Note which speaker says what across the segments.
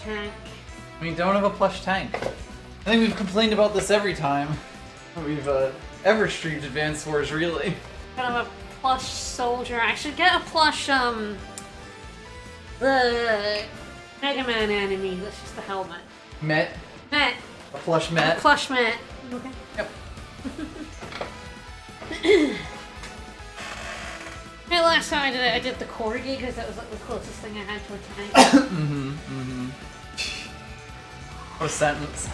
Speaker 1: tank.
Speaker 2: We don't have a plush tank. I think we've complained about this every time we've ever streamed Advance Wars, really.
Speaker 1: Kind of a plush soldier. I should get a plush, the Mega Man enemy. That's just the helmet.
Speaker 2: Met.
Speaker 1: Met.
Speaker 2: A plush Met.
Speaker 1: A plush Met. Okay.
Speaker 2: Yep.
Speaker 1: Hey, last time I did the corgi because that was like the closest thing I had to a tank.
Speaker 2: What a sentence.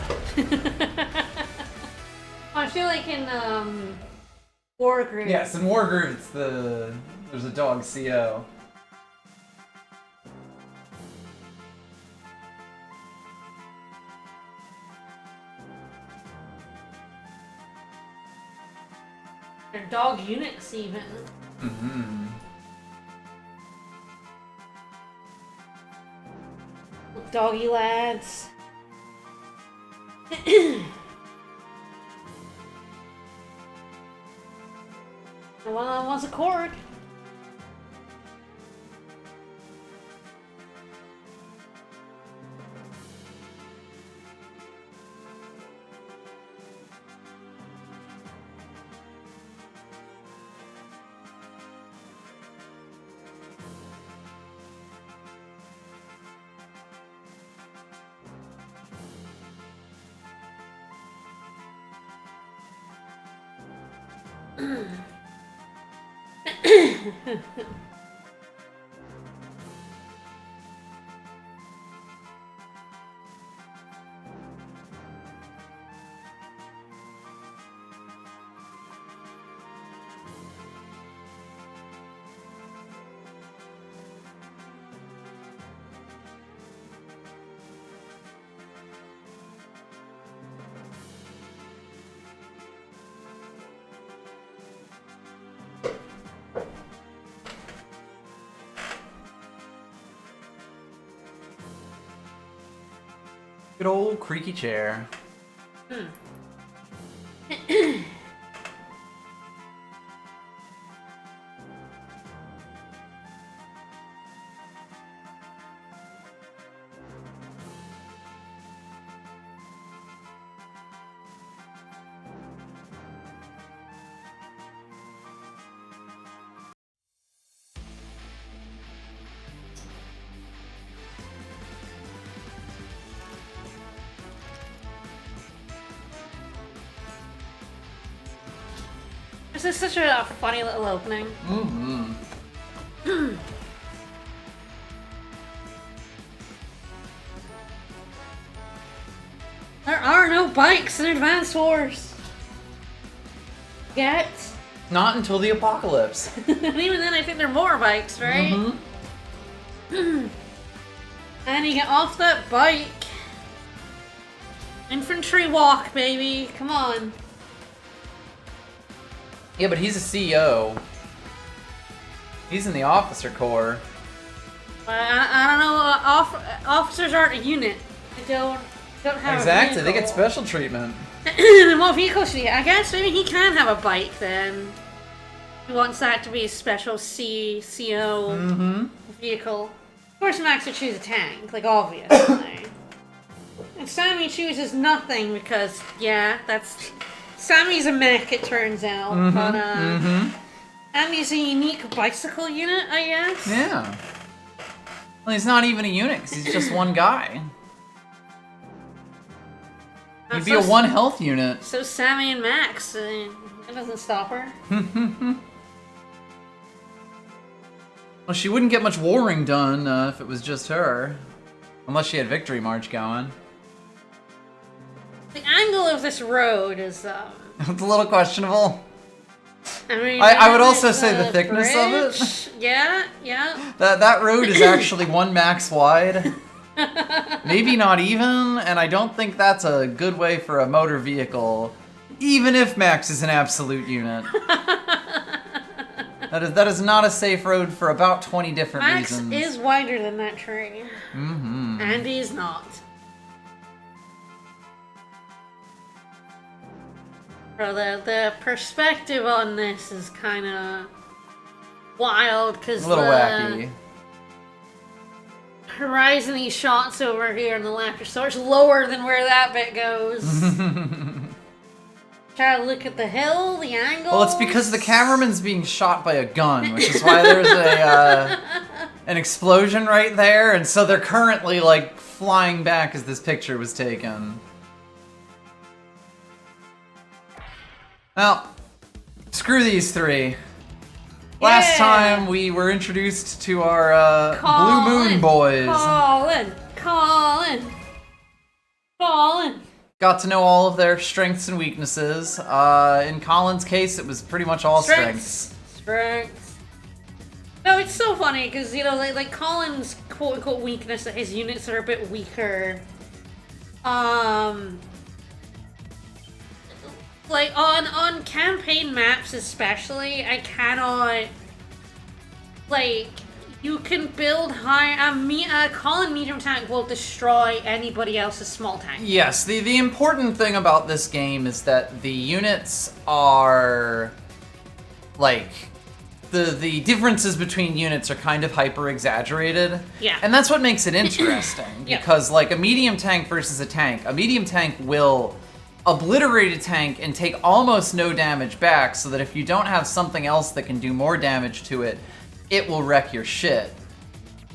Speaker 1: I feel like in Wargroove.
Speaker 2: Yes, in Wargroove there's a dog CO.
Speaker 1: They're dog units even. Doggy lads. One of them wants a cord.
Speaker 2: Good old creaky chair.
Speaker 1: This is such a funny little opening. There are no bikes in Advance Wars. Yet.
Speaker 2: Not until the apocalypse.
Speaker 1: And even then, I think there are more bikes, right? And you get off that bike. Infantry walk, baby. Come on.
Speaker 2: Yeah, but he's a CEO. He's in the officer corps.
Speaker 1: I don't know. Officers aren't a unit. They don't have
Speaker 2: Exactly,
Speaker 1: a
Speaker 2: they get
Speaker 1: vehicle.
Speaker 2: special treatment.
Speaker 1: Then what vehicle should he? I guess maybe he can have a bike then. He wants that to be a special CO vehicle. Of course, Max would choose a tank, like obviously. And Sammy chooses nothing because, yeah, that's. Sammy's a mech, it turns out. But, Sammy's a unique bicycle unit, I guess.
Speaker 2: Yeah. Well, he's not even a unit, 'cause he's just one guy. He'd be a one health unit.
Speaker 1: So Sammy and Max, that doesn't stop her.
Speaker 2: Well, she wouldn't get much warring done if it was just her. Unless she had Victory March going.
Speaker 1: The angle of this road is,
Speaker 2: It's a little questionable.
Speaker 1: I mean,
Speaker 2: I would also say the thickness of it.
Speaker 1: Yeah.
Speaker 2: That road is actually 1 max wide. Maybe not even, and I don't think that's a good way for a motor vehicle, even if Max is an absolute unit. That is not a safe road for about 20 different reasons.
Speaker 1: Max is wider than that tree. And he's not. Bro, the perspective on this is kind of wild, because
Speaker 2: a little wacky.
Speaker 1: horizon-y shots over here on the left are so much lower than where that bit goes. Try to look at the hill, the angle.
Speaker 2: Well, it's because the cameraman's being shot by a gun, which is why there's an explosion right there, and so they're currently, like, flying back as this picture was taken. Well, screw these three. Last time we were introduced to our Blue Moon boys.
Speaker 1: Colin.
Speaker 2: Got to know all of their strengths and weaknesses. In Colin's case, it was pretty much all strengths.
Speaker 1: No, it's so funny because, you know, like Colin's quote-unquote weakness, that his units are a bit weaker. Like, on campaign maps especially, I cannot... Like, you can build a Colin medium tank will destroy anybody else's small tank.
Speaker 2: Yes, the important thing about this game is that the units are... Like... The differences between units are kind of hyper-exaggerated.
Speaker 1: Yeah.
Speaker 2: And that's what makes it interesting. Because, like, a medium tank versus a medium tank will obliterate a tank and take almost no damage back, so that if you don't have something else that can do more damage to it, it will wreck your shit.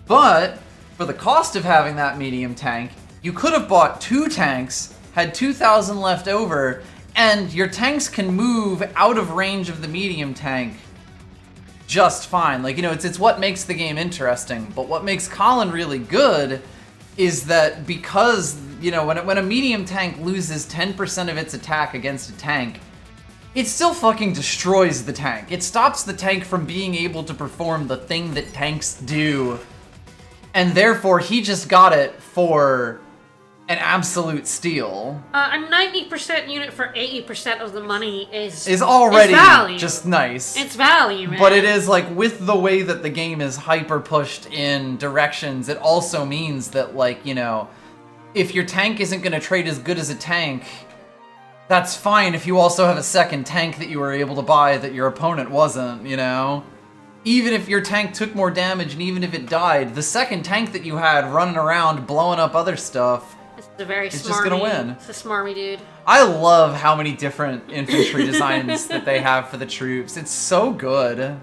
Speaker 2: But, for the cost of having that medium tank, you could have bought 2 tanks, had 2,000 left over, and your tanks can move out of range of the medium tank just fine. Like, you know, it's what makes the game interesting. But what makes Colin really good is that because, you know, when a medium tank loses 10% of its attack against a tank, it still fucking destroys the tank. It stops the tank from being able to perform the thing that tanks do. And therefore, he just got it for an absolute steal.
Speaker 1: A 90% unit for 80% of the money is
Speaker 2: already
Speaker 1: value.
Speaker 2: Just nice.
Speaker 1: It's value, man.
Speaker 2: But it is, like, with the way that the game is hyper-pushed in directions, it also means that, like, you know, if your tank isn't going to trade as good as a tank, that's fine if you also have a second tank that you were able to buy that your opponent wasn't, you know? Even if your tank took more damage and even if it died, the second tank that you had running around blowing up other stuff,
Speaker 1: it's
Speaker 2: just gonna win.
Speaker 1: It's a smarmy dude.
Speaker 2: I love how many different infantry designs that they have for the troops. It's so good.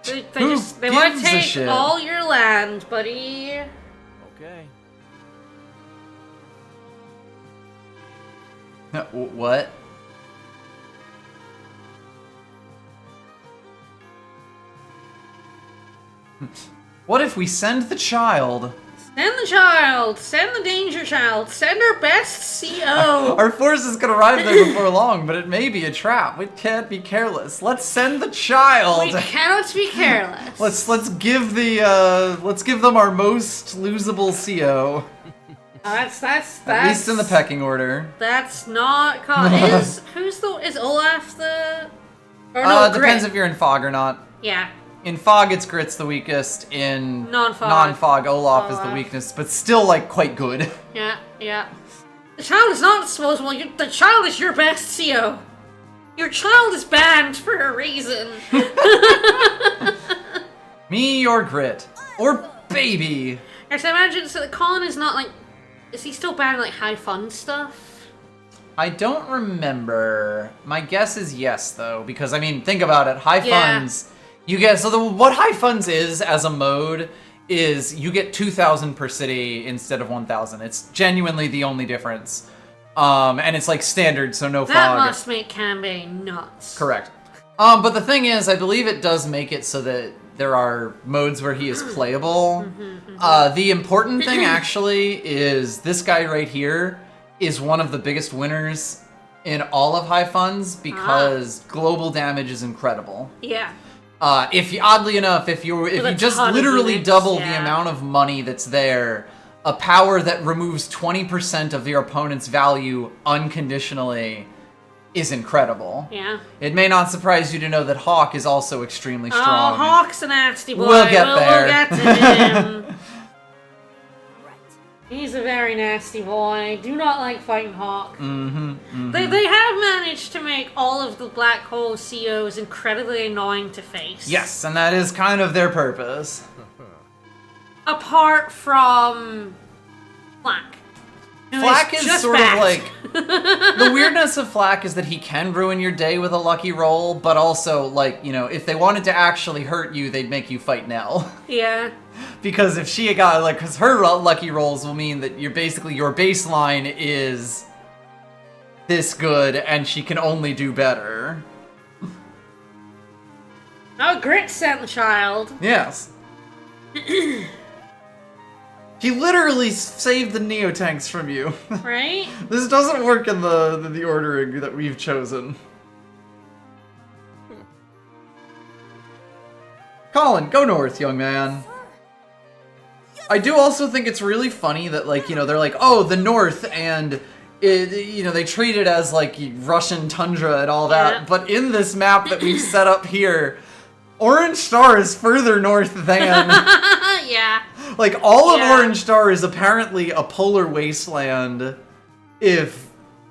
Speaker 1: They want to take all your land, buddy.
Speaker 3: Okay.
Speaker 2: What? What if we send the child?
Speaker 1: Send the child! Send the danger child! Send our best CO!
Speaker 2: Our forces can arrive there before long, but it may be a trap. We can't be careless. Let's send the child!
Speaker 1: We cannot be careless.
Speaker 2: Let's give them our most losable CO.
Speaker 1: That's
Speaker 2: At least in the pecking order.
Speaker 1: That's not is Olaf the... Or no,
Speaker 2: it depends if you're in Fog or not.
Speaker 1: Yeah.
Speaker 2: In Fog, it's Grit's the weakest. In
Speaker 1: non-Fog,
Speaker 2: Olaf is the weakest, but still, like, quite good.
Speaker 1: Yeah. The child is not disposable. The child is your best CO. Your child is banned for a reason.
Speaker 2: Me or Grit. Or Baby.
Speaker 1: Yes, I imagine, so Colin is not, like... Is he still banning, like, high fun stuff?
Speaker 2: I don't remember. My guess is yes, though, because, I mean, think about it. High funds... You get, what High Funds is as a mode is you get 2,000 per city instead of 1,000. It's genuinely the only difference. And it's like standard, so no fog.
Speaker 1: That must make campaign nuts.
Speaker 2: Correct. But the thing is, I believe it does make it so that there are modes where he is playable. The important thing, actually, is this guy right here is one of the biggest winners in all of High Funds because global damage is incredible.
Speaker 1: Yeah.
Speaker 2: Oddly enough, if you just literally double the amount of money that's there, a power that removes 20% of your opponent's value unconditionally is incredible.
Speaker 1: Yeah.
Speaker 2: It may not surprise you to know that Hawk is also extremely strong.
Speaker 1: Oh, Hawk's a nasty boy.
Speaker 2: We'll get there.
Speaker 1: We'll get to him. He's a very nasty boy. Do not like fighting Hawk.
Speaker 2: Mm-hmm.
Speaker 1: They have managed to make all of the Black Hole COs incredibly annoying to face.
Speaker 2: Yes, and that is kind of their purpose.
Speaker 1: Apart from Flak.
Speaker 2: Flak is sort of like... The weirdness of Flak is that he can ruin your day with a lucky roll, but also, like, you know, if they wanted to actually hurt you, they'd make you fight Nell.
Speaker 1: Yeah.
Speaker 2: Because if she got, like, because her lucky rolls will mean that you're basically, your baseline is this good, and she can only do better.
Speaker 1: Oh, Grit sent the child.
Speaker 2: Yes. He literally saved the Neotanks from you.
Speaker 1: Right?
Speaker 2: This doesn't work in the ordering that we've chosen. Colin, go north, young man. I do also think it's really funny that, like, you know, they're like, oh, the north, and, you know, they treat it as, like, Russian tundra and all that,
Speaker 1: Yeah.
Speaker 2: but in this map that we've set up here, Orange Star is further north than...
Speaker 1: Yeah.
Speaker 2: Like, all of
Speaker 1: Yeah.
Speaker 2: Orange Star is apparently a polar wasteland if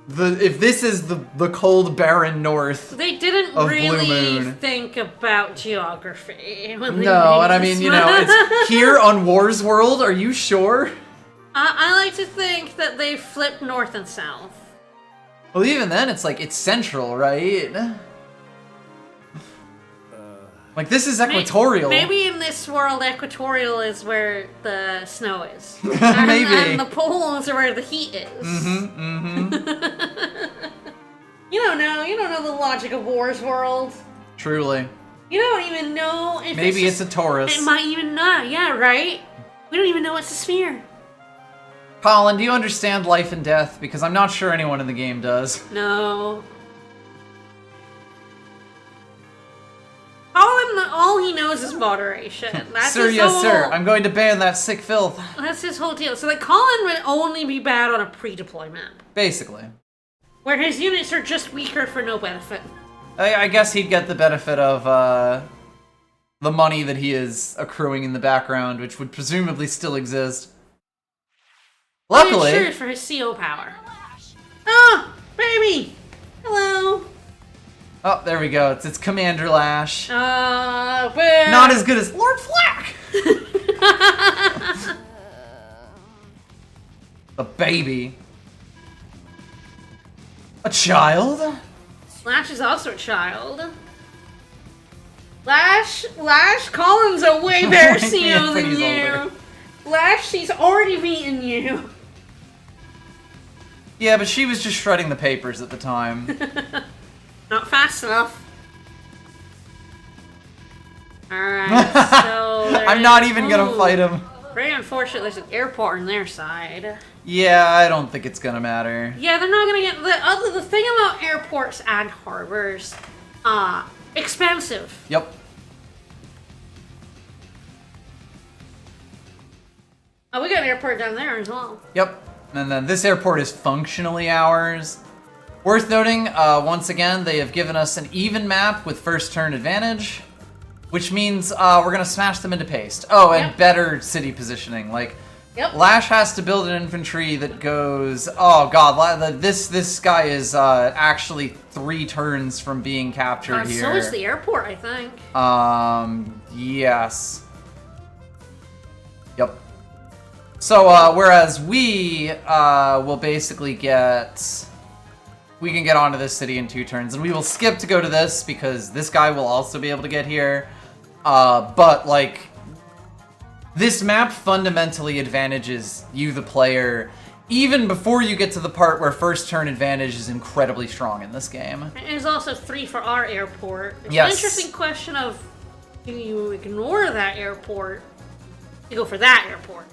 Speaker 2: this is the cold, barren north.
Speaker 1: They didn't
Speaker 2: of Blue
Speaker 1: really
Speaker 2: Moon.
Speaker 1: think about geography. When they
Speaker 2: No,
Speaker 1: made
Speaker 2: and I
Speaker 1: this
Speaker 2: mean, you know, it's here on Wars World, are you sure?
Speaker 1: I like to think that they flipped north and south.
Speaker 2: Well, even then, it's like, it's central, right? Like, this is equatorial.
Speaker 1: Maybe in this world, equatorial is where the snow is.
Speaker 2: Maybe.
Speaker 1: And the poles are where the heat is.
Speaker 2: Mm-hmm.
Speaker 1: You don't know the logic of Wars World.
Speaker 2: Truly.
Speaker 1: You don't even know if
Speaker 2: Maybe
Speaker 1: it's
Speaker 2: it's a Taurus.
Speaker 1: It might even not, yeah, right? We don't even know it's a sphere.
Speaker 2: Colin, do you understand life and death? Because I'm not sure anyone in the game does.
Speaker 1: No. All he knows is moderation. That's
Speaker 2: Sir,
Speaker 1: his
Speaker 2: yes,
Speaker 1: whole,
Speaker 2: sir. I'm going to ban that sick filth.
Speaker 1: That's his whole deal. So, like, Colin would only be bad on a pre-deploy map,
Speaker 2: Basically.
Speaker 1: where his units are just weaker for no benefit.
Speaker 2: I guess he'd get the benefit of the money that he is accruing in the background, which would presumably still exist. Luckily,
Speaker 1: Sure, for his CO power. Oh, baby! Hello!
Speaker 2: oh, there we go. It's Commander Lash.
Speaker 1: Well...
Speaker 2: Not as good as Lord Flack. A baby. A child.
Speaker 1: Lash is also a child. Lash, Colin's a way better
Speaker 2: Yeah,
Speaker 1: CO
Speaker 2: but
Speaker 1: than
Speaker 2: he's
Speaker 1: you.
Speaker 2: older.
Speaker 1: Lash, she's already beaten you.
Speaker 2: Yeah, but she was just shredding the papers at the time.
Speaker 1: Not fast enough. Alright, so...
Speaker 2: I'm not even gonna fight him.
Speaker 1: Very unfortunate there's an airport on their side.
Speaker 2: Yeah, I don't think it's gonna matter.
Speaker 1: Yeah, they're not gonna get... The thing about airports and harbors, expensive.
Speaker 2: Yep.
Speaker 1: Oh, we got an airport down there as well.
Speaker 2: Yep. And then this airport is functionally ours. Worth noting, once again, they have given us an even map with first turn advantage, which means we're gonna smash them into paste. Oh, and
Speaker 1: Yep.
Speaker 2: better city positioning. Like,
Speaker 1: Yep.
Speaker 2: Lash has to build an infantry that goes. Oh god, this guy is actually 3 turns from being captured here.
Speaker 1: So is the airport, I think.
Speaker 2: Yes. Yep. So, whereas we will basically we can get onto this city in 2 turns, and we will skip to go to this because this guy will also be able to get here. But, like, this map fundamentally advantages you, the player, even before you get to the part where first turn advantage is incredibly strong in this game.
Speaker 1: It is also 3 for our airport. It's
Speaker 2: Yes.
Speaker 1: an interesting question of, do you ignore that airport to go for that airport?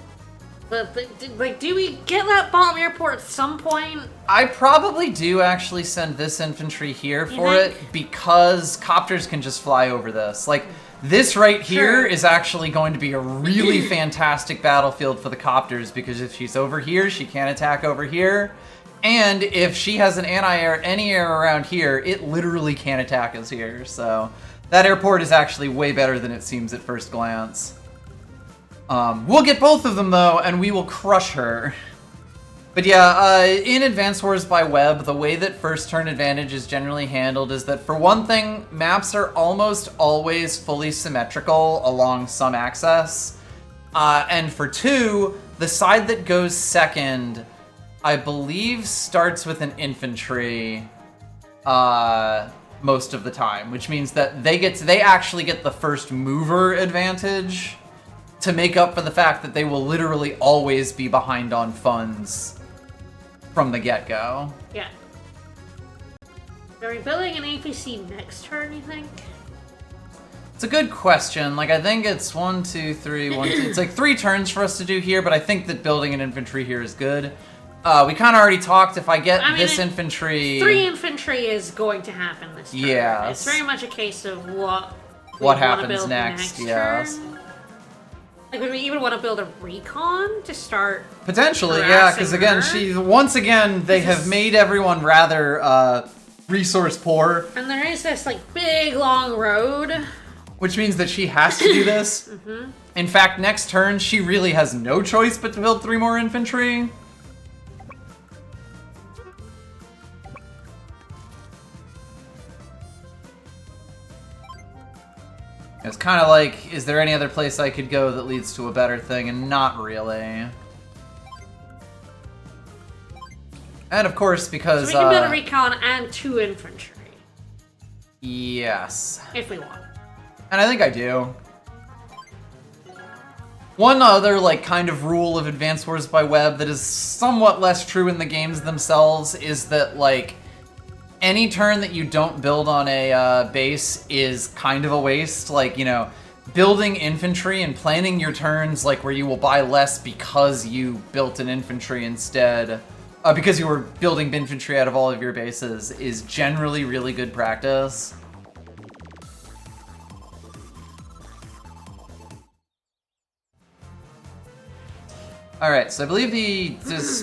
Speaker 1: Like, do we get that bomb airport at some point?
Speaker 2: I probably do actually send this infantry here
Speaker 1: You
Speaker 2: for
Speaker 1: think?
Speaker 2: it because copters can just fly over this. Like, this right here
Speaker 1: Sure.
Speaker 2: is actually going to be a really fantastic battlefield for the copters because if she's over here, she can't attack over here. And if she has an anti-air anywhere around here, it literally can't attack us here. So that airport is actually way better than it seems at first glance. We'll get both of them, though, and we will crush her. But yeah, in Advance Wars by Web, the way that first turn advantage is generally handled is that, for one thing, maps are almost always fully symmetrical along some axis. And for two, the side that goes second, I believe, starts with an infantry most of the time, which means that they actually get the first mover advantage to make up for the fact that they will literally always be behind on funds from the get-go.
Speaker 1: Yeah. Are we building an APC next turn, you think?
Speaker 2: It's a good question. Like, I think it's 1, 2, 3, 1, 2. It's like 3 turns for us to do here, but I think that building an infantry here is good. We kind of already talked, if I get this infantry...
Speaker 1: 3 infantry is going to happen this turn.
Speaker 2: Yeah.
Speaker 1: It's very much a case of what
Speaker 2: happens next, yes.
Speaker 1: Turn. Like, would we even want to build a recon to start?
Speaker 2: Potentially, yeah, because again, they have made everyone rather resource poor.
Speaker 1: And there is this like big long road,
Speaker 2: which means that she has to do this. In fact, next turn she really has no choice but to build 3 more infantry. It's kind of like, is there any other place I could go that leads to a better thing? And not really. And of course, because...
Speaker 1: So we can build a recon and 2 infantry.
Speaker 2: Yes.
Speaker 1: If we want.
Speaker 2: And I think I do. One other, like, kind of rule of Advance Wars by Web that is somewhat less true in the games themselves is that, like, any turn that you don't build on a base is kind of a waste. Like, you know, building infantry and planning your turns, like, where you will buy less because you built an infantry instead, because you were building infantry out of all of your bases, is generally really good practice. Alright, so I believe the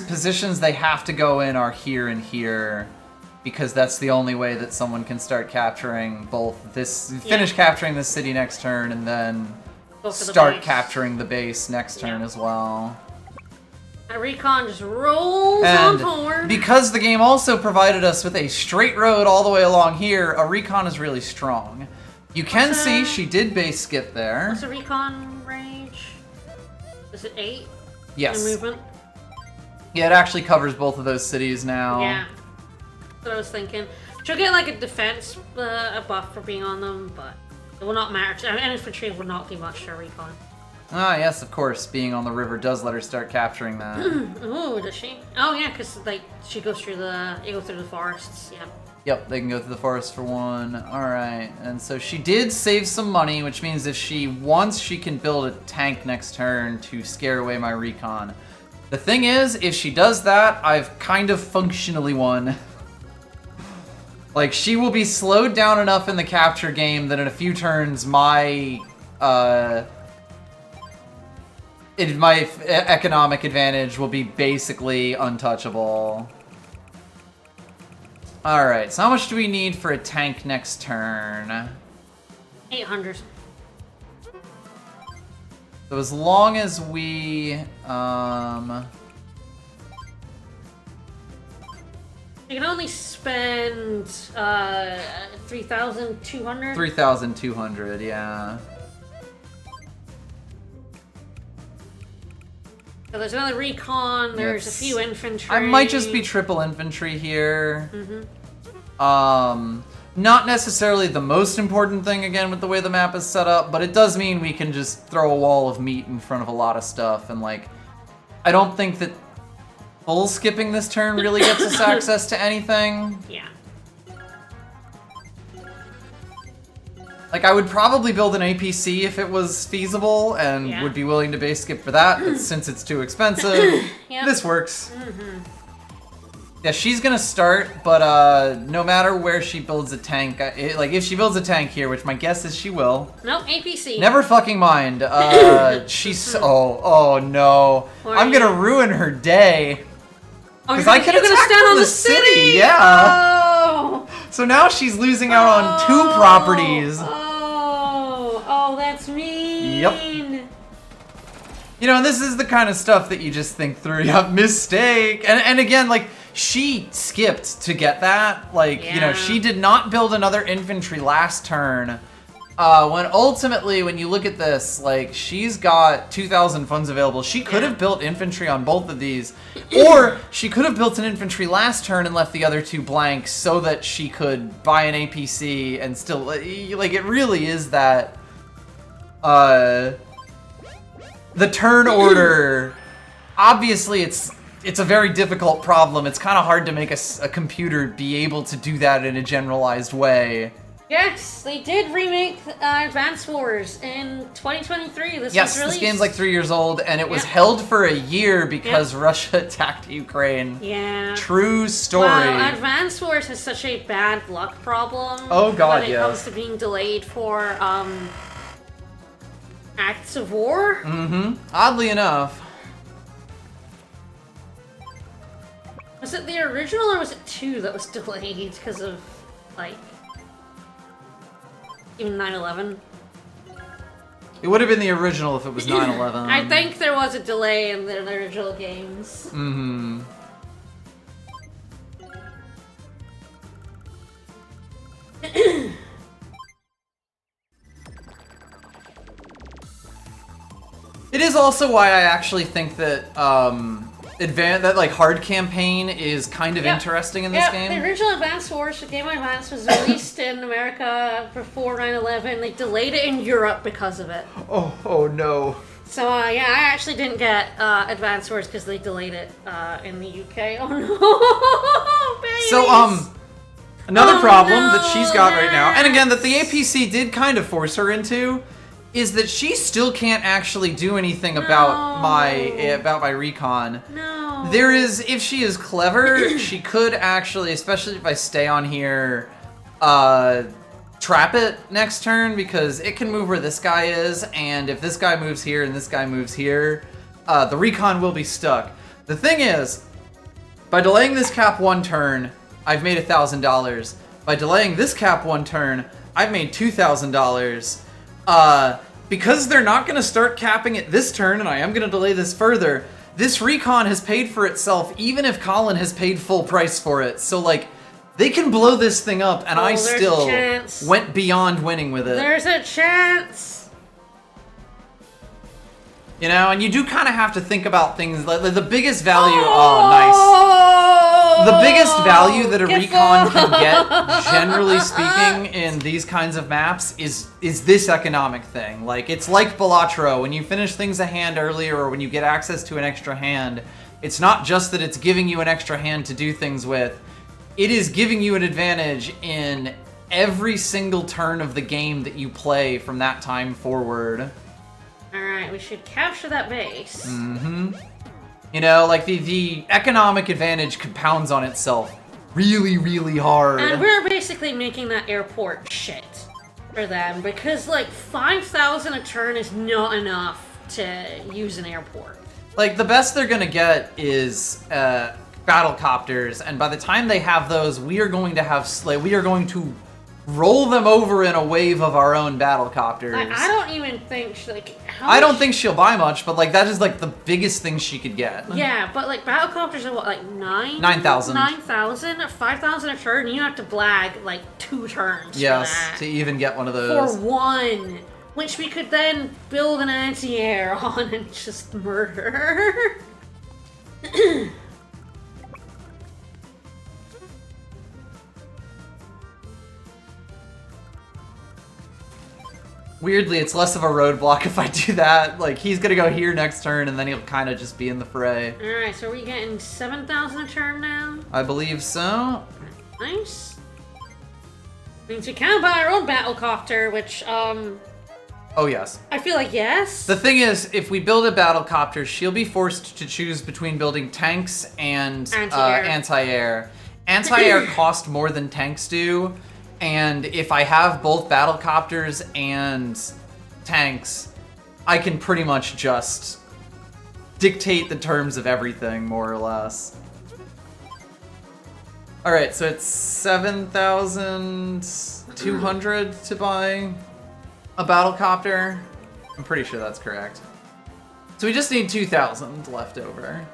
Speaker 2: positions they have to go in are here and here, because that's the only way that someone can start capturing finish capturing this city next turn, and then start capturing the base next turn as well.
Speaker 1: A recon just rolls on forward.
Speaker 2: Because the game also provided us with a straight road all the way along here, a recon is really strong. You can see she did base skip there.
Speaker 1: What's the recon range? Is it 8?
Speaker 2: Yes.
Speaker 1: In movement?
Speaker 2: Yeah, it actually covers both of those cities now.
Speaker 1: Yeah. That's what I was thinking. She'll get like a defense a buff for being on them, but it will not matter. Infantry will not do much to recon.
Speaker 2: Ah, yes, of course. Being on the river does let her start capturing that.
Speaker 1: Ooh, does she? Oh yeah, because like she goes through the forests. Yeah.
Speaker 2: Yep, they can go through the forest for 1. Alright, and so she did save some money, which means if she wants, she can build a tank next turn to scare away my recon. The thing is, if she does that, I've kind of functionally won. Like, she will be slowed down enough in the capture game that in a few turns, my economic advantage will be basically untouchable. Alright, so how much do we need for a tank next turn?
Speaker 1: 800.
Speaker 2: So as long as we,
Speaker 1: You can only spend 3,200.
Speaker 2: 3,200, yeah.
Speaker 1: So there's another recon. There's a few infantry.
Speaker 2: I might just be triple infantry here. Not necessarily the most important thing again with the way the map is set up, but it does mean we can just throw a wall of meat in front of a lot of stuff, and like, I don't think that full skipping this turn really gets us access to anything.
Speaker 1: Yeah.
Speaker 2: Like, I would probably build an APC if it was feasible, and would be willing to base skip for that, but since it's too expensive, this works. Yeah, she's gonna start, but no matter where she builds a tank, like, if she builds a tank here, which my guess is she will.
Speaker 1: Nope, APC.
Speaker 2: Never fucking mind. She's, oh no. I'm gonna ruin her day. Because I can attack from the city, yeah.
Speaker 1: Oh.
Speaker 2: So now she's losing out on 2 properties.
Speaker 1: Oh, that's mean.
Speaker 2: Yep. You know, this is the kind of stuff that you just think through. Yeah, mistake. And again, like, she skipped to get that. Like, you know, she did not build another infantry last turn. When ultimately, when you look at this, like, she's got 2,000 funds available. She could have built infantry on both of these. Or she could have built an infantry last turn and left the other two blank so that she could buy an APC and still, like, it really is that, the turn order, obviously it's a very difficult problem. It's kind of hard to make a computer be able to do that in a generalized way.
Speaker 1: Yes, they did remake Advance Wars in 2023. This was released.
Speaker 2: This game's like 3 years old, and it was held for a year because Russia attacked Ukraine.
Speaker 1: Yeah.
Speaker 2: True story.
Speaker 1: Wow, Advance Wars has such a bad luck problem.
Speaker 2: Oh god,
Speaker 1: when it comes to being delayed for acts of war.
Speaker 2: Mm-hmm. Oddly enough.
Speaker 1: Was it the original or was it 2 that was delayed because of, like, even 9/11?
Speaker 2: It would have been the original if it was 9/11.
Speaker 1: I think there was a delay in the original games.
Speaker 2: Mm-hmm. It is also why I actually think that that like hard campaign is kind of interesting in this game.
Speaker 1: The original Advance Wars, the Game Boy Advance, was released in America before 9/11. They delayed it in Europe because of it.
Speaker 2: Oh no.
Speaker 1: So yeah, I actually didn't get Advance Wars because they delayed it in the UK. Oh no, babies.
Speaker 2: So another problem that she's got right now, and again that the APC did kind of force her into, is that she still can't actually do anything about my recon.
Speaker 1: No.
Speaker 2: There is, if she is clever, she could actually, especially if I stay on here, trap it next turn, because it can move where this guy is, and if this guy moves here and this guy moves here, the recon will be stuck. The thing is, by delaying this cap 1 turn, I've made $1,000. By delaying this cap 1 turn, I've made $2,000. Because they're not going to start capping it this turn, and I am going to delay this further, this recon has paid for itself, even if Colin has paid full price for it. So, like, they can blow this thing up, and I still went beyond winning with it.
Speaker 1: There's a chance!
Speaker 2: You know, and you do kind of have to think about things, like the biggest value... Oh, nice. The biggest value that a recon can get, generally speaking, in these kinds of maps is this economic thing. Like, it's like Balatro. When you finish things a hand earlier, or when you get access to an extra hand, it's not just that it's giving you an extra hand to do things with. It is giving you an advantage in every single turn of the game that you play from that time forward.
Speaker 1: Alright, we should capture that base.
Speaker 2: Mm-hmm. You know, like, the economic advantage compounds on itself really, really hard.
Speaker 1: And we're basically making that airport shit for them, because, like, 5,000 a turn is not enough to use an airport.
Speaker 2: Like, the best they're gonna get is, battlecopters, and by the time they have those, we are going to roll them over in a wave of our own battlecopters.
Speaker 1: I don't even think, like,
Speaker 2: I don't think she'll buy much, but, like, that is, like, the biggest thing she could get.
Speaker 1: Yeah, but, like, battlecopters are what, like,
Speaker 2: 9,000?
Speaker 1: 9,000? 5,000 a turn? You have to blag, like, 2 turns for that.
Speaker 2: To even get one of those.
Speaker 1: For 1! Which we could then build an anti-air on and just murder.
Speaker 2: Weirdly, it's less of a roadblock if I do that. Like, he's gonna go here next turn, and then he'll kind of just be in the fray.
Speaker 1: Alright, so are we getting 7,000 a turn now?
Speaker 2: I believe so.
Speaker 1: Nice. Means we can buy our own battlecopter, which,
Speaker 2: Oh, yes.
Speaker 1: I feel like yes.
Speaker 2: The thing is, if we build a battlecopter, she'll be forced to choose between building tanks and anti-air. Anti-air cost more than tanks do. And if I have both battlecopters and tanks, I can pretty much just dictate the terms of everything, more or less. Alright, so it's 7,200 to buy a battlecopter. I'm pretty sure that's correct. So we just need 2,000 left over.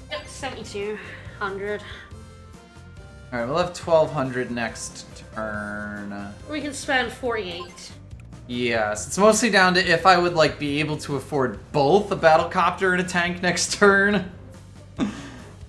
Speaker 1: Yep, 7,200.
Speaker 2: Alright, we'll have 1,200 next turn.
Speaker 1: We can spend 48.
Speaker 2: Yes, it's mostly down to if I would like be able to afford both a battlecopter and a tank next turn.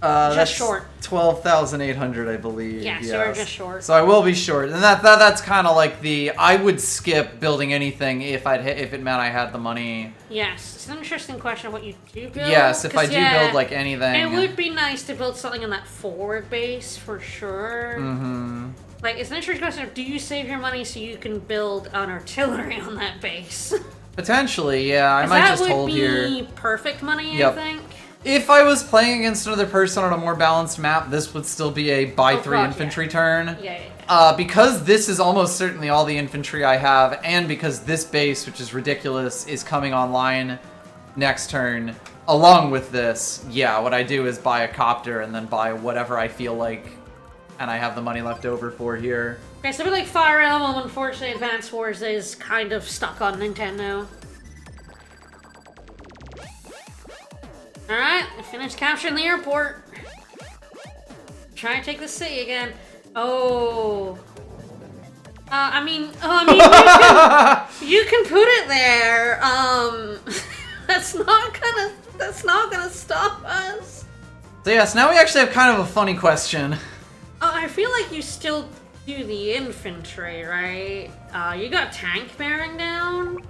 Speaker 2: That's
Speaker 1: short.
Speaker 2: 12,800, I believe.
Speaker 1: Yeah,
Speaker 2: yes.
Speaker 1: so we're just short.
Speaker 2: So I will be short, and that's kind of like I would skip building anything if it meant I had the money.
Speaker 1: Yes, it's an interesting question of what you do build.
Speaker 2: Yes, if I do build like anything.
Speaker 1: It would be nice to build something on that forward base for sure.
Speaker 2: Mm-hmm.
Speaker 1: Like, it's an interesting question of do you save your money so you can build an artillery on that base?
Speaker 2: Potentially, yeah. I might just hold here.
Speaker 1: That would be perfect money,
Speaker 2: Yep.
Speaker 1: I think.
Speaker 2: If I was playing against another person on a more balanced map, this would still be a buy 3 infantry turn.
Speaker 1: Yeah.
Speaker 2: Because this is almost certainly all the infantry I have, and because this base, which is ridiculous, is coming online next turn, along with this, yeah, what I do is buy a copter and then buy whatever I feel like, and I have the money left over for here.
Speaker 1: Okay, so like Fire Emblem, unfortunately, Advance Wars is kind of stuck on Nintendo. Alright, I finished capturing the airport. Try to take the city again. Oh. I mean, you can put it there. That's not gonna stop us.
Speaker 2: So yes, now we actually have kind of a funny question.
Speaker 1: I feel like you still do the infantry, right? You got tank bearing down?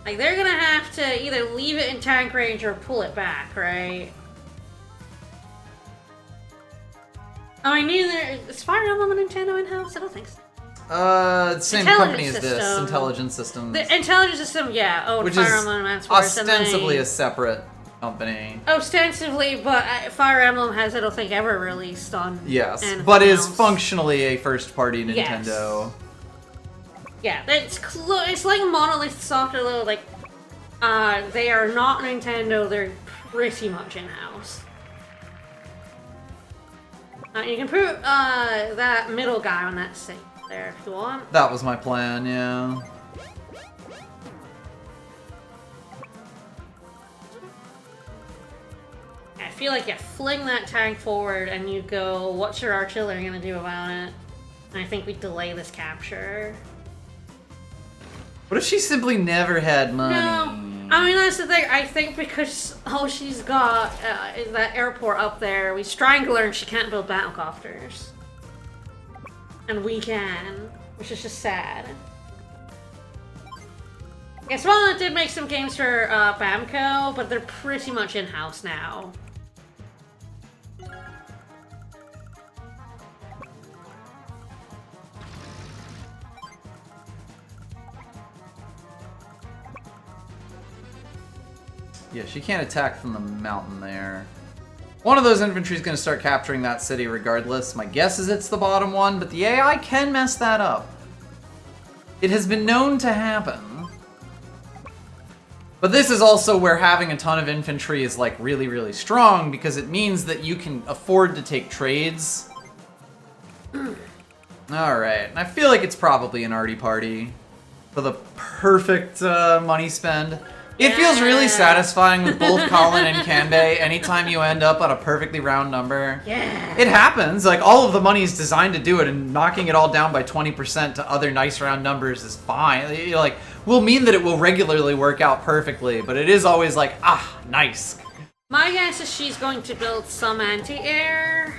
Speaker 1: Like, they're gonna have to either leave it in tank range or pull it back, right? I mean, is Fire Emblem a Nintendo in-house? I don't think so.
Speaker 2: Same company as this, Intelligence Systems.
Speaker 1: The Intelligence System, yeah. Oh,
Speaker 2: which
Speaker 1: Fire
Speaker 2: is
Speaker 1: Emblem Advance Wars.
Speaker 2: ostensibly a separate company.
Speaker 1: Ostensibly, but Fire Emblem has, I don't think, ever released on.
Speaker 2: Yes, but
Speaker 1: else.
Speaker 2: is functionally a first-party Nintendo.
Speaker 1: Yes. Yeah, it's like Monolith Software, though. Like, they are not Nintendo. They're pretty much in-house. You can put that middle guy on that seat there if you want.
Speaker 2: That was my plan, yeah.
Speaker 1: I feel like you fling that tank forward and you go, what's your artillery gonna do about it? And I think we delay this capture.
Speaker 2: What if she simply never had money?
Speaker 1: No. I mean, that's the thing. I think because she's got that airport up there, we strangle her and she can't build battlecopters. And we can, which is just sad. Yes, well, it did make some games for Bamco, but they're pretty much in-house now.
Speaker 2: Yeah, she can't attack from the mountain there. One of those infantry is going to start capturing that city regardless. My guess is it's the bottom one, but the AI can mess that up. It has been known to happen. But this is also where having a ton of infantry is like really, really strong because it means that you can afford to take trades. Alright, I feel like it's probably an arty party for the perfect money spend. It feels really satisfying with both Colin and Kanbei anytime you end up at a perfectly round number.
Speaker 1: Yeah.
Speaker 2: It happens. Like, all of the money is designed to do it, and knocking it all down by 20% to other nice round numbers is fine. Like, will mean that it will regularly work out perfectly, but it is always like, ah, nice.
Speaker 1: My guess is she's going to build some anti-air.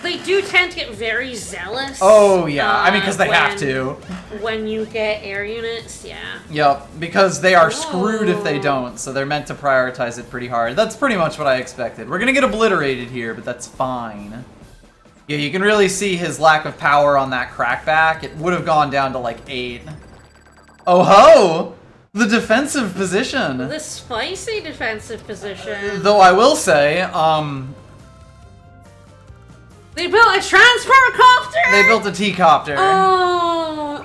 Speaker 1: They do tend to get very zealous.
Speaker 2: Oh, yeah. I mean, because they have to.
Speaker 1: When you get air units, yeah.
Speaker 2: Yep, because they are screwed if they don't, so they're meant to prioritize it pretty hard. That's pretty much what I expected. We're gonna get obliterated here, but that's fine. Yeah, you can really see his lack of power on that crackback. It would have gone down to like 8. Oh ho! The defensive position!
Speaker 1: The spicy defensive position.
Speaker 2: Though I will say,
Speaker 1: they built a transport copter!
Speaker 2: they built a T-copter.
Speaker 1: Oh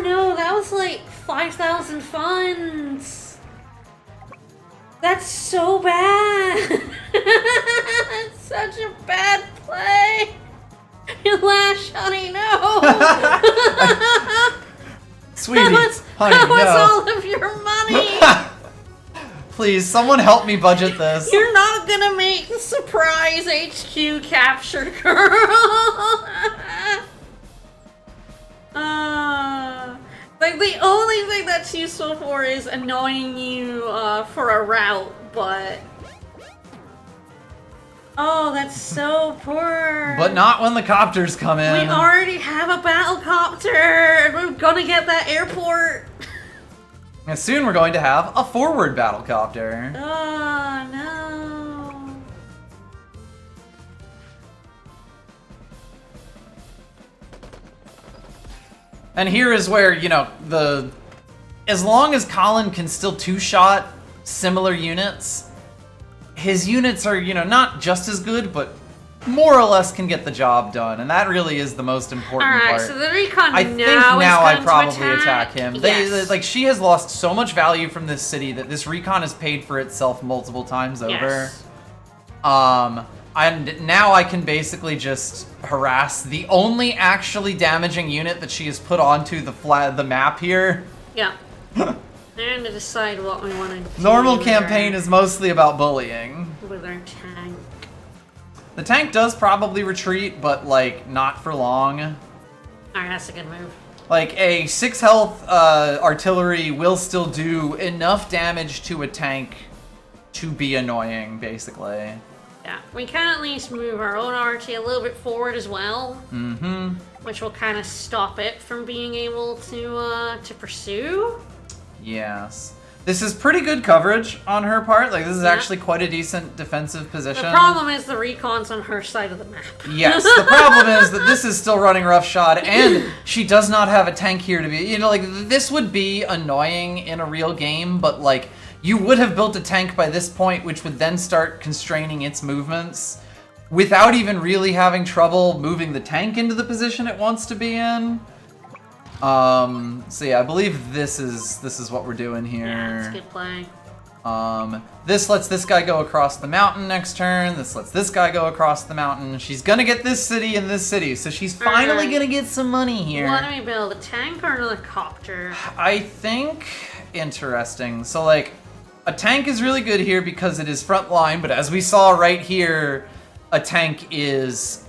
Speaker 1: no, that was like 5,000 funds. That's so bad. It's such a bad play. Your last honey, no.
Speaker 2: Sweetie, honey,
Speaker 1: that was
Speaker 2: no.
Speaker 1: all of your money.
Speaker 2: Please, someone help me budget this.
Speaker 1: You're not gonna make the surprise HQ capture, girl. Like, the only thing that's useful for is annoying you for a route, but... Oh, that's so poor.
Speaker 2: But not when the copters come in.
Speaker 1: We already have a battle copter, and we're gonna get that airport.
Speaker 2: And soon we're going to have a forward battlecopter.
Speaker 1: Oh, no.
Speaker 2: And here is where, you know, as long as Colin can still two-shot similar units, his units are, you know, not just as good, but more or less can get the job done, and that really is the most important part.
Speaker 1: Alright, so the recon
Speaker 2: I
Speaker 1: now
Speaker 2: think now
Speaker 1: is
Speaker 2: I
Speaker 1: going
Speaker 2: probably
Speaker 1: to
Speaker 2: attack him.
Speaker 1: Yes.
Speaker 2: Like, she has lost so much value from this city that this recon has paid for itself multiple times over.
Speaker 1: Yes.
Speaker 2: And now I can basically just harass the only actually damaging unit that she has put onto the map here.
Speaker 1: Yeah. And to decide what we want to do.
Speaker 2: Normal campaign is mostly about bullying.
Speaker 1: With our tank.
Speaker 2: The tank does probably retreat, but, like, not for long.
Speaker 1: Alright, that's a good move.
Speaker 2: Like, a 6 health artillery will still do enough damage to a tank to be annoying, basically.
Speaker 1: Yeah, we can at least move our own RT a little bit forward as well.
Speaker 2: Mm-hmm.
Speaker 1: Which will kind of stop it from being able to pursue.
Speaker 2: Yes. This is pretty good coverage on her part. Like, this is
Speaker 1: Yeah.
Speaker 2: actually quite a decent defensive position.
Speaker 1: The problem is the recon's on her side of the map.
Speaker 2: Yes, the problem is that this is still running roughshod, and she does not have a tank here to be... You know, like, this would be annoying in a real game, but, like, you would have built a tank by this point, which would then start constraining its movements without even really having trouble moving the tank into the position it wants to be in. So yeah, I believe this is what we're doing here.
Speaker 1: Yeah, it's a good play.
Speaker 2: This lets this guy go across the mountain next turn. This lets this guy go across the mountain. She's gonna get this city and this city, so she's finally gonna get some money here.
Speaker 1: What do we build, a tank or another copter?
Speaker 2: I think, interesting. So, like, a tank is really good here because it is front line, but as we saw right here, a tank is,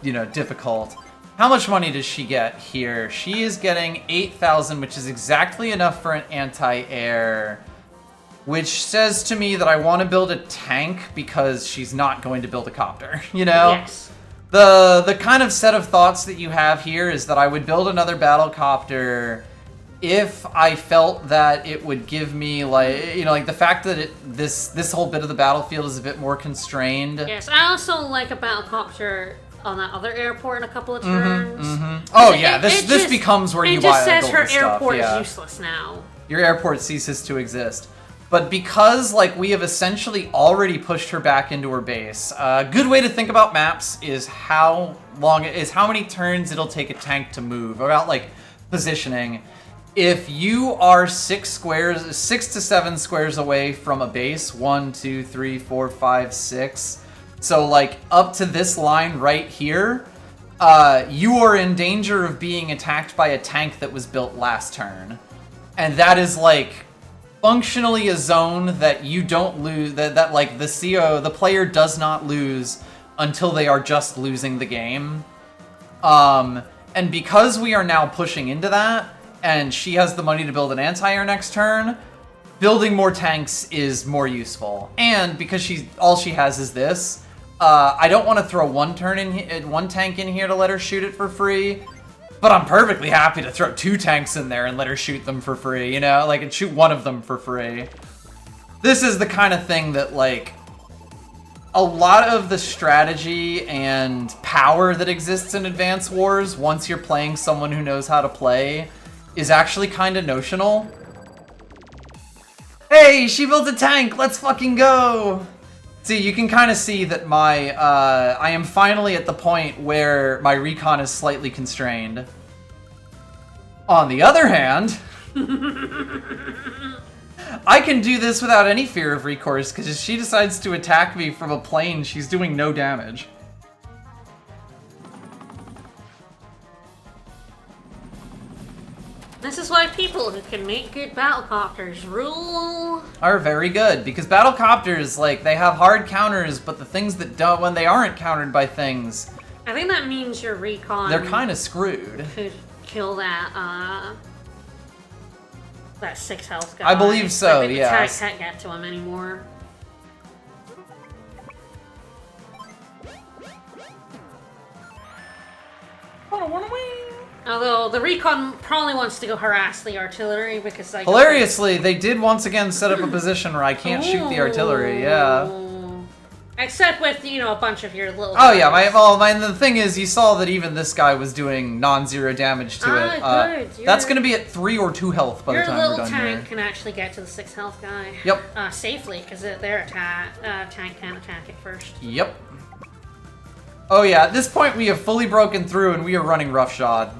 Speaker 2: you know, difficult. How much money does she get here? She is getting 8,000, which is exactly enough for an anti-air, which says to me that I want to build a tank because she's not going to build a copter, you know?
Speaker 1: Yes.
Speaker 2: The kind of set of thoughts that you have here is that I would build another battle copter if I felt that it would give me, like, you know, like the fact that this whole bit of the battlefield is a bit more constrained.
Speaker 1: Yes, I also like a battlecopter on that other airport in a couple of turns.
Speaker 2: Oh yeah, this becomes where you buy
Speaker 1: It just says her
Speaker 2: stuff,
Speaker 1: airport
Speaker 2: yeah.
Speaker 1: is useless now.
Speaker 2: Your airport ceases to exist. But because, like, we have essentially already pushed her back into her base, a good way to think about maps is how many turns it'll take a tank to move, about, like, positioning. If you are 6 to 7 squares away from a base, 1, 2, 3, 4, 5, 6, so, like, up to this line right here, you are in danger of being attacked by a tank that was built last turn. And that is, like, functionally a zone that you don't lose, that like, the player does not lose until they are just losing the game. And because we are now pushing into that, and she has the money to build an anti-air next turn, building more tanks is more useful. And because all she has is this, I don't want to throw one tank in here to let her shoot it for free, but I'm perfectly happy to throw 2 tanks in there and let her shoot them for free, you know? Like, and shoot one of them for free. This is the kind of thing that, like, a lot of the strategy and power that exists in Advance Wars, once you're playing someone who knows how to play, is actually kind of notional. Hey, she built a tank! Let's fucking go! See, you can kind of see that I am finally at the point where my recon is slightly constrained. On the other hand, I can do this without any fear of recourse, because if she decides to attack me from a plane, she's doing no damage.
Speaker 1: This is why people who can make good battlecopters rule
Speaker 2: are very good, because battlecopters, like, they have hard counters, but the things that don't, when they aren't countered by things,
Speaker 1: I think that means your recon
Speaker 2: they're kind of screwed.
Speaker 1: Could kill that 6 health guy.
Speaker 2: I believe so,
Speaker 1: like, the
Speaker 2: yes.
Speaker 1: tank can't get to him anymore. Although the recon probably wants to go harass the artillery because, like,
Speaker 2: Hilariously, they did once again set up a position where I can't shoot the artillery, yeah.
Speaker 1: Except with, you know, a bunch of your little
Speaker 2: Oh yeah, the thing is, you saw that even this guy was doing non-zero damage to it.
Speaker 1: Good.
Speaker 2: That's gonna be at 3 or 2 health by the time we're done
Speaker 1: Your little tank
Speaker 2: here.
Speaker 1: can actually get to the 6 health guy.
Speaker 2: Yep.
Speaker 1: Safely, because their tank can't attack it first.
Speaker 2: Yep. Oh yeah, at this point we have fully broken through and we are running roughshod.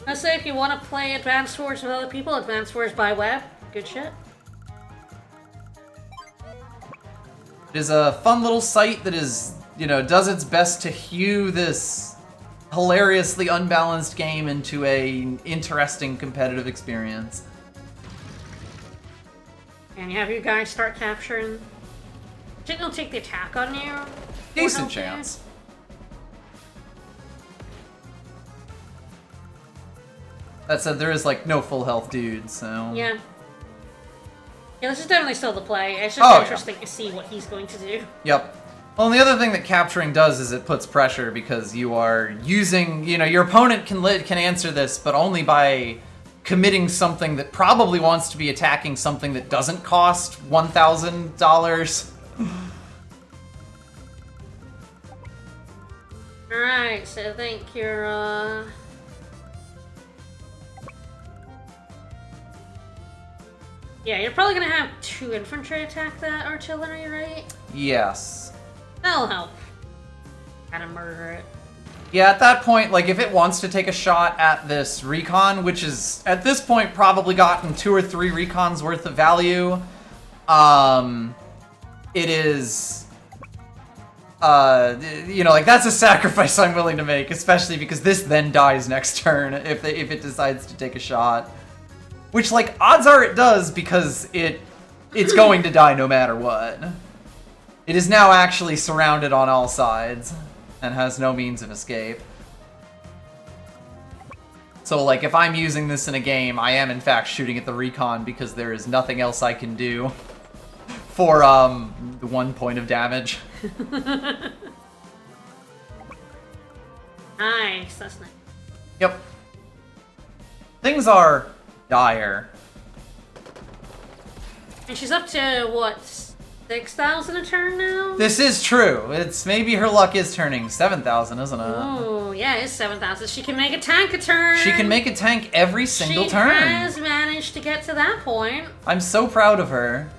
Speaker 1: I say if you want to play Advanced Wars with other people, Advanced Wars by web, good shit.
Speaker 2: It is a fun little site that is, you know, does its best to hew this hilariously unbalanced game into a interesting competitive experience.
Speaker 1: And you have your guys start capturing. Do you think they'll take the attack on you?
Speaker 2: Decent chance. That said, there is, like, no full health dude, so...
Speaker 1: Yeah. Yeah, this is definitely still the play. It's just interesting to see what he's going to do.
Speaker 2: Yep. Well, and the other thing that capturing does is it puts pressure because you are using, you know, your opponent can answer this, but only by committing something that probably wants to be attacking something that doesn't cost $1,000.
Speaker 1: Alright, so I think you're, yeah, you're probably gonna have 2 infantry attack that artillery, right?
Speaker 2: Yes.
Speaker 1: That'll help. Kinda murder it.
Speaker 2: Yeah, at that point, like, if it wants to take a shot at this recon, which is, at this point, probably gotten 2 or 3 recons worth of value, it is... you know, like, that's a sacrifice I'm willing to make, especially because this then dies next turn if it decides to take a shot. Which, like, odds are it does because it's going to die no matter what. It is now actually surrounded on all sides and has no means of escape. So, like, if I'm using this in a game, I am in fact shooting at the recon because there is nothing else I can do for, 1 point of damage.
Speaker 1: Nice, that's nice.
Speaker 2: Yep. Things are dire.
Speaker 1: And she's up to, what, 6,000 a turn now?
Speaker 2: This is true. It's maybe her luck is turning 7,000, isn't it?
Speaker 1: Oh, yeah, it's 7,000. She can make a tank a turn.
Speaker 2: She can make a tank every single turn.
Speaker 1: She has managed to get to that point.
Speaker 2: I'm so proud of her.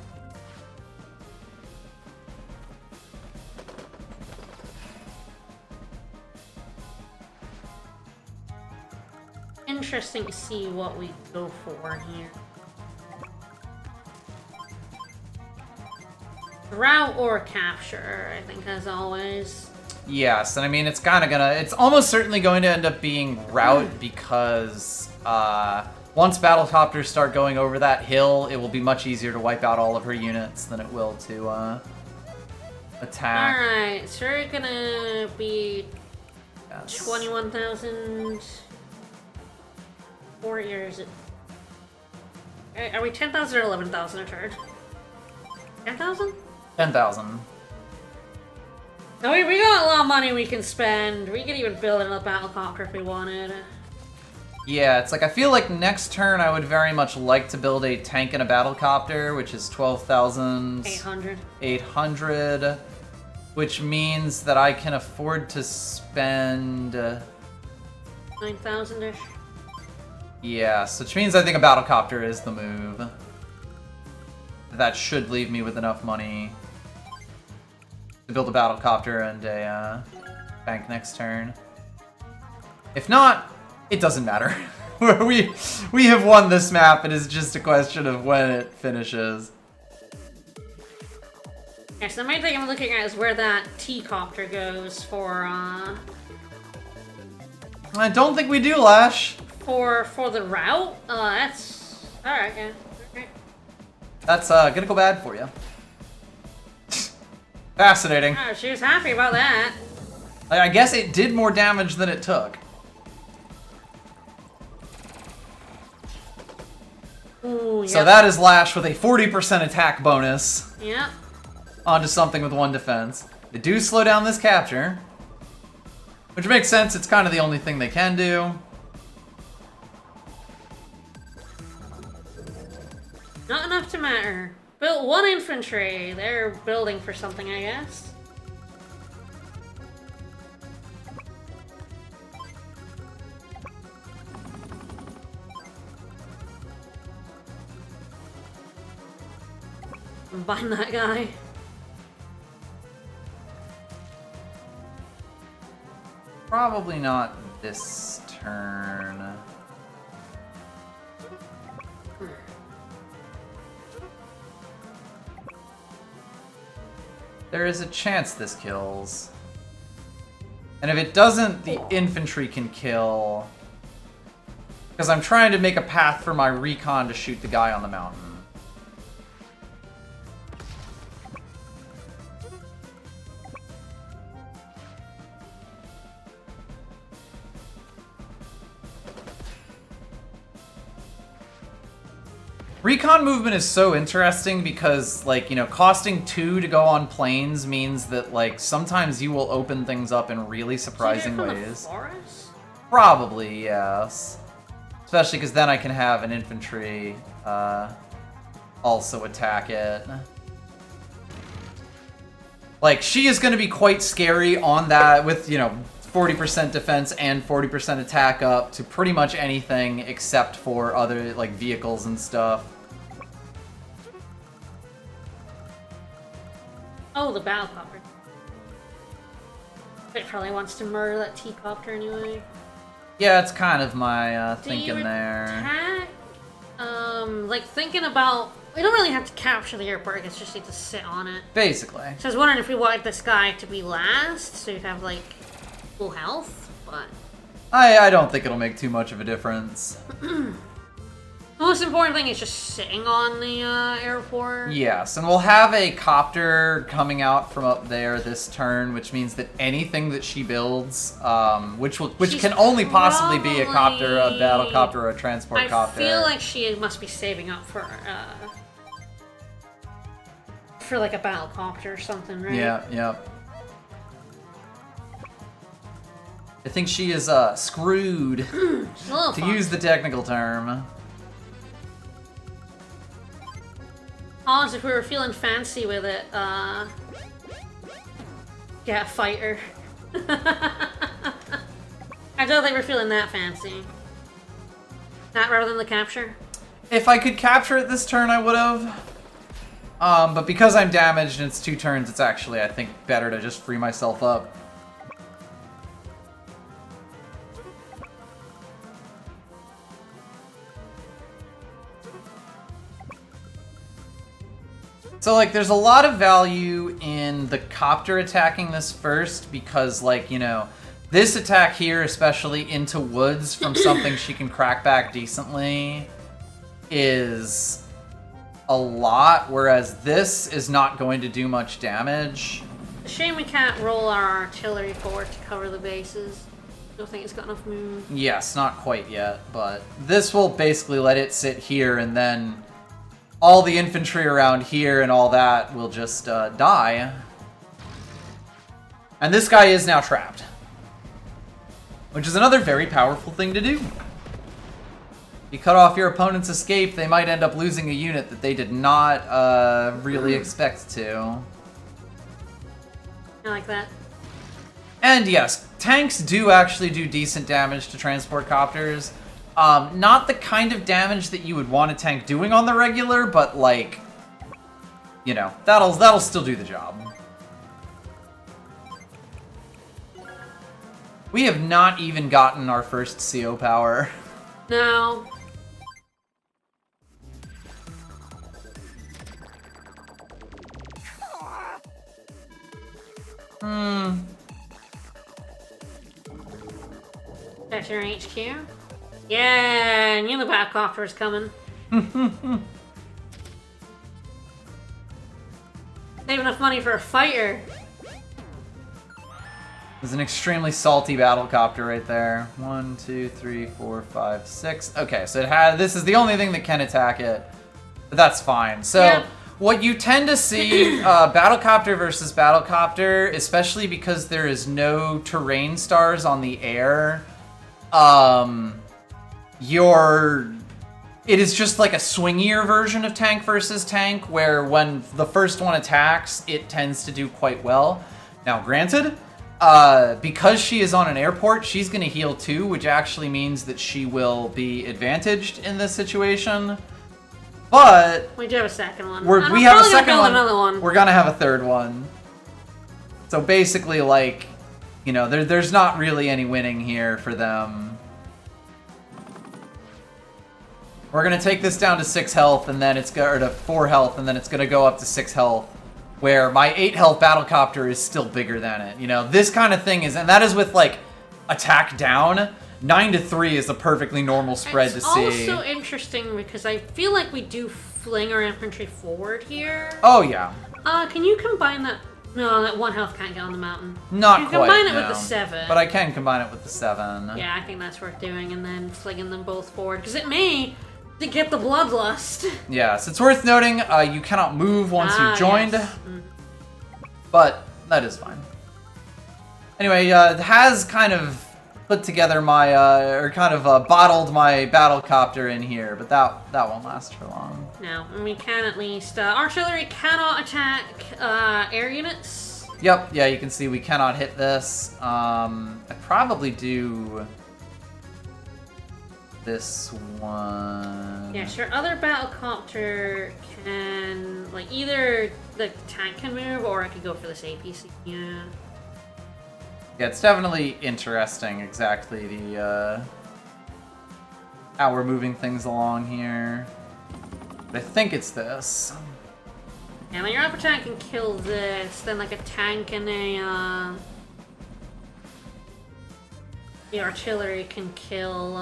Speaker 1: Interesting to see what we go for here. Route or capture, I think, as always.
Speaker 2: Yes, and I mean, it's almost certainly going to end up being route because once battlecopters start going over that hill, it will be much easier to wipe out all of her units than it will to attack.
Speaker 1: Alright, so we're gonna be 21,000 warriors. Are we 10,000 or 11,000 a turn? 10,000?
Speaker 2: 10,000.
Speaker 1: No, we got a lot of money we can spend. We could even build another battlecopter if we wanted.
Speaker 2: Yeah, it's like, I feel like next turn I would very much like to build a tank and a battlecopter, which is 12,000... 800, which means that I can afford to spend...
Speaker 1: 9,000-ish.
Speaker 2: Yes, which means I think a battlecopter is the move. That should leave me with enough money to build a battlecopter and a bank next turn. If not, it doesn't matter. we have won this map. It is just a question of when it finishes.
Speaker 1: Yeah, so the main thing I'm looking at is where that T-copter goes for
Speaker 2: I don't think we do, Lash.
Speaker 1: For the route. That's alright. Yeah. Okay.
Speaker 2: That's gonna go bad for you. Fascinating.
Speaker 1: Oh, she was happy about that.
Speaker 2: I guess it did more damage than it took.
Speaker 1: Ooh,
Speaker 2: So that is Lash with a 40% attack bonus.
Speaker 1: Yep.
Speaker 2: Onto something with 1 defense. They do slow down this capture. Which makes sense, it's kind of the only thing they can do.
Speaker 1: Not enough to matter. Built 1 infantry. They're building for something, I guess. Combine that guy.
Speaker 2: Probably not this turn. There is a chance this kills. And if it doesn't, the infantry can kill. Because I'm trying to make a path for my recon to shoot the guy on the mountain. Recon movement is so interesting because, like, you know, costing 2 to go on planes means that, like, sometimes you will open things up in really surprising ways. Probably, yes. Especially because then I can have an infantry also attack it. Like, she is going to be quite scary on that with, you know, 40% defense and 40% attack up to pretty much anything except for other, like, vehicles and stuff.
Speaker 1: Oh, the battlecopter. It probably wants to murder that T-copter anyway.
Speaker 2: Yeah, it's kind of my
Speaker 1: Do
Speaker 2: thinking
Speaker 1: you
Speaker 2: there.
Speaker 1: Attack? Like thinking about... We don't really have to capture the airport, I guess just need to sit on it.
Speaker 2: Basically.
Speaker 1: So I was wondering if we wanted this guy to be last, so you'd have, like, full health, but...
Speaker 2: I don't think it'll make too much of a difference.
Speaker 1: The most important thing is just sitting on the airport.
Speaker 2: Yes, and we'll have a copter coming out from up there this turn, which means that anything that she builds, which can only possibly be a copter, a battle copter, or a transport copter.
Speaker 1: I feel like she must be saving up for like a battle copter or something, right?
Speaker 2: Yeah. I think she is screwed, to use the technical term.
Speaker 1: Honestly, if we were feeling fancy with it, yeah, fighter. I don't think we're feeling that fancy. That rather than the capture?
Speaker 2: If I could capture it this turn, I would have. But because I'm damaged and it's 2 turns, it's actually, I think, better to just free myself up. So, like, there's a lot of value in the copter attacking this first because, like, you know, this attack here, especially into woods from something she can crack back decently, is a lot, whereas this is not going to do much damage.
Speaker 1: Shame we can't roll our artillery forward to cover the bases. I don't think it's got enough move.
Speaker 2: Yes, not quite yet, but this will basically let it sit here and then all the infantry around here and all that will just die. And this guy is now trapped. Which is another very powerful thing to do. You cut off your opponent's escape, they might end up losing a unit that they did not really expect to.
Speaker 1: I like that.
Speaker 2: And yes, tanks do actually do decent damage to transport copters. Not the kind of damage that you would want a tank doing on the regular, but like, you know, that'll still do the job. We have not even gotten our first CO power.
Speaker 1: No. That's your HQ? Yeah, I knew the Batcopter was coming. Save enough money for a fighter.
Speaker 2: There's an extremely salty battlecopter right there. 1, 2, 3, 4, 5, 6. Okay, so it had. This is the only thing that can attack it. But that's fine. So
Speaker 1: Yeah.
Speaker 2: what you tend to see, battlecopter versus battlecopter, especially because there is no terrain stars on the air, it is just like a swingier version of tank versus tank, where when the first one attacks, it tends to do quite well. Now, granted, because she is on an airport, she's going to heal too, which actually means that she will be advantaged in this situation. But
Speaker 1: We do have a second one.
Speaker 2: we have a second
Speaker 1: build
Speaker 2: one.
Speaker 1: Another one.
Speaker 2: We're gonna have a third one. So basically, like, you know, there's not really any winning here for them. We're gonna take this down to 6 health, and then or to 4 health, and then it's gonna go up to 6 health. Where my 8 health battlecopter is still bigger than it. You know, this kind of thing is, and that is with like attack down. 9 to 3 is a perfectly normal spread to see.
Speaker 1: It's also interesting because I feel like we do fling our infantry forward here.
Speaker 2: Oh yeah.
Speaker 1: Can you combine that? No, that 1 health can't get on the mountain.
Speaker 2: Not
Speaker 1: you
Speaker 2: quite.
Speaker 1: Combine it
Speaker 2: no.
Speaker 1: with the 7.
Speaker 2: But I can combine it with the 7.
Speaker 1: Yeah, I think that's worth doing, and then flinging them both forward because it may to get the bloodlust.
Speaker 2: Yes, it's worth noting you cannot move once you've joined,
Speaker 1: Yes.
Speaker 2: but that is fine. Anyway, it has kind of put together my, or kind of bottled my battlecopter in here, but that won't last for long.
Speaker 1: No, and we can at least artillery cannot attack air units.
Speaker 2: Yep, yeah, you can see we cannot hit this. I'd probably do this one.
Speaker 1: Yeah, sure. Other battlecopter can, like, either the tank can move, or I could go for this APC. Yeah.
Speaker 2: Yeah, it's definitely interesting exactly the how we're moving things along here. But I think it's this.
Speaker 1: Yeah, when your upper tank can kill this, then like a tank and the artillery can kill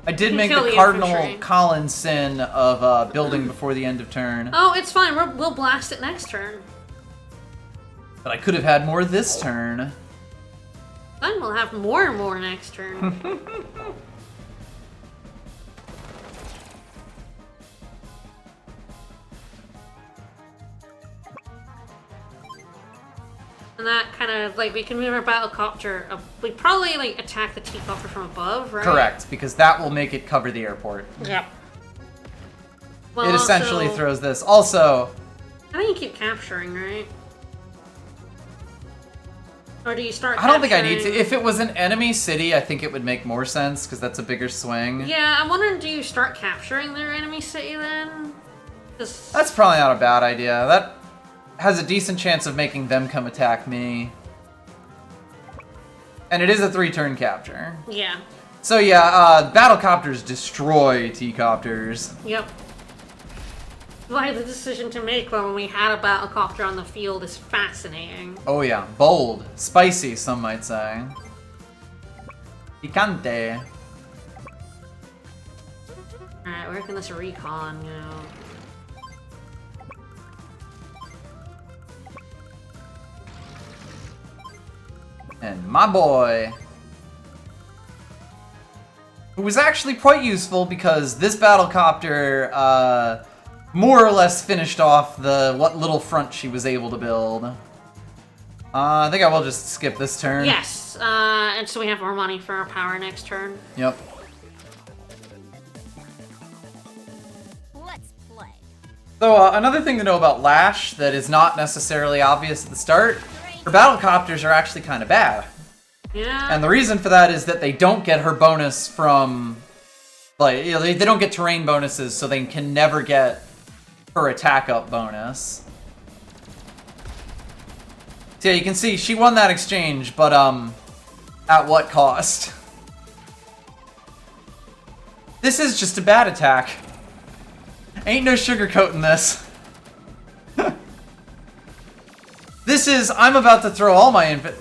Speaker 2: I did make
Speaker 1: kill
Speaker 2: the
Speaker 1: the
Speaker 2: cardinal
Speaker 1: infantry.
Speaker 2: Colin sin of building before the end of turn.
Speaker 1: Oh, it's fine. We'll blast it next turn.
Speaker 2: But I could have had more this turn.
Speaker 1: Then we'll have more and more next turn. And that kind of, like, we can move our battlecopter. We probably, like, attack the T-copter from above, right?
Speaker 2: Correct, because that will make it cover the airport.
Speaker 1: Yep. Well,
Speaker 2: It essentially
Speaker 1: also,
Speaker 2: throws this. Also,
Speaker 1: I think you keep capturing, right? Or do you start
Speaker 2: I don't think I need to.
Speaker 1: capturing-
Speaker 2: If it was an enemy city, I think it would make more sense, because that's a bigger swing.
Speaker 1: Yeah, I'm wondering, do you start capturing their enemy city then? 'Cause-
Speaker 2: That's probably not a bad idea. That has a decent chance of making them come attack me. And it is a 3-turn capture.
Speaker 1: Yeah.
Speaker 2: So yeah, battlecopters destroy T-copters.
Speaker 1: Yep. Why the decision to make when we had a battlecopter on the field is fascinating.
Speaker 2: Oh yeah, bold, spicy, some might say. Picante.
Speaker 1: Alright, where can this recon go?
Speaker 2: And my boy, who was actually quite useful because this battlecopter more or less finished off what little front she was able to build. I think I will just skip this turn.
Speaker 1: Yes, and so we have more money for our power next turn.
Speaker 2: Yep.
Speaker 3: Let's play.
Speaker 2: So another thing to know about Lash that is not necessarily obvious at the start, her battlecopters are actually kind of bad.
Speaker 1: Yeah.
Speaker 2: And the reason for that is that they don't get her bonus from, like, you know, they don't get terrain bonuses, so they can never get her attack up bonus. So yeah, you can see she won that exchange, but at what cost? This is just a bad attack. Ain't no sugarcoating this. This is, I'm about to throw all my infant.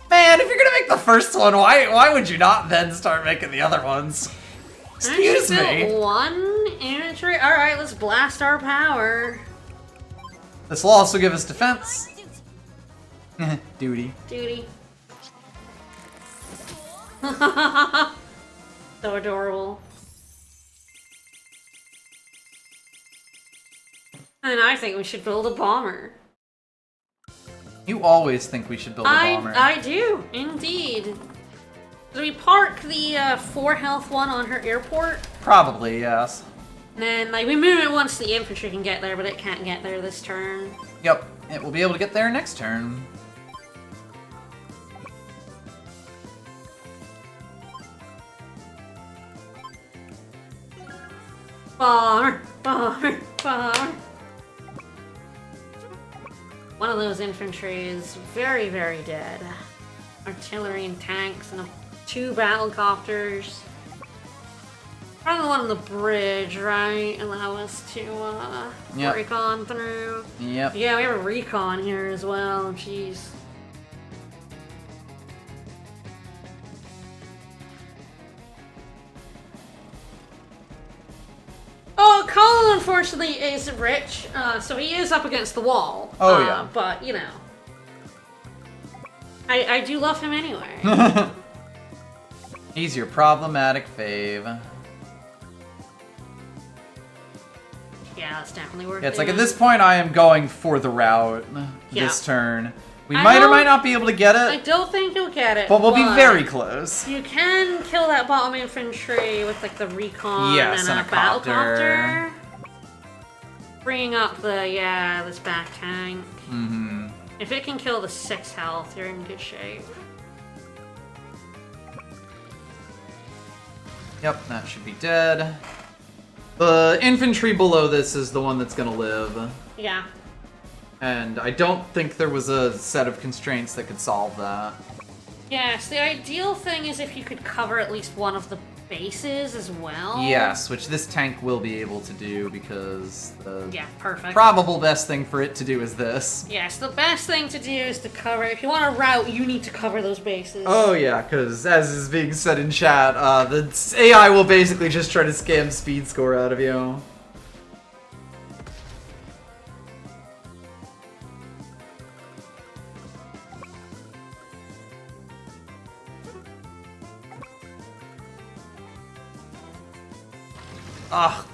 Speaker 2: Man, if you're gonna make the first one, why would you not then start making the other ones? Excuse me.
Speaker 1: One infantry. All right, let's blast our power.
Speaker 2: This will also give us defense. Duty.
Speaker 1: Duty. So adorable. And I think we should build a bomber.
Speaker 2: You always think we should build a bomber.
Speaker 1: I do, indeed. Do we park the 4 health one on her airport?
Speaker 2: Probably, yes.
Speaker 1: And then, like, we move it once the infantry can get there, but it can't get there this turn.
Speaker 2: Yep, it will be able to get there next turn.
Speaker 1: Bomber, bomber, bomber. One of those infantry is very, very dead. Artillery and tanks and 2 battlecopters. Probably the one on the bridge, right? Allow us to recon through.
Speaker 2: Yep.
Speaker 1: Yeah, we have a recon here as well. Jeez. Oh, Colin unfortunately is rich, so he is up against the wall.
Speaker 2: Oh, yeah.
Speaker 1: But, you know. I do love him anyway.
Speaker 2: He's your problematic fave.
Speaker 1: Yeah, that's definitely worth it.
Speaker 2: Yeah, it's like at this point I am going for the route this turn. We might or might not be able to get
Speaker 1: I
Speaker 2: it,
Speaker 1: don't think you'll get it.
Speaker 2: but we'll be very close.
Speaker 1: You can kill that bottom infantry with like the recon
Speaker 2: Yes,
Speaker 1: and
Speaker 2: and
Speaker 1: a
Speaker 2: a copter.
Speaker 1: battlecopter. Bringing up the, this back tank.
Speaker 2: Mm-hmm.
Speaker 1: If it can kill the 6 health, you're in good shape.
Speaker 2: Yep, that should be dead. The infantry below this is the one that's gonna live.
Speaker 1: Yeah.
Speaker 2: And I don't think there was a set of constraints that could solve that.
Speaker 1: Yes, the ideal thing is if you could cover at least one of the bases as well.
Speaker 2: Yes, which this tank will be able to do because the
Speaker 1: perfect.
Speaker 2: probable best thing for it to do is this.
Speaker 1: Yes, the best thing to do is to cover. If you want to route, you need to cover those bases.
Speaker 2: Oh yeah, because as is being said in chat, the AI will basically just try to scam speed score out of you. Ah,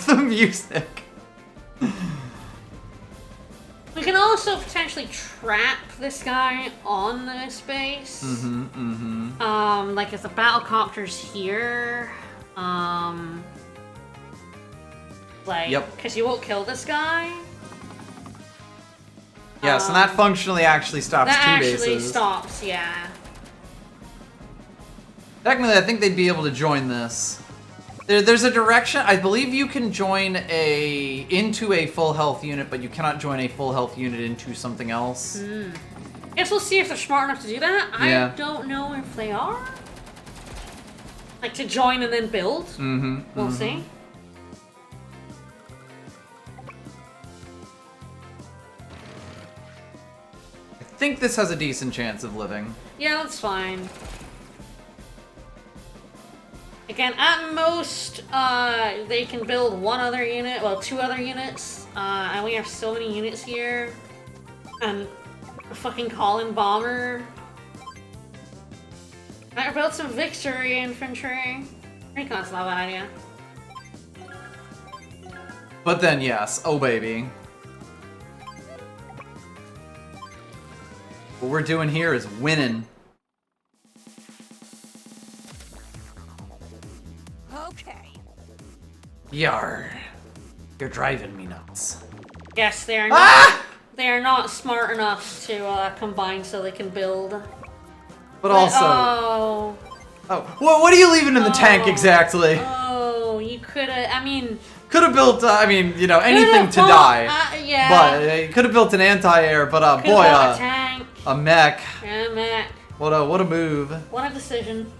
Speaker 2: the music.
Speaker 1: We can also potentially trap this guy on this base. Like if the battlecopter's here, because you won't kill this guy.
Speaker 2: Yes, and that functionally actually stops
Speaker 1: that
Speaker 2: two
Speaker 1: actually
Speaker 2: bases.
Speaker 1: stops, yeah.
Speaker 2: Technically, I think they'd be able to join this. There's a direction. I believe you can join into a full health unit, but you cannot join a full health unit into something else.
Speaker 1: Guess we'll see if they're smart enough to do that.
Speaker 2: Yeah.
Speaker 1: I don't know if they are. Like to join and then build. We'll see.
Speaker 2: I think this has a decent chance of living.
Speaker 1: Yeah, that's fine. Again, at most, they can build one other unit, well, 2 other units, and we have so many units here. And a fucking Colin bomber. I built some victory infantry. Recon's not a bad idea.
Speaker 2: But then, yes, oh baby. What we're doing here is winning. Yar. You're driving me nuts.
Speaker 1: Yes, they are not. They are not smart enough to combine so they can build.
Speaker 2: But also. What are you leaving in the tank exactly?
Speaker 1: Oh, you could have. I mean.
Speaker 2: Could have built. Anything to die.
Speaker 1: Yeah.
Speaker 2: But you could have built an anti-air. But boy.
Speaker 1: A tank.
Speaker 2: A mech.
Speaker 1: Yeah, mech.
Speaker 2: What a move.
Speaker 1: What a decision.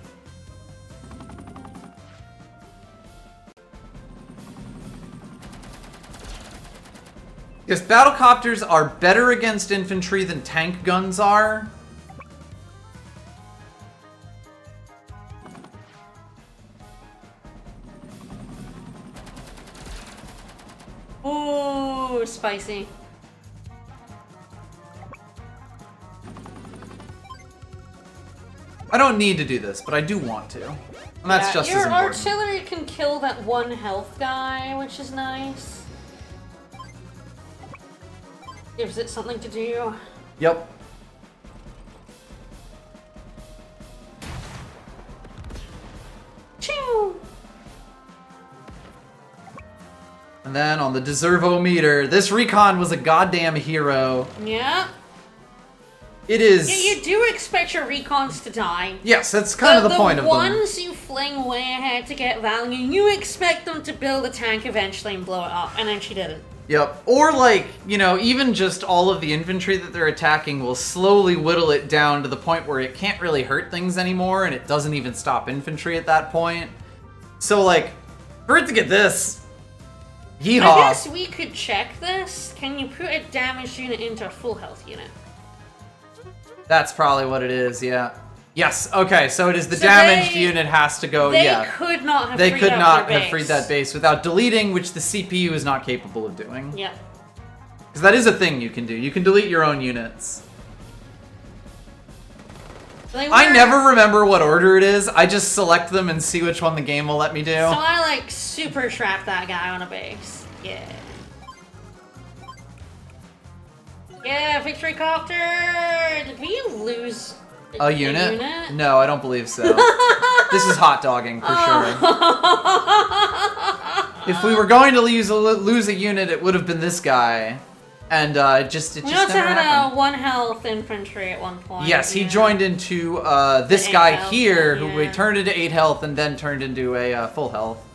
Speaker 2: Yes, battlecopters are better against infantry than tank guns are.
Speaker 1: Ooh, spicy.
Speaker 2: I don't need to do this, but I do want to. And that's just as important.
Speaker 1: Your artillery can kill that 1 health guy, which is nice. Gives it something to do.
Speaker 2: Yep.
Speaker 1: Choo!
Speaker 2: And then on the deservo-meter, this recon was a goddamn hero.
Speaker 1: Yeah.
Speaker 2: It is...
Speaker 1: Yeah, you do expect your recons to die.
Speaker 2: Yes, that's kind of the point of them.
Speaker 1: The ones you fling way ahead to get value, you expect them to build a tank eventually and blow it up, and then she didn't.
Speaker 2: Yep. Or like, you know, even just all of the infantry that they're attacking will slowly whittle it down to the point where it can't really hurt things anymore, and it doesn't even stop infantry at that point. So like, for it to get this, Yee-haw.
Speaker 1: I guess we could check this. Can you put a damaged unit into a full health unit?
Speaker 2: That's probably what it is, yeah. Yes, okay, so it is the damaged unit has to go, yeah.
Speaker 1: They could not have
Speaker 2: They
Speaker 1: freed
Speaker 2: could
Speaker 1: up
Speaker 2: not
Speaker 1: their
Speaker 2: have
Speaker 1: base.
Speaker 2: freed that base without deleting, which the CPU is not capable of doing.
Speaker 1: Yeah.
Speaker 2: Because that is a thing you can do. You can delete your own units. I never remember what order it is. I just select them and see which one the game will let me do.
Speaker 1: So I like super trap that guy on a base. Yeah. Yeah, victory copter! Did we lose
Speaker 2: a unit? No, I don't believe so. This is hot dogging for sure. If we were going to lose a unit, it would have been this guy. And it just
Speaker 1: we
Speaker 2: never
Speaker 1: also had
Speaker 2: happened.
Speaker 1: a 1 health infantry at one point.
Speaker 2: Yes, he joined into this guy here, who we
Speaker 1: yeah.
Speaker 2: turned into 8 health and then turned into a full health.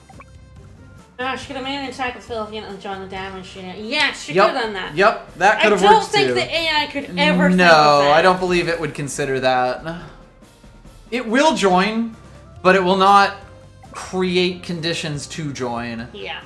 Speaker 1: She could have made an attack with Phil unit and join the damage unit. Yes, she could have done that.
Speaker 2: Yep, that could have worked
Speaker 1: I don't think
Speaker 2: too.
Speaker 1: the AI could ever think of
Speaker 2: No,
Speaker 1: that.
Speaker 2: I don't believe it would consider that. It will join, but it will not create conditions to join.
Speaker 1: Yeah.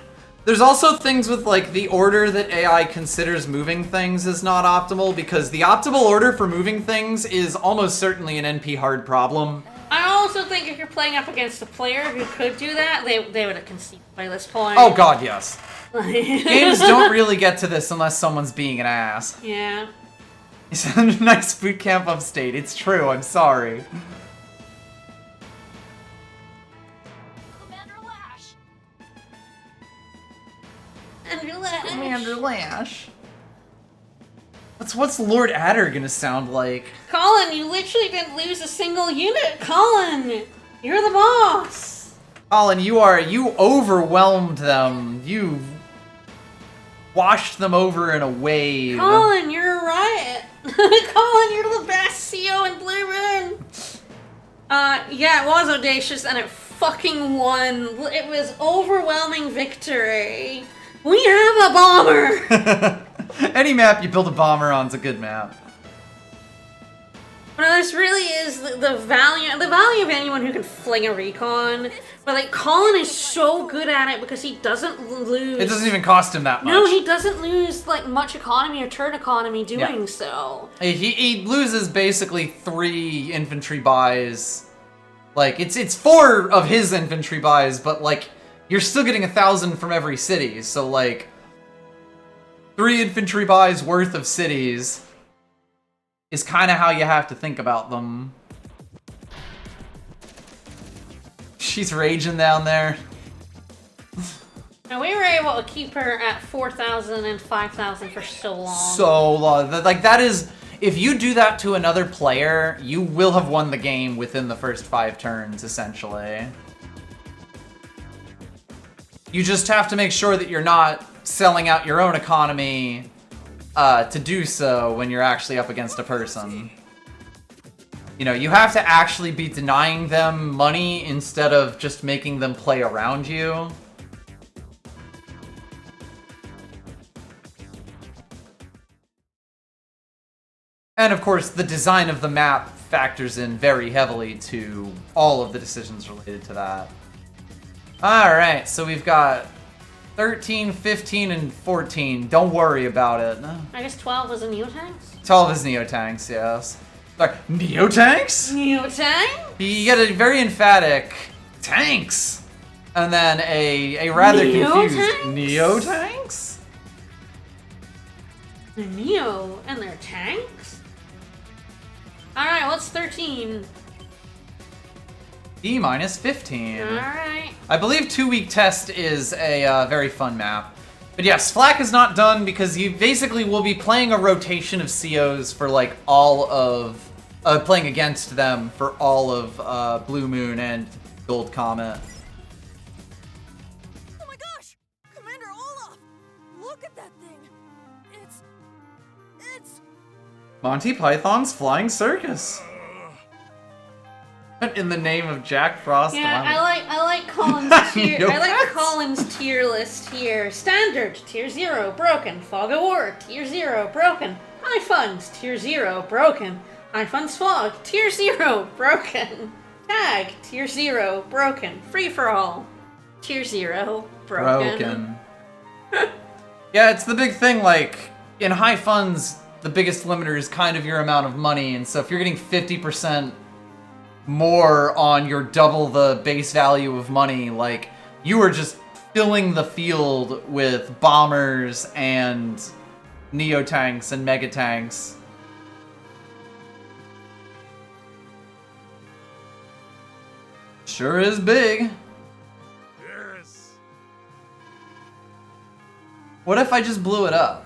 Speaker 2: There's also things with, like, the order that AI considers moving things is not optimal, because the optimal order for moving things is almost certainly an NP hard problem.
Speaker 1: I also think if you're playing up against a player who could do that, they would have conceded by this point.
Speaker 2: Oh god, yes. Games don't really get to this unless someone's being an ass.
Speaker 1: Yeah.
Speaker 2: It's a nice boot camp upstate. It's true, I'm sorry. Commander Lash. What's Lord Adder gonna sound like?
Speaker 1: Colin, you literally didn't lose a single unit. Colin, you're the boss.
Speaker 2: Colin, you overwhelmed them. You washed them over in a wave.
Speaker 1: Colin, you're right. Colin, you're the best CO in Blue Moon. Yeah, it was audacious and it fucking won. It was overwhelming victory. We have a bomber.
Speaker 2: Any map you build a bomber on is a good map.
Speaker 1: But this really is the value of anyone who can fling a recon. But like Colin is so good at it because he doesn't lose.
Speaker 2: It doesn't even cost him that much.
Speaker 1: No, he doesn't lose like much economy or turn economy doing so.
Speaker 2: He loses basically 3 infantry buys. Like it's 4 of his infantry buys, but like you're still getting 1,000 from every city. So like 3 infantry buys worth of cities is kind of how you have to think about them. She's raging down there.
Speaker 1: And we were able to keep her at 4,000 and 5,000 for so long.
Speaker 2: So long. Like, that is... If you do that to another player, you will have won the game within the first 5 turns, essentially. You just have to make sure that you're not selling out your own economy to do so when you're actually up against a person. You know, you have to actually be denying them money instead of just making them play around you. And of course, the design of the map factors in very heavily to all of the decisions related to that. Alright, so we've got 13, 15, and 14. Don't worry about it.
Speaker 1: I guess 12 was a Neo-Tanks?
Speaker 2: 12 is Neo-Tanks, yes. Sorry, Neo-Tanks?
Speaker 1: Neo-Tank?
Speaker 2: You get a very emphatic tanks, and then a rather confused Neo-Tanks?
Speaker 1: The Neo and their tanks? Alright, what's 13?
Speaker 2: E minus 15.
Speaker 1: Alright.
Speaker 2: I believe 2 Week Test is a very fun map. But yes, Flak is not done because you basically will be playing a rotation of COs for like all of... playing against them for all of Blue Moon and Gold Comet.
Speaker 3: Oh my gosh! Commander Olaf! Look at that thing! It's...
Speaker 2: Monty Python's Flying Circus. In the name of Jack Frost.
Speaker 1: Yeah, I like Colin's tier. I like Colin's tier list here. Standard, tier 0, broken. Fog of War, tier 0, broken. High Funds, tier 0, broken. High Funds Fog, tier 0, broken. Tag, tier 0, broken. Free for all, tier 0, broken.
Speaker 2: Yeah, it's the big thing, like, in High Funds, the biggest limiter is kind of your amount of money, and so if you're getting 50% more on your double the base value of money, like, you are just filling the field with bombers and Neo-Tanks and Mega-Tanks. Sure is big.
Speaker 4: Yes.
Speaker 2: What if I just blew it up?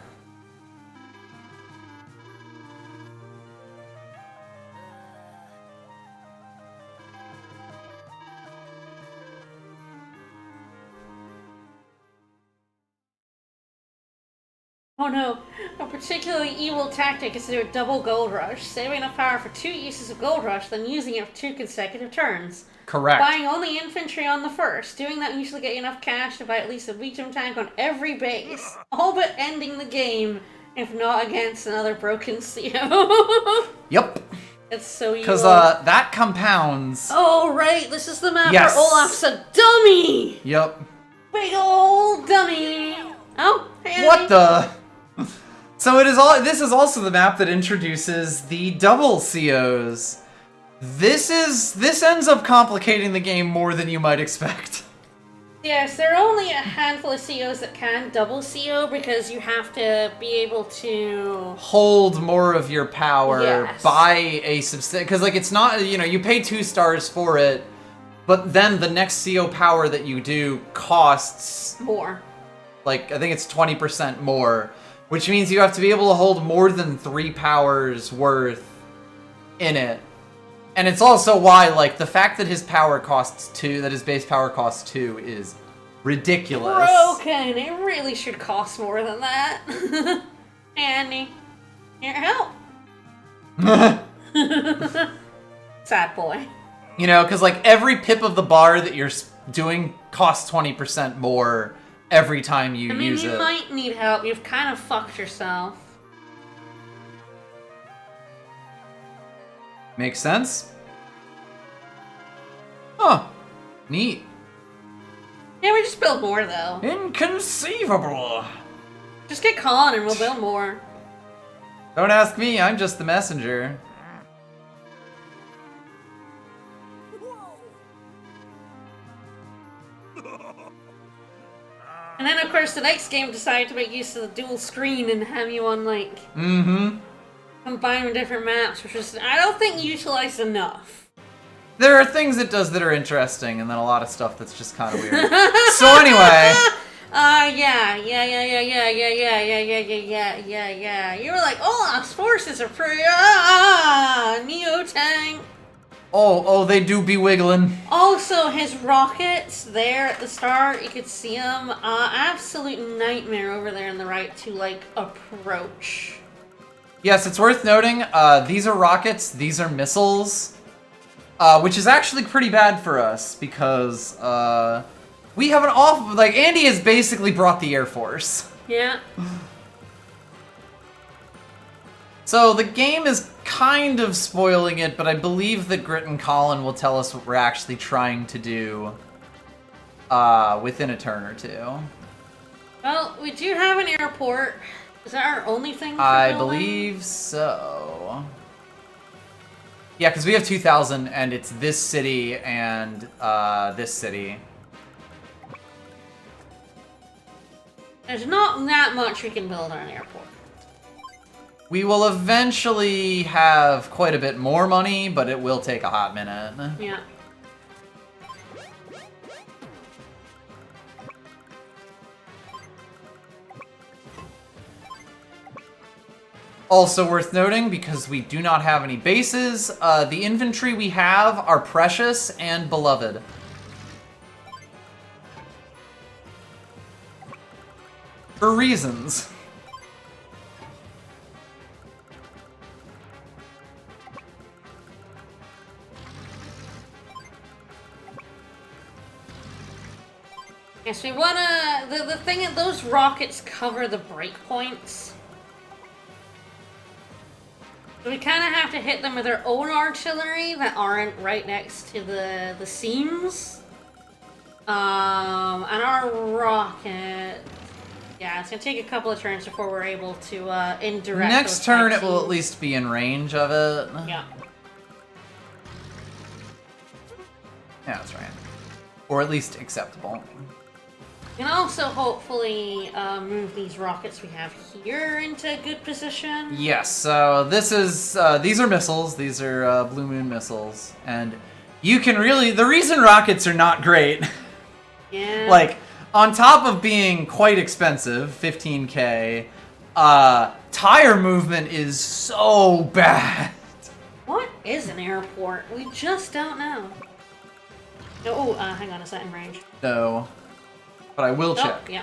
Speaker 1: Oh no, a particularly evil tactic is to do a double Gold Rush, saving enough power for 2 uses of Gold Rush, then using it for 2 consecutive turns.
Speaker 2: Correct.
Speaker 1: Buying only infantry on the first. Doing that usually get you enough cash to buy at least a Beecham tank on every base. All but ending the game, if not against another broken CO.
Speaker 2: Yep.
Speaker 1: It's so evil.
Speaker 2: Because that compounds.
Speaker 1: Oh right, this is the map
Speaker 2: Yes.
Speaker 1: where Olaf's a dummy!
Speaker 2: Yep.
Speaker 1: Big old dummy! Oh, hey
Speaker 2: What
Speaker 1: Andy.
Speaker 2: the? So it is all. This is also the map that introduces the double COs. This ends up complicating the game more than you might expect.
Speaker 1: Yes, there are only a handful of COs that can double CO because you have to be able to
Speaker 2: Hold more of your power,
Speaker 1: Yes.
Speaker 2: buy a because like it's not, you know, you pay 2 stars for it, but then the next CO power that you do costs
Speaker 1: more.
Speaker 2: like I think it's 20% more, which means you have to be able to hold more than 3 powers worth in it. And it's also why, like, the fact that his power costs 2, that his base power costs 2 is ridiculous.
Speaker 1: Broken. It really should cost more than that. Andy, here, help. Sad boy.
Speaker 2: You know, because, like, every pip of the bar that you're doing costs 20% more every time you
Speaker 1: I mean,
Speaker 2: use
Speaker 1: you
Speaker 2: it.
Speaker 1: might need help. You've kind of fucked yourself.
Speaker 2: Makes sense? Huh. Neat.
Speaker 1: Yeah, we just build more, though.
Speaker 2: Inconceivable.
Speaker 1: Just get Colin and we'll build more.
Speaker 2: Don't ask me, I'm just the messenger.
Speaker 1: And then, of course, the next game decided to make use of the dual screen and have you on, like, combine with different maps, which is, I don't think, utilized enough.
Speaker 2: There are things it does that are interesting, and then a lot of stuff that's just kind of weird. So anyway...
Speaker 1: Yeah. You were like, Olaf's forces are pretty, Neo-Tank.
Speaker 2: Oh, they do be wiggling.
Speaker 1: Also, his rockets there at the start, you could see them. Absolute nightmare over there on the right to, like, approach.
Speaker 2: Yes, it's worth noting, these are rockets, these are missiles, which is actually pretty bad for us, because, we have an awful, like, Andy has basically brought the Air Force.
Speaker 1: Yeah.
Speaker 2: So the game is kind of spoiling it, but I believe that Grit and Colin will tell us what we're actually trying to do within a turn or two.
Speaker 1: Well, we do have an airport. Is that our only thing?
Speaker 2: I believe so. Yeah, because we have 2,000, and it's this city and this city.
Speaker 1: There's not that much we can build on an airport.
Speaker 2: We will eventually have quite a bit more money, but it will take a hot minute.
Speaker 1: Yeah.
Speaker 2: Also worth noting, because we do not have any bases, the infantry we have are precious and beloved. For reasons.
Speaker 1: Yes, we wanna... The thing is, those rockets cover the breakpoints. So we kind of have to hit them with our own artillery that aren't right next to the seams. And our rocket... Yeah, it's gonna take a couple of turns before we're able to indirect.
Speaker 2: Next turn, it will at least be in range of it.
Speaker 1: Yeah.
Speaker 2: Yeah, that's right. Or at least acceptable.
Speaker 1: We can also hopefully move these rockets we have here into a good position.
Speaker 2: Yes, so this is, these are missiles. These are Blue Moon missiles. And you can really, the reason rockets are not great,
Speaker 1: Yeah.
Speaker 2: like, on top of being quite expensive, 15K, tire movement is so bad.
Speaker 1: What is an airport? We just don't know. Oh, hang on, is that in range?
Speaker 2: No. But I will check.
Speaker 1: Oh, yeah.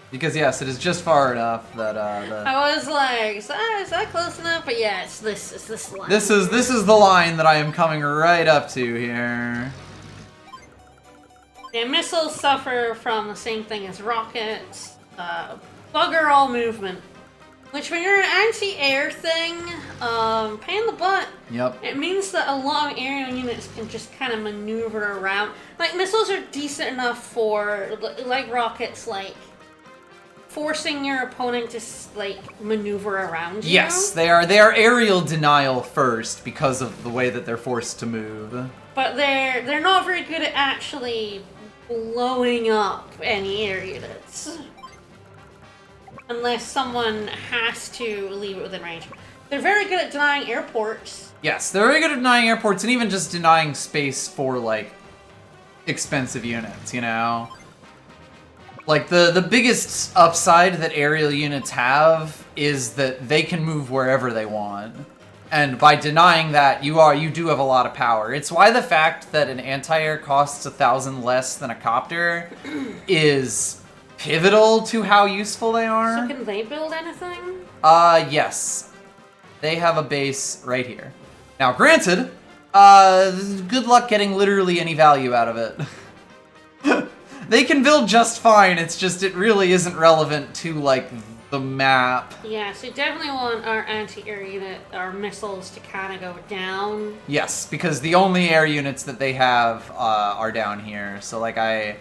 Speaker 2: Because yes, it is just far enough that
Speaker 1: I was like, is that close enough? But yeah, it's this line.
Speaker 2: This is the line that I am coming right up to here.
Speaker 1: Yeah, missiles suffer from the same thing as rockets. Bugger all movement. Which, when you're an anti-air thing, pain in the butt.
Speaker 2: Yep.
Speaker 1: It means that a lot of aerial units can just kind of maneuver around. Like, missiles are decent enough for, like rockets, like, forcing your opponent to, like, maneuver around you.
Speaker 2: Yes, they are aerial denial first because of the way that they're forced to move.
Speaker 1: But they're not very good at actually blowing up any air units. Unless someone has to leave it within range. They're very good at denying airports.
Speaker 2: Yes, they're very good at denying airports and even just denying space for, like, expensive units, you know? Like, the biggest upside that aerial units have is that they can move wherever they want. And by denying that, you do have a lot of power. It's why the fact that an anti-air costs 1,000 less than a copter is pivotal to how useful they are.
Speaker 1: So can they build anything?
Speaker 2: Yes. They have a base right here. Now, granted, good luck getting literally any value out of it. They can build just fine, it's just it really isn't relevant to, like, the map.
Speaker 1: Yeah, so definitely want our anti-air unit, our missiles, to kind of go down.
Speaker 2: Yes, because the only air units that they have are down here. So, like, I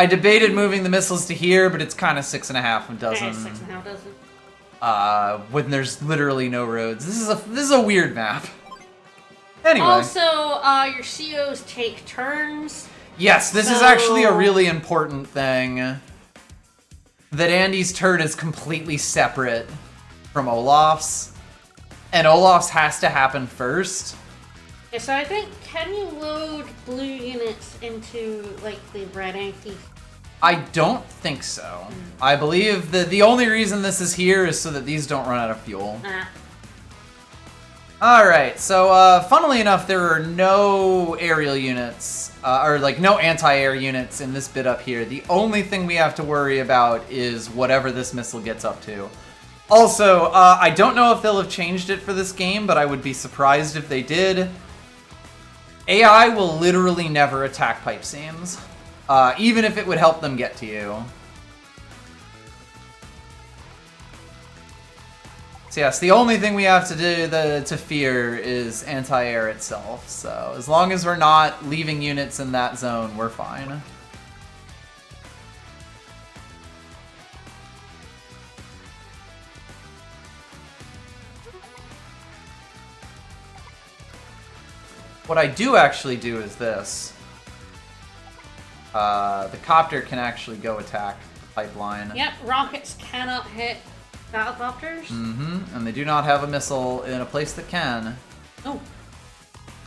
Speaker 2: debated moving the missiles to here, but it's kind of 6.5 dozen.
Speaker 1: 6.5 dozen.
Speaker 2: When there's literally no roads. This is a weird map. Anyway.
Speaker 1: Also, your COs take turns.
Speaker 2: Yes, this is actually a really important thing. That Andy's turn is completely separate from Olaf's. And Olaf's has to happen first.
Speaker 1: Yeah, so I think, can you load blue units into, like, the red anti?
Speaker 2: I don't think so. I believe that the only reason this is here is so that these don't run out of fuel. Alright, so funnily enough, there are no aerial units, or like no anti-air units in this bit up here. The only thing we have to worry about is whatever this missile gets up to. Also, I don't know if they'll have changed it for this game, but I would be surprised if they did. AI will literally never attack pipe seams, even if it would help them get to you. So yes, the only thing we have to do to fear is anti-air itself. So as long as we're not leaving units in that zone, we're fine. What I do actually do is this. The copter can actually go attack the pipeline.
Speaker 1: Yep, rockets cannot hit battlecopters.
Speaker 2: Mm-hmm, and they do not have a missile in a place that can.
Speaker 1: Oh.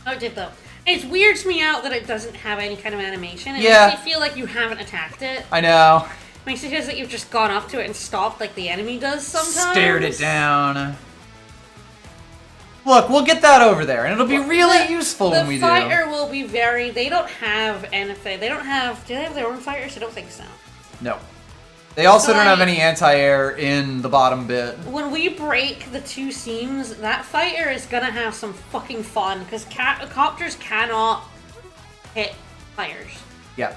Speaker 1: Oh, it did though. It weirds me out that it doesn't have any kind of animation. It
Speaker 2: Yeah.
Speaker 1: makes me feel like you haven't attacked it.
Speaker 2: I know.
Speaker 1: Makes it feel that you've just gone up to it and stopped like the enemy does sometimes.
Speaker 2: Stared it down. Look, we'll get that over there, and it'll be really useful when we do.
Speaker 1: The fighter will be very... They don't have anything. They don't have... Do they have their own fighters? I don't think so.
Speaker 2: No. They also don't have
Speaker 1: Like-
Speaker 2: any anti-air in the bottom bit.
Speaker 1: When we break the two seams, that fighter is gonna have some fucking fun, because copters cannot hit fighters.
Speaker 2: Yeah.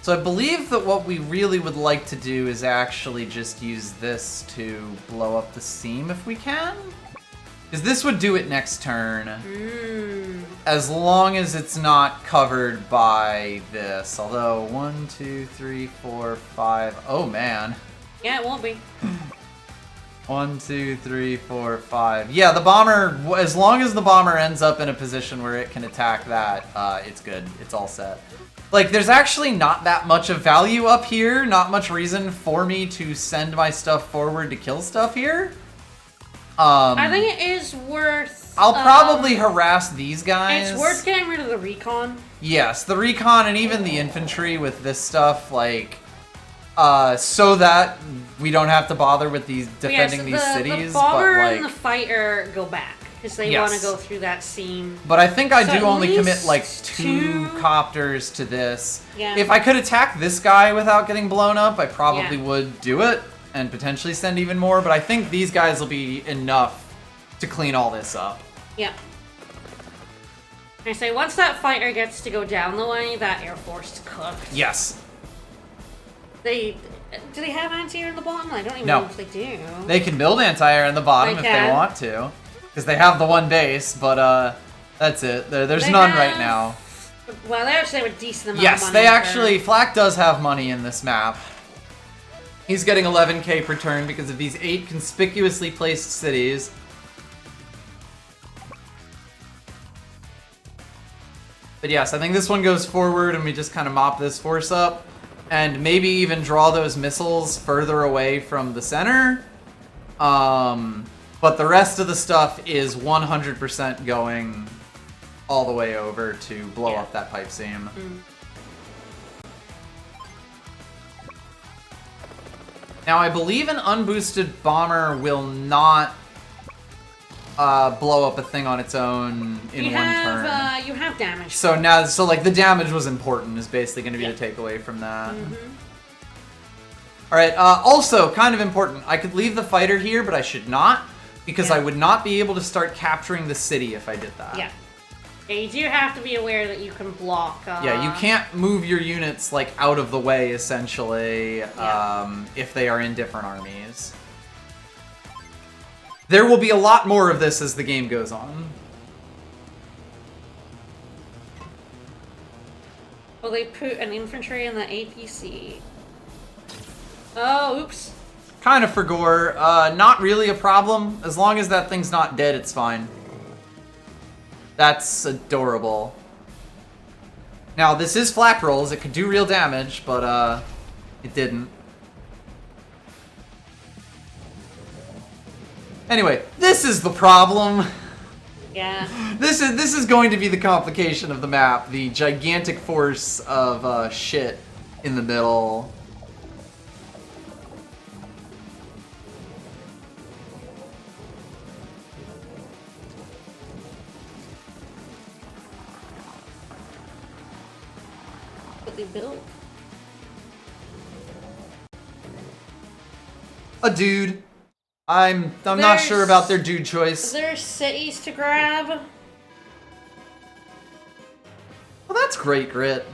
Speaker 2: So I believe that what we really would like to do is actually just use this to blow up the seam if we can. Because this would do it next turn. As long as it's not covered by this. Although, 1, 2, 3, 4, 5... Oh, man.
Speaker 1: Yeah, it won't be.
Speaker 2: 1, 2, 3, 4, 5. Yeah, the bomber... As long as the bomber ends up in a position where it can attack that, it's good. It's all set. Like, there's actually not that much of value up here. Not much reason for me to send my stuff forward to kill stuff here.
Speaker 1: I think it is worth...
Speaker 2: I'll probably harass these guys.
Speaker 1: It's worth getting rid of the recon.
Speaker 2: Yes, the recon and even the infantry with this stuff, like, so that we don't have to bother with these defending these cities.
Speaker 1: The bomber
Speaker 2: but, like,
Speaker 1: and the fighter go back because they
Speaker 2: Yes.
Speaker 1: want to go through that seam.
Speaker 2: But I think I
Speaker 1: So
Speaker 2: do
Speaker 1: at
Speaker 2: only commit
Speaker 1: least
Speaker 2: like two
Speaker 1: two-
Speaker 2: copters to this.
Speaker 1: Yeah.
Speaker 2: If I could attack this guy without getting blown up, I probably
Speaker 1: Yeah.
Speaker 2: would do it and potentially send even more. But I think these guys will be enough to clean all this up.
Speaker 1: Yep. I say once that fighter gets to go down the way, that Air Force is cooked.
Speaker 2: Yes.
Speaker 1: Do they have anti-air in the bottom? I don't even
Speaker 2: No.
Speaker 1: know if they do.
Speaker 2: They can build anti-air in the bottom
Speaker 1: They
Speaker 2: if they
Speaker 1: can.
Speaker 2: want to. Because they have the one base, but that's it. There's
Speaker 1: They
Speaker 2: none
Speaker 1: have-
Speaker 2: right now.
Speaker 1: Well, they actually have a decent amount of
Speaker 2: Yes,
Speaker 1: money.
Speaker 2: they
Speaker 1: for-
Speaker 2: actually... Flak does have money in this map. He's getting 11k per turn because of these 8 conspicuously placed cities. But yes, I think this one goes forward and we just kind of mop this force up. And maybe even draw those missiles further away from the center. But the rest of the stuff is 100% going all the way over to blow up that pipe seam. Now, I believe an unboosted bomber will not blow up a thing on its own in one turn.
Speaker 1: You have damage.
Speaker 2: So now, like the damage was important is basically going to be the takeaway from that. All right. Also, kind of important. I could leave the fighter here, but I should not because I would not be able to start capturing the city if I did that.
Speaker 1: Yeah. Yeah, you do have to be aware that you can block.
Speaker 2: Yeah, you can't move your units like out of the way essentially if they are in different armies. There will be a lot more of this as the game goes on.
Speaker 1: Well, they put an infantry in the APC. Oh, oops.
Speaker 2: Kind of for gore. Not really a problem. As long as that thing's not dead, it's fine. That's adorable. Now, this is flak rolls. It could do real damage, but it didn't. Anyway, this is the problem.
Speaker 1: Yeah.
Speaker 2: This is going to be the complication of the map. The gigantic force of shit in the middle.
Speaker 1: What they built.
Speaker 2: A dude. I'm not sure about their dude choice.
Speaker 1: There's cities to grab.
Speaker 2: Well, that's great, Grit.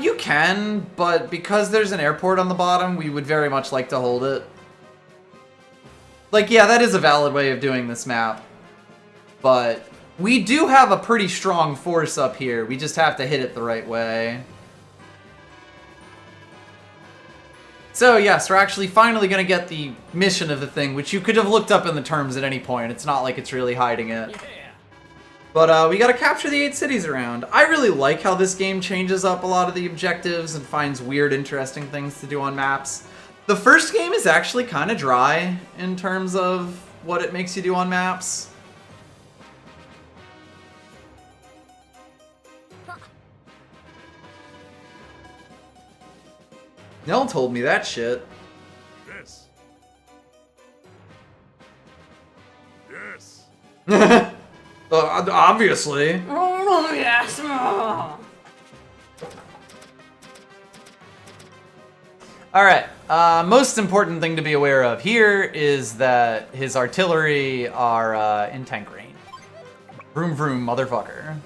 Speaker 2: You can, but because there's an airport on the bottom, we would very much like to hold it. Like, yeah, that is a valid way of doing this map. But we do have a pretty strong force up here. We just have to hit it the right way. So, yes, we're actually finally going to get the mission of the thing, which you could have looked up in the terms at any point. It's not like it's really hiding it.
Speaker 4: Yeah.
Speaker 2: But we gotta capture the 8 cities around. I really like how this game changes up a lot of the objectives and finds weird, interesting things to do on maps. The first game is actually kind of dry in terms of what it makes you do on maps. Nell told me that shit.
Speaker 4: Yes. Yes.
Speaker 2: Obviously.
Speaker 1: Oh, yes. Oh.
Speaker 2: Alright, most important thing to be aware of here is that his artillery are in tank range. Vroom vroom, motherfucker.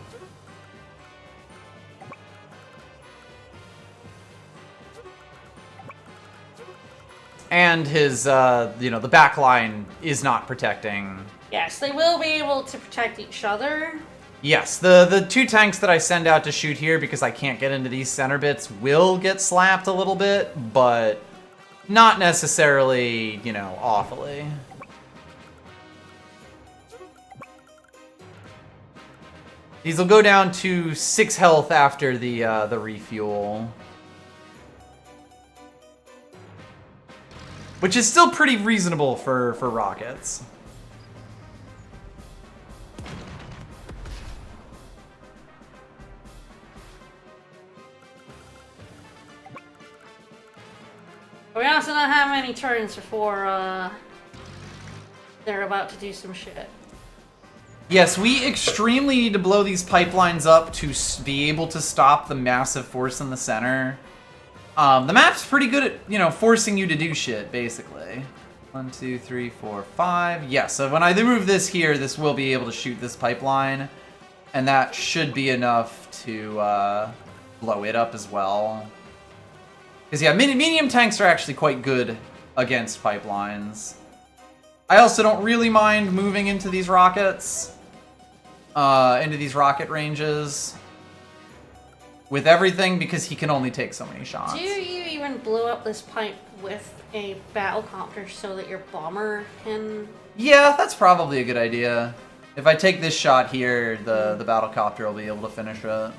Speaker 2: And his, the back line is not protecting.
Speaker 1: Yes, they will be able to protect each other.
Speaker 2: Yes, the 2 tanks that I send out to shoot here because I can't get into these center bits will get slapped a little bit, but not necessarily, awfully. These will go down to 6 health after the refuel. Which is still pretty reasonable for rockets.
Speaker 1: We also don't have many turns before they're about to do some shit.
Speaker 2: Yes, we extremely need to blow these pipelines up to be able to stop the massive force in the center. The map's pretty good at, forcing you to do shit, basically. 1, 2, 3, 4, 5. Yeah, so when I move this here, this will be able to shoot this pipeline. And that should be enough to blow it up as well. Because, yeah, medium tanks are actually quite good against pipelines. I also don't really mind moving into these rockets. Into these rocket ranges. With everything, because he can only take so many shots.
Speaker 1: Do you even blow up this pipe with a battlecopter so that your bomber can...
Speaker 2: Yeah, that's probably a good idea. If I take this shot here, the battlecopter will be able to finish it.
Speaker 1: How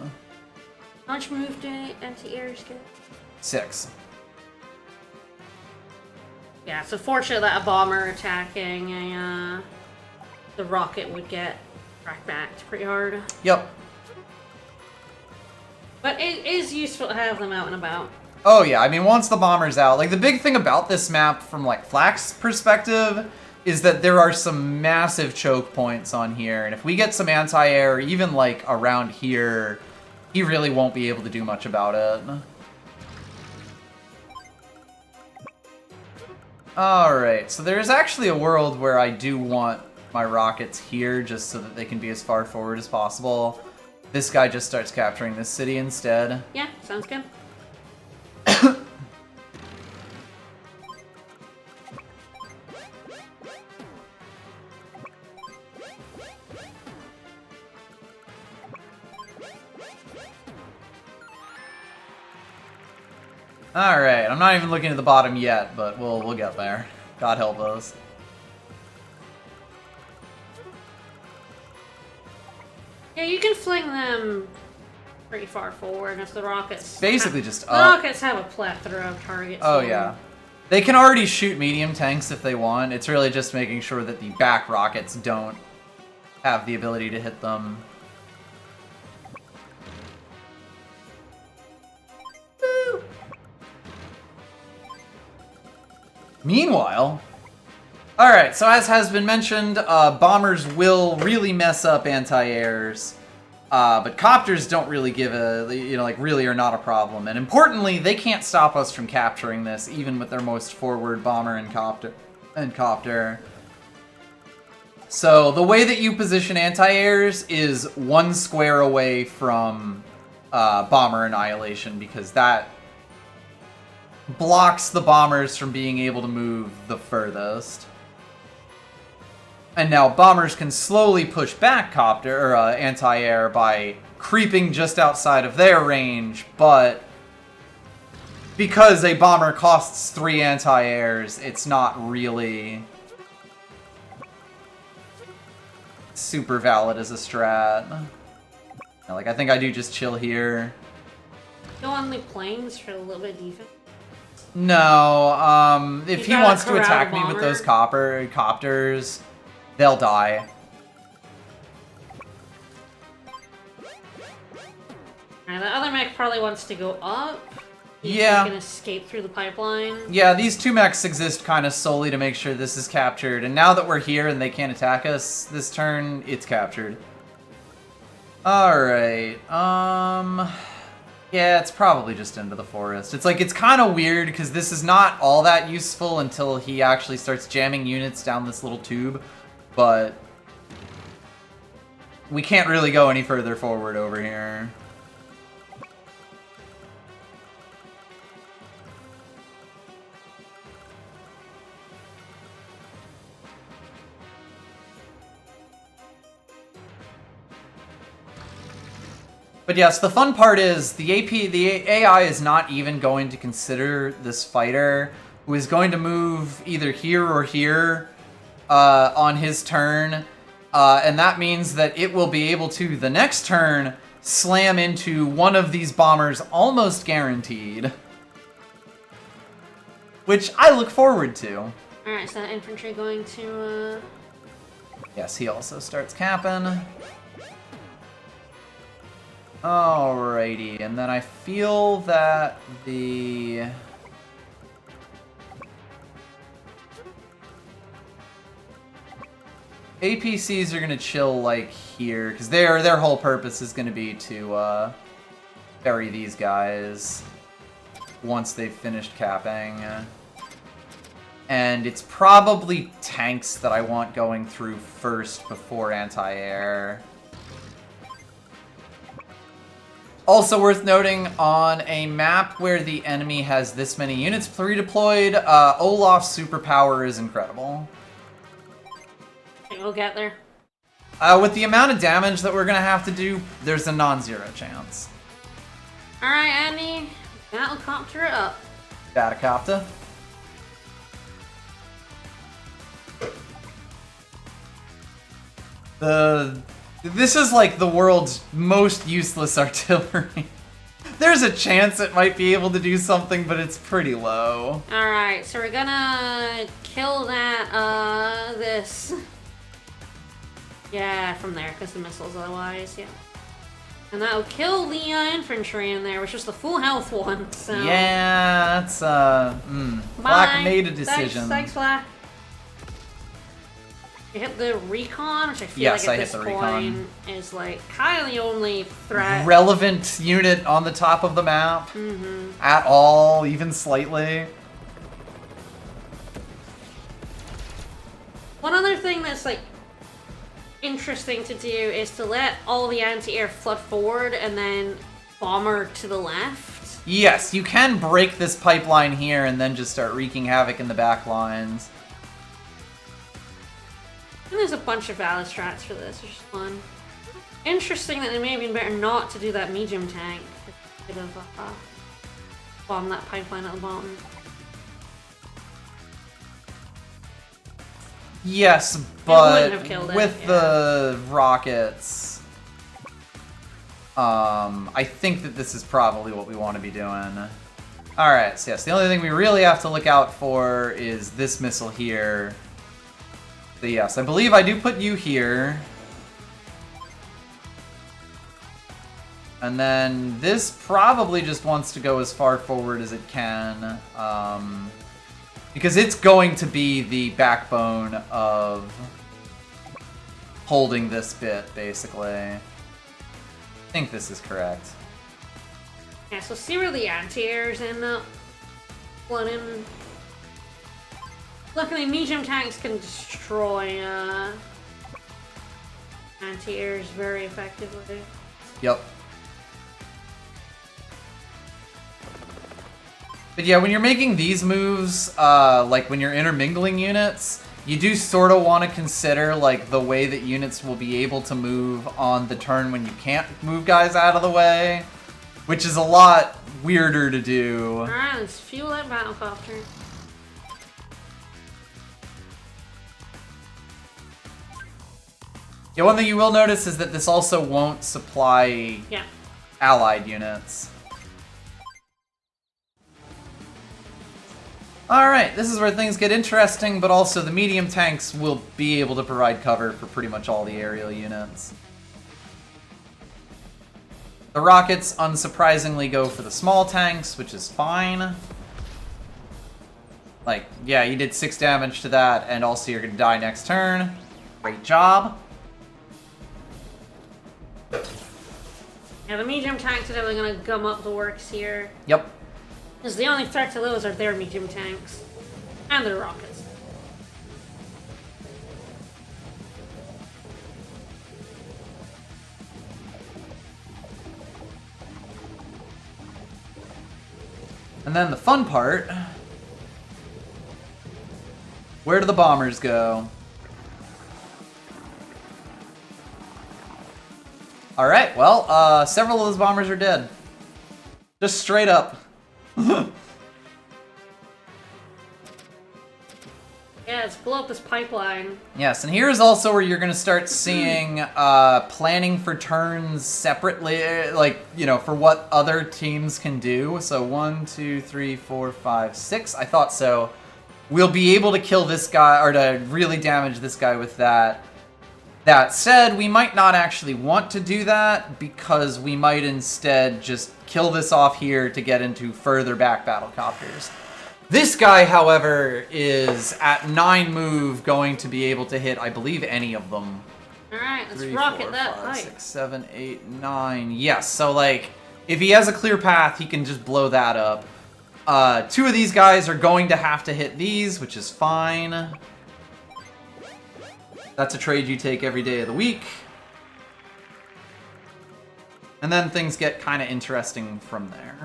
Speaker 1: much move do anti-airs get?
Speaker 2: 6.
Speaker 1: Yeah, so fortunate that a bomber attacking the rocket would get cracked back pretty hard.
Speaker 2: Yep.
Speaker 1: But it is useful to have them out and about.
Speaker 2: Oh yeah, I mean, once the bomber's out, like, the big thing about this map from, like, Flack's perspective is that there are some massive choke points on here, and if we get some anti-air, even, like, around here, he really won't be able to do much about it. Alright, so there's actually a world where I do want my rockets here just so that they can be as far forward as possible. This guy just starts capturing this city instead.
Speaker 1: Yeah, sounds good.
Speaker 2: Alright, I'm not even looking at the bottom yet, but we'll get there. God help us.
Speaker 1: Yeah, you can fling them pretty far forward if the rockets...
Speaker 2: Basically just
Speaker 1: the
Speaker 2: up.
Speaker 1: rockets have a plethora of targets.
Speaker 2: Oh
Speaker 1: for
Speaker 2: yeah.
Speaker 1: them.
Speaker 2: They can already shoot medium tanks if they want. It's really just making sure that the back rockets don't have the ability to hit them. Woo. Meanwhile... Alright, so as has been mentioned, bombers will really mess up anti-airs. But copters don't really give a, really are not a problem. And importantly, they can't stop us from capturing this, even with their most forward bomber and copter. So the way that you position anti-airs is 1 square away from bomber annihilation, because that blocks the bombers from being able to move the furthest. And now bombers can slowly push back copter or anti-air by creeping just outside of their range, but because a bomber costs 3 anti-airs, it's not really super valid as a strat. Like, I think I do just chill here.
Speaker 1: Go on the planes for a little bit of defense.
Speaker 2: No, if he wants to
Speaker 1: corral
Speaker 2: attack me
Speaker 1: bomber.
Speaker 2: with those copters, they'll die.
Speaker 1: Alright, the other mech probably wants to go up.
Speaker 2: Yeah.
Speaker 1: He can escape through the pipeline.
Speaker 2: Yeah, these 2 mechs exist kind of solely to make sure this is captured, and now that we're here and they can't attack us this turn, it's captured. Alright, yeah, it's probably just into the forest. It's like, it's kind of weird, because this is not all that useful until he actually starts jamming units down this little tube, but we can't really go any further forward over here. But yes, the fun part is the AI is not even going to consider this fighter, who is going to move either here or here on his turn, and that means that it will be able to, the next turn, slam into one of these bombers almost guaranteed. Which I look forward to.
Speaker 1: Alright, so that infantry going to,
Speaker 2: Yes, he also starts capping. Alrighty, and then I feel that the APCs are gonna chill like here, because their whole purpose is gonna be to bury these guys once they've finished capping. And it's probably tanks that I want going through first before anti-air. Also worth noting, on a map where the enemy has this many units pre-deployed, Olaf's superpower is incredible.
Speaker 1: okay, we'll get there.
Speaker 2: With the amount of damage that we're gonna have to do, there's a non-zero chance.
Speaker 1: Alright, Andy, battlecopter it up.
Speaker 2: Datacopter. This is like the world's most useless artillery. There's a chance it might be able to do something, but it's pretty low.
Speaker 1: Alright, so we're gonna kill that, this. Yeah, from there, because the missiles otherwise, yeah. And that'll kill the infantry in there, which is the full health one, so...
Speaker 2: Yeah, that's, Black made a decision.
Speaker 1: Thanks, Black. You hit the recon, which I feel
Speaker 2: Yes,
Speaker 1: like
Speaker 2: I
Speaker 1: at
Speaker 2: hit
Speaker 1: this
Speaker 2: the
Speaker 1: point
Speaker 2: recon.
Speaker 1: is like kind of the only threat.
Speaker 2: Relevant unit on the top of the map. At all, even slightly.
Speaker 1: One other thing that's like interesting to do is to let all the anti-air flood forward and then bomber to the left.
Speaker 2: Yes, you can break this pipeline here and then just start wreaking havoc in the back lines.
Speaker 1: And there's a bunch of valid strats for this, which is fun. Interesting that it may have been better not to do that medium tank. Could have bombed that pipeline at the bottom.
Speaker 2: Yes, but
Speaker 1: wouldn't have killed it,
Speaker 2: with
Speaker 1: yeah.
Speaker 2: the rockets, I think that this is probably what we want to be doing. Alright, so yes, the only thing we really have to look out for is this missile here. So yes, I believe I do put you here. And then this probably just wants to go as far forward as it can. Because it's going to be the backbone of holding this bit, basically. I think this is correct.
Speaker 1: Yeah, so see where the anti-airs end up flooding. Luckily, medium tanks can destroy anti-airs very effectively.
Speaker 2: Yep. But yeah, when you're making these moves, like when you're intermingling units, you do sort of want to consider like the way that units will be able to move on the turn when you can't move guys out of the way, which is a lot weirder to do.
Speaker 1: Alright, let's fuel that battlecopter.
Speaker 2: Yeah, one thing you will notice is that this also won't supply allied units. Alright, this is where things get interesting, but also the medium tanks will be able to provide cover for pretty much all the aerial units. The rockets, unsurprisingly, go for the small tanks, which is fine. Like, yeah, you did 6 damage to that, and also you're gonna die next turn. Great job.
Speaker 1: Yeah, the medium tanks are definitely gonna gum up the works here.
Speaker 2: Yep.
Speaker 1: Because the only threat to those are their medium tanks. And their rockets.
Speaker 2: And then the fun part. Where do the bombers go? Alright, well, several of those bombers are dead. Just straight up.
Speaker 1: Yeah, let's blow up this pipeline.
Speaker 2: Yes, and here's also where you're going to start seeing planning for turns separately, like, you know, for what other teams can do. So 1, 2, 3, 4, 5, 6. I thought so. We'll be able to kill this guy, or to really damage this guy with that. That said, we might not actually want to do that, because we might instead just kill this off here to get into further back battlecopters. This guy, however, is at 9 move going to be able to hit, I believe, any of them.
Speaker 1: Alright, let's
Speaker 2: 3,
Speaker 1: rocket
Speaker 2: 4,
Speaker 1: that
Speaker 2: 5,
Speaker 1: pipe.
Speaker 2: 6, 7, 8, 9. Yes, so like, if he has a clear path, he can just blow that up. 2 of these guys are going to have to hit these, which is fine. That's a trade you take every day of the week. And then things get kind of interesting from there.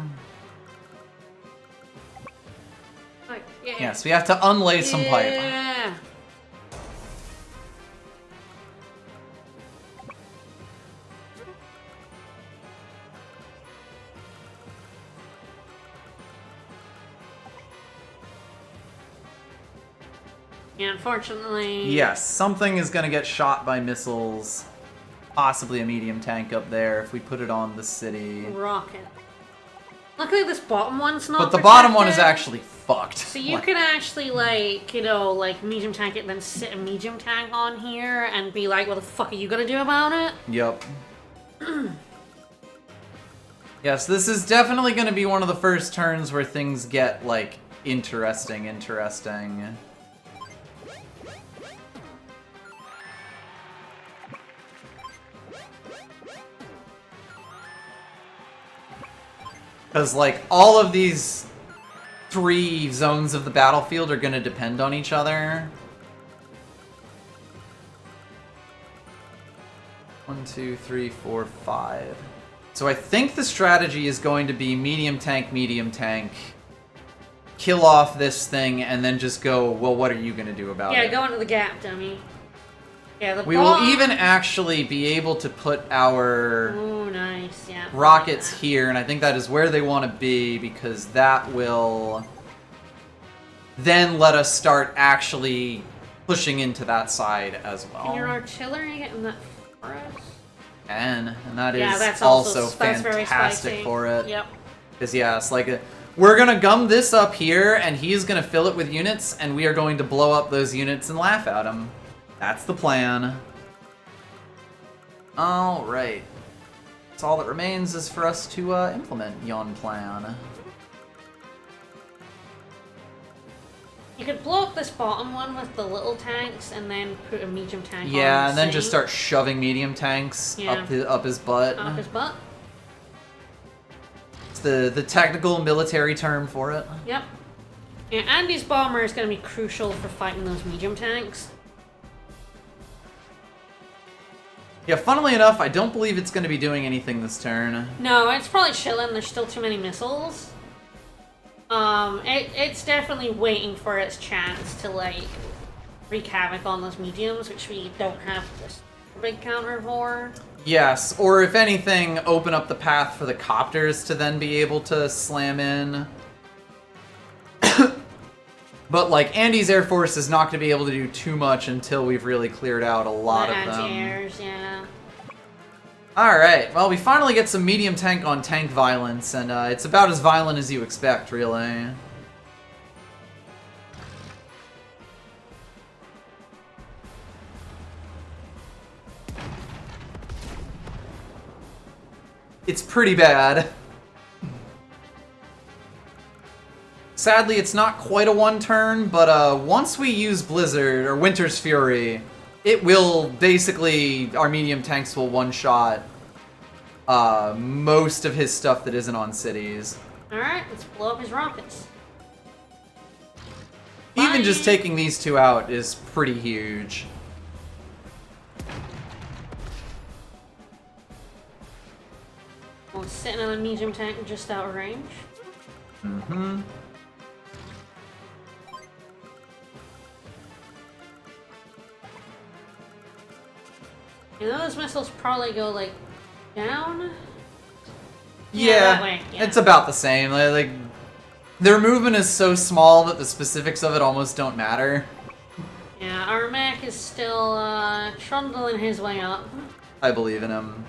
Speaker 1: Like, yeah.
Speaker 2: Yes, we have to unlay some pipe.
Speaker 1: Yeah. Yeah, unfortunately.
Speaker 2: Yes, something is going to get shot by missiles. Possibly a medium tank up there if we put it on the city.
Speaker 1: Rocket. Luckily, this bottom one's not.
Speaker 2: But the bottom one is
Speaker 1: protected.
Speaker 2: actually fucked.
Speaker 1: So you can actually, like, you know, like, medium tank it, then sit a medium tank on here and be like, what the fuck are you gonna do about it?
Speaker 2: Yep. Yes, this is definitely going to be one of the first turns where things get, like, interesting. Because, like, all of these 3 zones of the battlefield are going to depend on each other. 1, 2, 3, 4, 5. So I think the strategy is going to be medium tank, kill off this thing, and then just go, well, what are you going to do about it?
Speaker 1: Yeah, go into the gap, dummy. Yeah, the
Speaker 2: We will even actually be able to put our
Speaker 1: Oh, nice, yeah.
Speaker 2: rockets here, and I think that is where they want to be, because that will then let us start actually pushing into that side as well.
Speaker 1: Can your artillery get in that forest?
Speaker 2: And that is
Speaker 1: Yeah, that's
Speaker 2: also
Speaker 1: that's very
Speaker 2: fantastic
Speaker 1: spicy.
Speaker 2: for it.
Speaker 1: Yep.
Speaker 2: Because, yeah, it's like we're going to gum this up here, and he's going to fill it with units, and we are going to blow up those units and laugh at him. That's the plan. Alright. So all that remains is for us to implement yon plan.
Speaker 1: You could blow up this bottom one with the little tanks and then put a medium tank on
Speaker 2: Yeah,
Speaker 1: the
Speaker 2: and then
Speaker 1: city.
Speaker 2: just start shoving medium tanks
Speaker 1: Yeah.
Speaker 2: up his butt.
Speaker 1: Up his butt.
Speaker 2: It's the technical military term for it.
Speaker 1: Yep. Yeah, Andy's bomber is going to be crucial for fighting those medium tanks.
Speaker 2: Yeah, funnily enough, I don't believe it's going to be doing anything this turn.
Speaker 1: No, it's probably chilling. There's still too many missiles. It's definitely waiting for its chance to, like, wreak havoc on those mediums, which we don't have this big counter for.
Speaker 2: Yes, or if anything, open up the path for the copters to then be able to slam in. But, like, Andy's Air Force is not going to be able to do too much until we've really cleared out a lot
Speaker 1: The
Speaker 2: of them.
Speaker 1: anti-airs, yeah.
Speaker 2: Alright, well, we finally get some medium tank on tank violence, and it's about as violent as you expect, really. It's pretty bad. Sadly, it's not quite a one turn, but once we use Blizzard, or Winter's Fury, it will basically, our medium tanks will one-shot most of his stuff that isn't on cities.
Speaker 1: Alright, let's blow up his rockets.
Speaker 2: Even
Speaker 1: Bye.
Speaker 2: just taking these two out is pretty huge.
Speaker 1: Oh, it's sitting on a medium tank just out of range.
Speaker 2: Mm-hmm.
Speaker 1: You know, those missiles probably go, like, down?
Speaker 2: Yeah,
Speaker 1: that way, yeah.
Speaker 2: it's about the same. Like, their movement is so small that the specifics of it almost don't matter.
Speaker 1: Yeah, our mech is still, trundling his way up.
Speaker 2: I believe in him.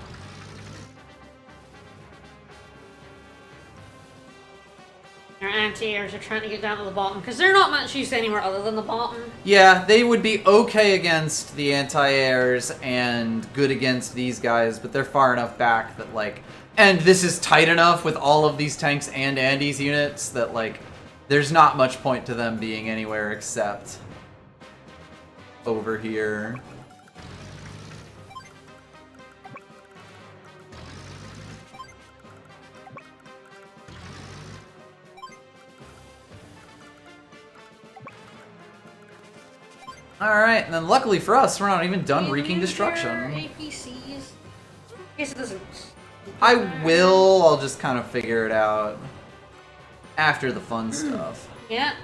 Speaker 1: Our anti-airs are trying to get down to the bottom, because they're not much use anywhere other than the bottom.
Speaker 2: Yeah, they would be okay against the anti-airs and good against these guys, but they're far enough back that, like... And this is tight enough with all of these tanks and Andy's units that, like, there's not much point to them being anywhere except over here. Alright, and then luckily for us, we're not even done wreaking destruction.
Speaker 1: APCs. Guess it doesn't.
Speaker 2: I will, I'll just kind of figure it out after the fun stuff.
Speaker 1: Yeah.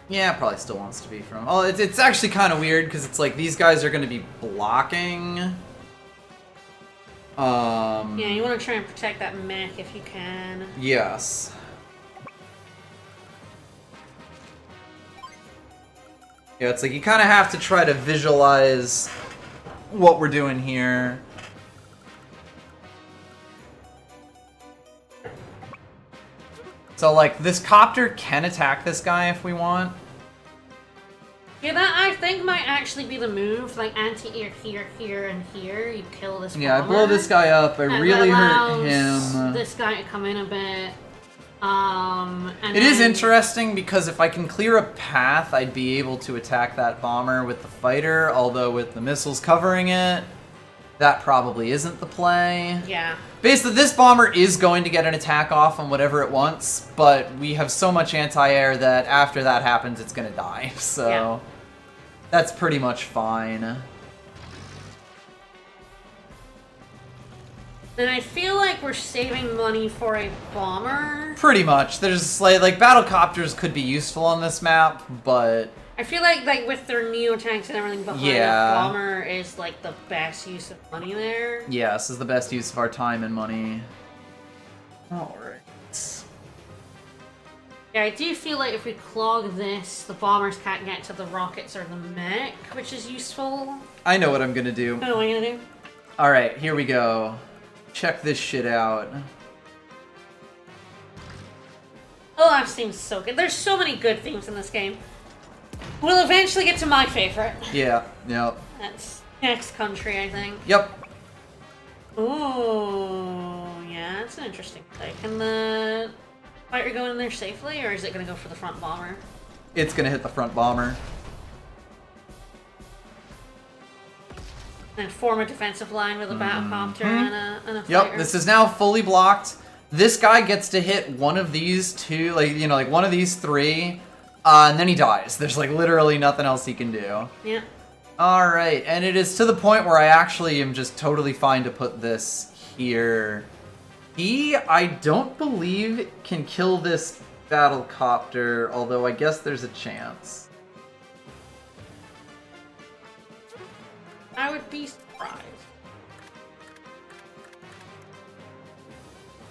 Speaker 2: Yeah, probably still wants to be from... Oh, it's actually kind of weird, because it's like, these guys are going to be blocking.
Speaker 1: Yeah, you want to try and protect that mech if you can.
Speaker 2: Yes. Yeah, it's like, you kind of have to try to visualize what we're doing here. So, like, this copter can attack this guy if we want.
Speaker 1: Yeah, that I think might actually be the move. Like anti-air here, here, and here. You kill this.
Speaker 2: Yeah, I
Speaker 1: bomber,
Speaker 2: blow this guy up. I
Speaker 1: and
Speaker 2: really
Speaker 1: that
Speaker 2: hurt
Speaker 1: allows
Speaker 2: him.
Speaker 1: This guy to come in a bit. And
Speaker 2: It is
Speaker 1: then-
Speaker 2: interesting because if I can clear a path, I'd be able to attack that bomber with the fighter, although with the missiles covering it, that probably isn't the play.
Speaker 1: Yeah.
Speaker 2: Basically, this bomber is going to get an attack off on whatever it wants, but we have so much anti-air that after that happens, it's going to die. So
Speaker 1: Yeah.
Speaker 2: that's pretty much fine.
Speaker 1: And I feel like we're saving money for a bomber.
Speaker 2: Pretty much. There's like battlecopters could be useful on this map, but
Speaker 1: I feel like with their neo tanks and everything behind
Speaker 2: Yeah.
Speaker 1: it, bomber is like the best use of money there.
Speaker 2: yes, is the best use of our time and money. Alright.
Speaker 1: Yeah, I do feel like if we clog this, the bombers can't get to the rockets or the mech, which is useful.
Speaker 2: I know what I'm gonna do.
Speaker 1: I know what I'm gonna do.
Speaker 2: Alright, here we go. Check this shit out.
Speaker 1: Oh, that seems so good. There's so many good themes in this game. We'll eventually get to my favorite.
Speaker 2: Yeah, yep.
Speaker 1: That's next country, I think.
Speaker 2: Yep.
Speaker 1: Ooh, yeah, that's an interesting thing. Can the fighter go in there safely, or is it going to go for the front bomber?
Speaker 2: It's gonna hit the front bomber.
Speaker 1: And form a defensive line with a battlecopter and a fighter.
Speaker 2: Yep, this is now fully blocked. This guy gets to hit one of these two, like one of these three, and then he dies. There's like literally nothing else he can do.
Speaker 1: Yeah.
Speaker 2: Alright, and it is to the point where I actually am just totally fine to put this here. He, I don't believe, can kill this battlecopter, although I guess there's a chance.
Speaker 1: I would be surprised.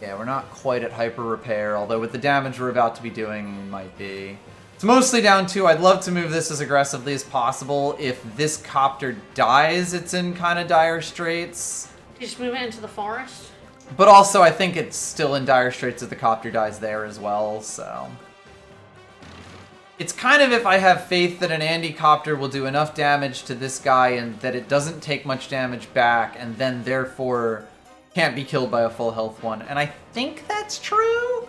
Speaker 2: Yeah, we're not quite at hyper repair, although with the damage we're about to be doing, we might be. It's mostly down to, I'd love to move this as aggressively as possible. If this copter dies, it's in kind of dire straits.
Speaker 1: You just move it into the forest?
Speaker 2: But also, I think it's still in dire straits if the copter dies there as well, so... It's kind of if I have faith that an Andy copter will do enough damage to this guy and that it doesn't take much damage back, and then therefore can't be killed by a full health one. And I think that's true?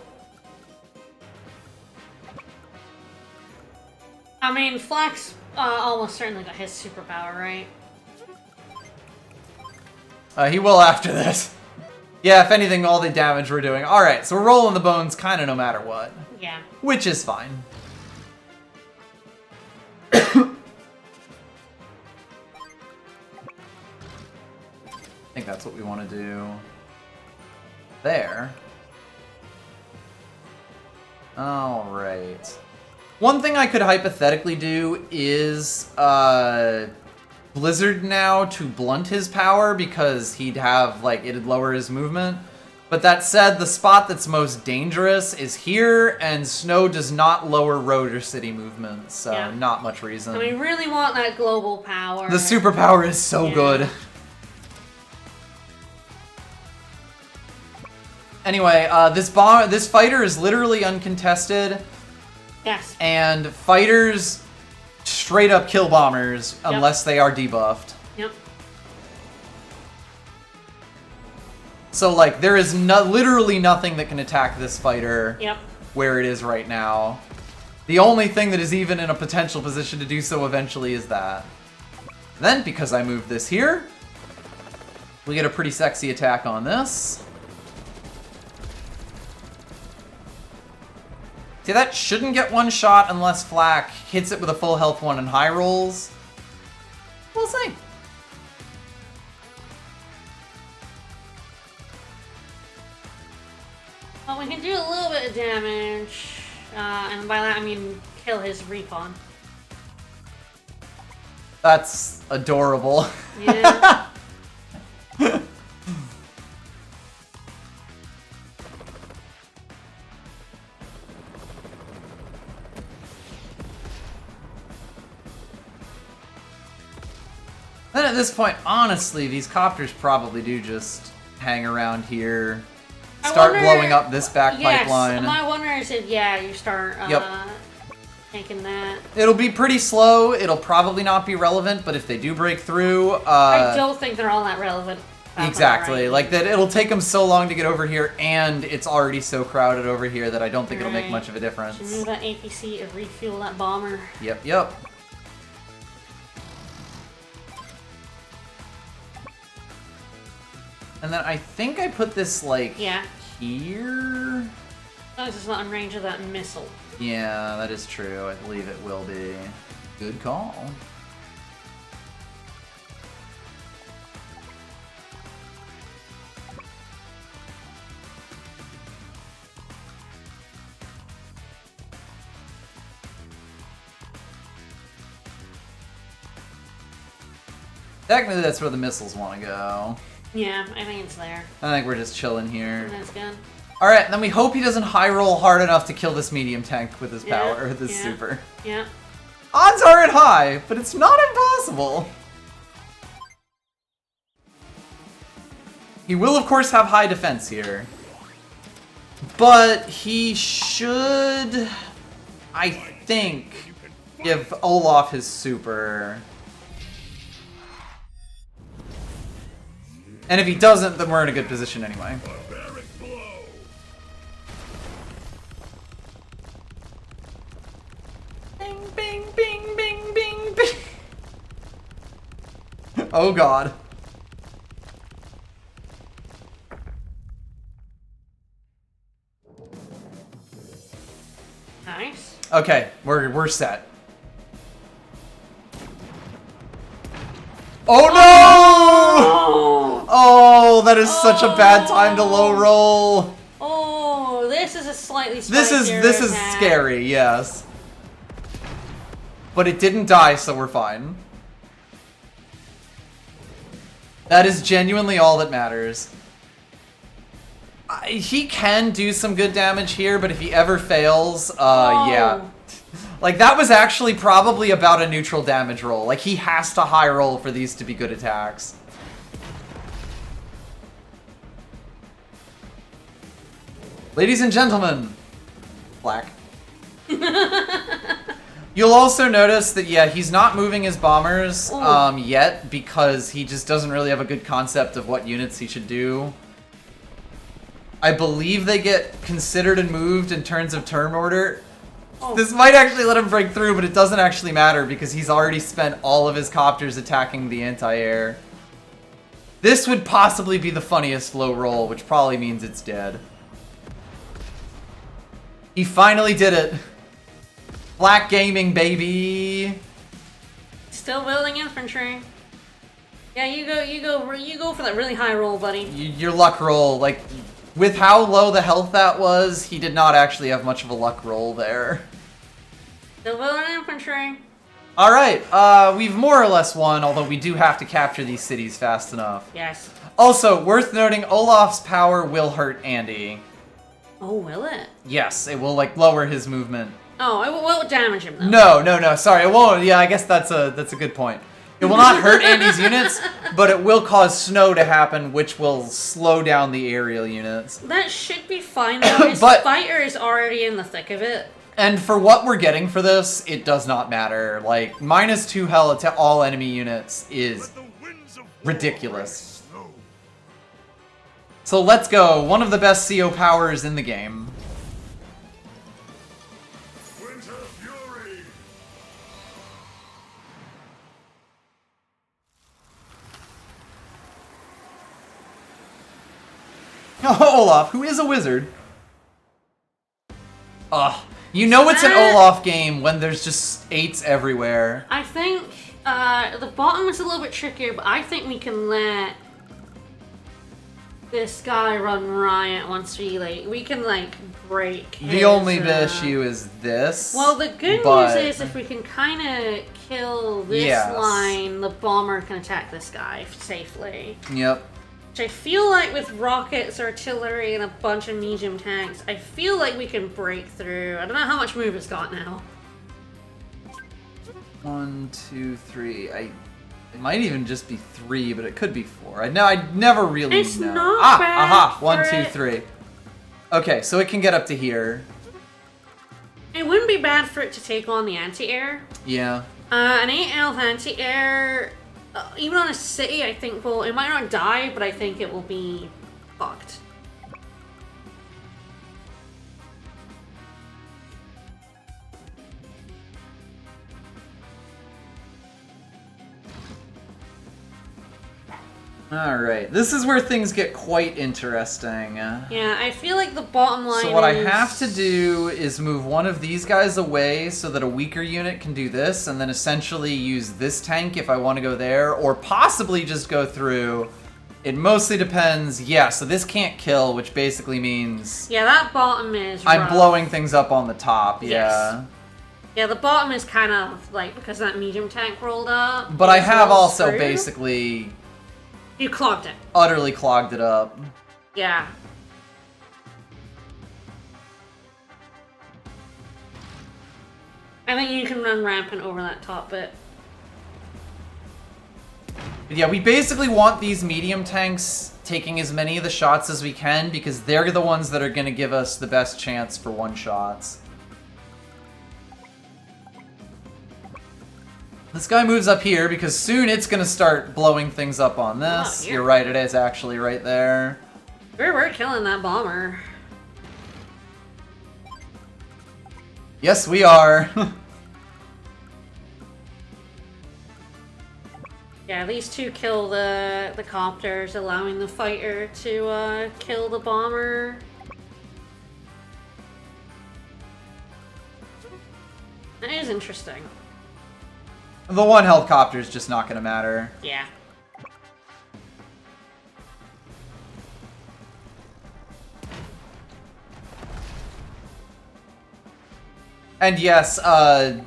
Speaker 1: I mean, Flax almost certainly got his superpower, right?
Speaker 2: He will after this. Yeah, if anything, all the damage we're doing. Alright, so we're rolling the bones kind of no matter what.
Speaker 1: Yeah.
Speaker 2: Which is fine. I think that's what we want to do. There. Alright. One thing I could hypothetically do is Blizzard now to blunt his power because he'd have, like, it'd lower his movement. But that said, the spot that's most dangerous is here, and snow does not lower road or city movement, so
Speaker 1: Yeah.
Speaker 2: not much reason.
Speaker 1: And we really want that global power.
Speaker 2: The superpower is so
Speaker 1: Yeah.
Speaker 2: good. Anyway, this fighter is literally uncontested,
Speaker 1: Yes.
Speaker 2: and fighters straight up kill bombers unless they are debuffed.
Speaker 1: Yep.
Speaker 2: So, like, there is literally nothing that can attack this fighter
Speaker 1: Yep.
Speaker 2: where it is right now. The only thing that is even in a potential position to do so eventually is that. Then, because I moved this here, we get a pretty sexy attack on this. See, that shouldn't get one shot unless Flak hits it with a full health one and high rolls. We'll see.
Speaker 1: Well, we can do a little bit of damage, and by that I mean kill his recon.
Speaker 2: That's adorable.
Speaker 1: Yeah.
Speaker 2: Then at this point, honestly, these copters probably do just hang around here, start blowing up this back pipeline.
Speaker 1: Yes, my wonder is if, yeah, you start taking that.
Speaker 2: It'll be pretty slow, it'll probably not be relevant, but if they do break through...
Speaker 1: I don't think they're all that relevant.
Speaker 2: Exactly,
Speaker 1: right.
Speaker 2: like that it'll take them so long to get over here, and it's already so crowded over here that I don't think it'll make much of a difference.
Speaker 1: Should move that APC and refuel that bomber.
Speaker 2: Yep, yep. And then I think I put this, like, here?
Speaker 1: Oh, this is not in range of that missile.
Speaker 2: Yeah, that is true. I believe it will be. Good call. Technically, that's where the missiles want to go.
Speaker 1: Yeah, I think it's there.
Speaker 2: I think we're just chilling here.
Speaker 1: That's good.
Speaker 2: Alright, then we hope he doesn't high roll hard enough to kill this medium tank with his power, or this
Speaker 1: yeah,
Speaker 2: super.
Speaker 1: Yeah.
Speaker 2: Odds aren't high, but it's not impossible. He will, of course, have high defense here. But he should, I think, give Olaf his super. And if he doesn't, then we're in a good position anyway. Bing, bing, bing, bing, bing, bing. Oh god.
Speaker 1: Nice.
Speaker 2: Okay, we're set. Oh no!
Speaker 1: Oh!
Speaker 2: Oh, Oh, that is such a bad time to low roll.
Speaker 1: Oh, this is a slightly
Speaker 2: This
Speaker 1: spicier
Speaker 2: is
Speaker 1: attack.
Speaker 2: scary, yes. But it didn't die, so we're fine. That is genuinely all that matters. He can do some good damage here, but if he ever fails, yeah. Like, that was actually probably about a neutral damage roll. Like, he has to high roll for these to be good attacks. Ladies and gentlemen, Black. You'll also notice that, yeah, he's not moving his bombers yet because he just doesn't really have a good concept of what units he should do. I believe they get considered and moved in turns of turn order. This might actually let him break through, but it doesn't actually matter because he's already spent all of his copters attacking the anti-air. This would possibly be the funniest low roll, which probably means it's dead. He finally did it. Black gaming, baby.
Speaker 1: Still building infantry. Yeah, you go for that really high roll, buddy.
Speaker 2: Your luck roll, like, with how low the health that was, he did not actually have much of a luck roll there.
Speaker 1: Still building infantry.
Speaker 2: Alright, we've more or less won, although we do have to capture these cities fast enough.
Speaker 1: Yes.
Speaker 2: Also, worth noting, Olaf's power will hurt Andy.
Speaker 1: Oh, will it?
Speaker 2: Yes, it will, like, lower his movement.
Speaker 1: Oh, it won't damage him, though.
Speaker 2: No, sorry, it won't. Yeah, I guess that's a good point. It will not hurt Andy's units, but it will cause snow to happen, which will slow down the aerial units.
Speaker 1: That should be fine, though. His
Speaker 2: But-
Speaker 1: fighter is already in the thick of it.
Speaker 2: And for what we're getting for this, it does not matter. Like, -2 health to all enemy units is
Speaker 4: Let the winds of war
Speaker 2: ridiculous.
Speaker 4: bring snow.
Speaker 2: So let's go. One of the best CO powers in the game.
Speaker 4: Winter fury.
Speaker 2: Olaf, who is a wizard. Ugh. You know it's an
Speaker 1: That-
Speaker 2: Olaf game when there's just 8s everywhere.
Speaker 1: I think the bottom is a little bit trickier, but I think we can let this guy run riot once we can break
Speaker 2: The
Speaker 1: his,
Speaker 2: only issue is this.
Speaker 1: Well, the good
Speaker 2: but-
Speaker 1: news is if we can kind of kill this
Speaker 2: Yes.
Speaker 1: line, the bomber can attack this guy safely.
Speaker 2: Yep.
Speaker 1: Which I feel like with rockets, artillery, and a bunch of medium tanks, I feel like we can break through. I don't know how much move it's got now.
Speaker 2: 1, 2, 3. It might even just be 3, but it could be 4. I never really
Speaker 1: It's
Speaker 2: know.
Speaker 1: not bad
Speaker 2: Aha!
Speaker 1: for
Speaker 2: 1, 2,
Speaker 1: it.
Speaker 2: 3. Okay, so it can get up to here.
Speaker 1: It wouldn't be bad for it to take on the anti-air.
Speaker 2: Yeah.
Speaker 1: An 8 health anti-air, even on a city, I think it might not die, but I think it will be fucked.
Speaker 2: Alright, this is where things get quite interesting.
Speaker 1: Yeah, I feel like the bottom line
Speaker 2: So what I
Speaker 1: is-
Speaker 2: have to do is move one of these guys away so that a weaker unit can do this, and then essentially use this tank if I want to go there, or possibly just go through. It mostly depends. Yeah, so this can't kill, which basically means
Speaker 1: Yeah, that bottom is
Speaker 2: I'm
Speaker 1: rough.
Speaker 2: blowing things up on the top,
Speaker 1: Yes.
Speaker 2: yeah.
Speaker 1: Yeah, the bottom is kind of, because that medium tank rolled up.
Speaker 2: But I
Speaker 1: it's a
Speaker 2: have
Speaker 1: little
Speaker 2: also
Speaker 1: screwed.
Speaker 2: basically
Speaker 1: You clogged it.
Speaker 2: utterly clogged it up.
Speaker 1: Yeah. I think you can run rampant over that top bit.
Speaker 2: But yeah, we basically want these medium tanks taking as many of the shots as we can because they're the ones that are going to give us the best chance for one-shots. This guy moves up here because soon it's going to start blowing things up on this.
Speaker 1: Oh, yeah.
Speaker 2: You're right, it is actually right there.
Speaker 1: We're killing that bomber.
Speaker 2: Yes, we are.
Speaker 1: Yeah, these two kill the copters, allowing the fighter to kill the bomber. That is interesting.
Speaker 2: The one helicopter is just not going to matter.
Speaker 1: Yeah.
Speaker 2: And yes,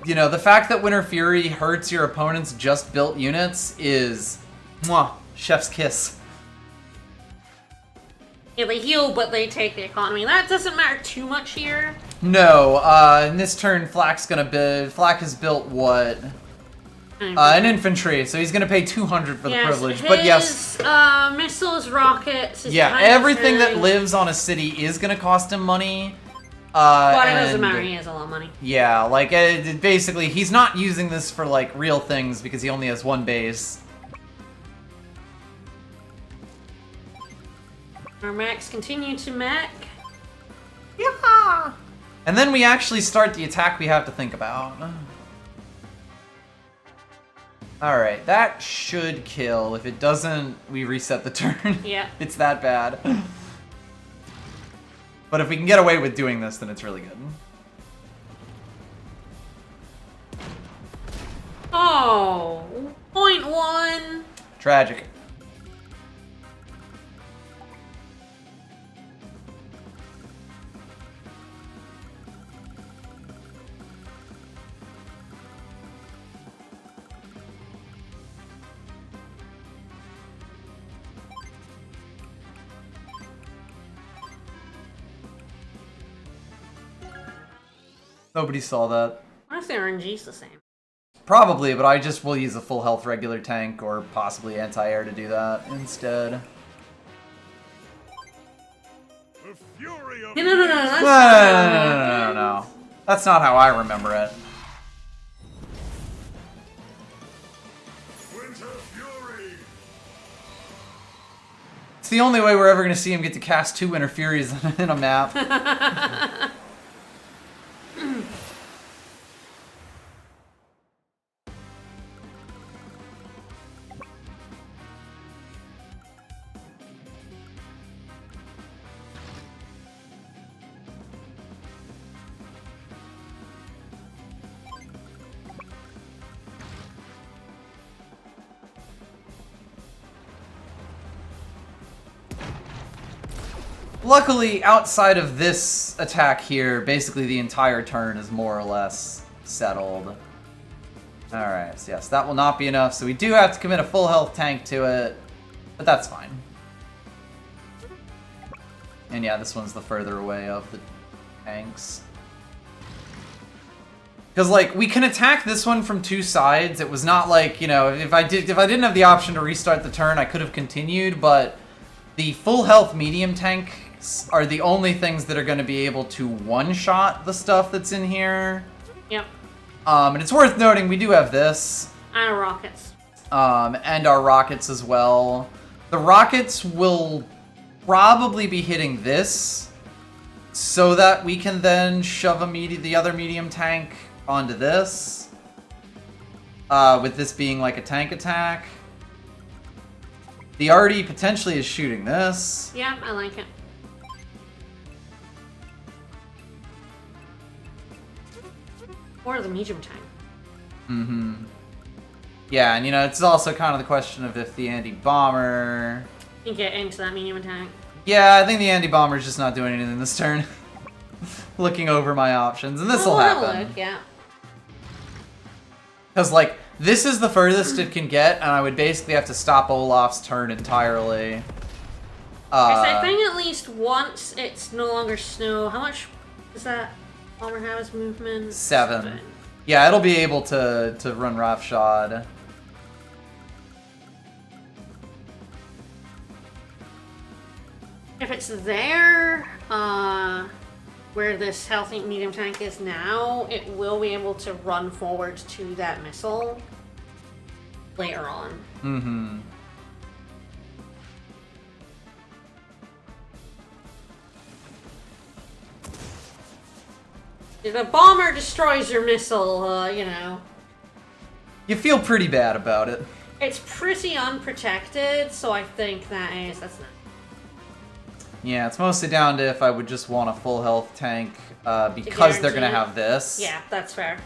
Speaker 2: you know, the fact that Winter Fury hurts your opponent's just built units is, mwah, chef's kiss.
Speaker 1: Yeah, they heal, but they take the economy. That doesn't matter too much here.
Speaker 2: No, in this turn, Flack has built what? An infantry, so he's gonna pay 200 for the privilege. But yes,
Speaker 1: missiles, rockets.
Speaker 2: Yeah, everything that lives on a city is gonna cost him money.
Speaker 1: But it doesn't matter, he has a lot of money.
Speaker 2: Yeah, like, basically, he's not using this for, like, real things because he only has one base.
Speaker 1: Our mechs continue to mech.
Speaker 2: Yeah. And then we actually start the attack we have to think about. Alright, that should kill. If it doesn't, we reset the turn.
Speaker 1: Yeah.
Speaker 2: It's that bad. But if we can get away with doing this, then it's really good.
Speaker 1: Oh, 0.1.
Speaker 2: Tragic. Nobody saw that.
Speaker 1: Honestly, RNG's the same.
Speaker 2: Probably, but I just will use a full health regular tank or possibly anti-air to do that instead.
Speaker 4: The fury of
Speaker 1: No, that's
Speaker 2: No. That's not how I remember it.
Speaker 4: Winter Fury.
Speaker 2: It's the only way we're ever going to see him get to cast 2 Winter Furies in a map. Luckily, outside of this attack here, basically the entire turn is more or less settled. Alright, so yes, that will not be enough, so we do have to commit a full health tank to it, but that's fine. And yeah, this one's the further away of the tanks. Because, like, we can attack this one from 2 sides. It was not like, you know, if I didn't have the option to restart the turn, I could have continued, but the full health medium tank are the only things that are going to be able to one-shot the stuff that's in here.
Speaker 1: Yep.
Speaker 2: And it's worth noting, we do have this.
Speaker 1: And rockets.
Speaker 2: And our rockets as well. The rockets will probably be hitting this, so that we can then shove the other medium tank onto this. With this being like a tank attack. The arty potentially is shooting this.
Speaker 1: Yeah, I like it. Or the medium tank.
Speaker 2: Mm-hmm. Yeah, and you know, it's also kind of the question of if the anti-bomber...
Speaker 1: You can get into that medium tank.
Speaker 2: Yeah, I think the anti-bomber is just not doing anything this turn. Looking over my options, and this will happen.
Speaker 1: Look, yeah.
Speaker 2: Because, like, this is the furthest it can get, and I would basically have to stop Olaf's turn entirely.
Speaker 1: I think at least once it's no longer snow. How much does that bomber have as movement?
Speaker 2: 7. Yeah, it'll be able to run roughshod.
Speaker 1: If it's there, where this healthy medium tank is now, it will be able to run forward to that missile later on.
Speaker 2: Mm-hmm.
Speaker 1: If a bomber destroys your missile, you know.
Speaker 2: You feel pretty bad about it.
Speaker 1: It's pretty unprotected, so I think that's not.
Speaker 2: Yeah, it's mostly down to if I would just want a full health tank, because they're gonna have this.
Speaker 1: Yeah, that's fair.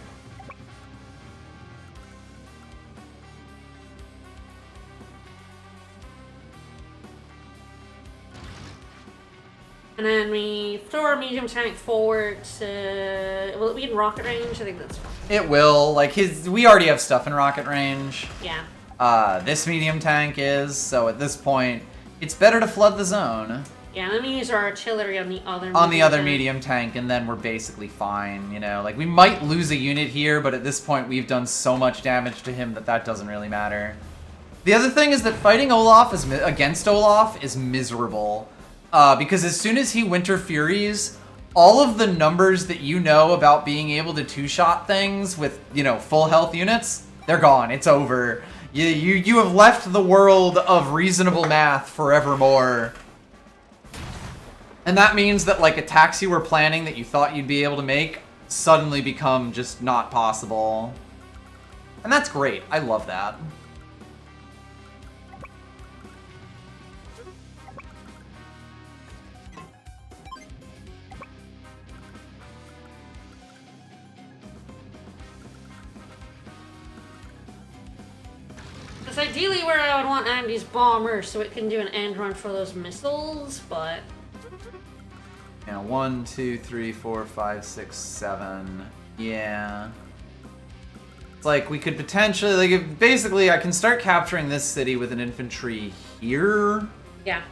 Speaker 1: And And then we throw our medium tank forward. Will it be in rocket range? I think that's fine.
Speaker 2: It will. Like, we already have stuff in rocket range.
Speaker 1: Yeah.
Speaker 2: This medium tank is, so at this point, it's better to flood the zone.
Speaker 1: Yeah, let me use our artillery on the other
Speaker 2: medium tank, and then we're basically fine, you know? Like, we might lose a unit here, but at this point, we've done so much damage to him that doesn't really matter. The other thing is that fighting against Olaf is miserable. Because as soon as he Winter Furies, all of the numbers that you know about being able to two-shot things with, you know, full health units, they're gone. It's over. You have left the world of reasonable math forevermore. And that means that, like, attacks you were planning that you thought you'd be able to make suddenly become just not possible. And that's great. I love that.
Speaker 1: That's ideally where I would want Andy's bomber so it can do an end run for those missiles, but...
Speaker 2: Yeah, 1, 2, 3, 4, 5, 6, 7. Yeah. It's like we could potentially, like, basically I can start capturing this city with an infantry here.
Speaker 1: Yeah.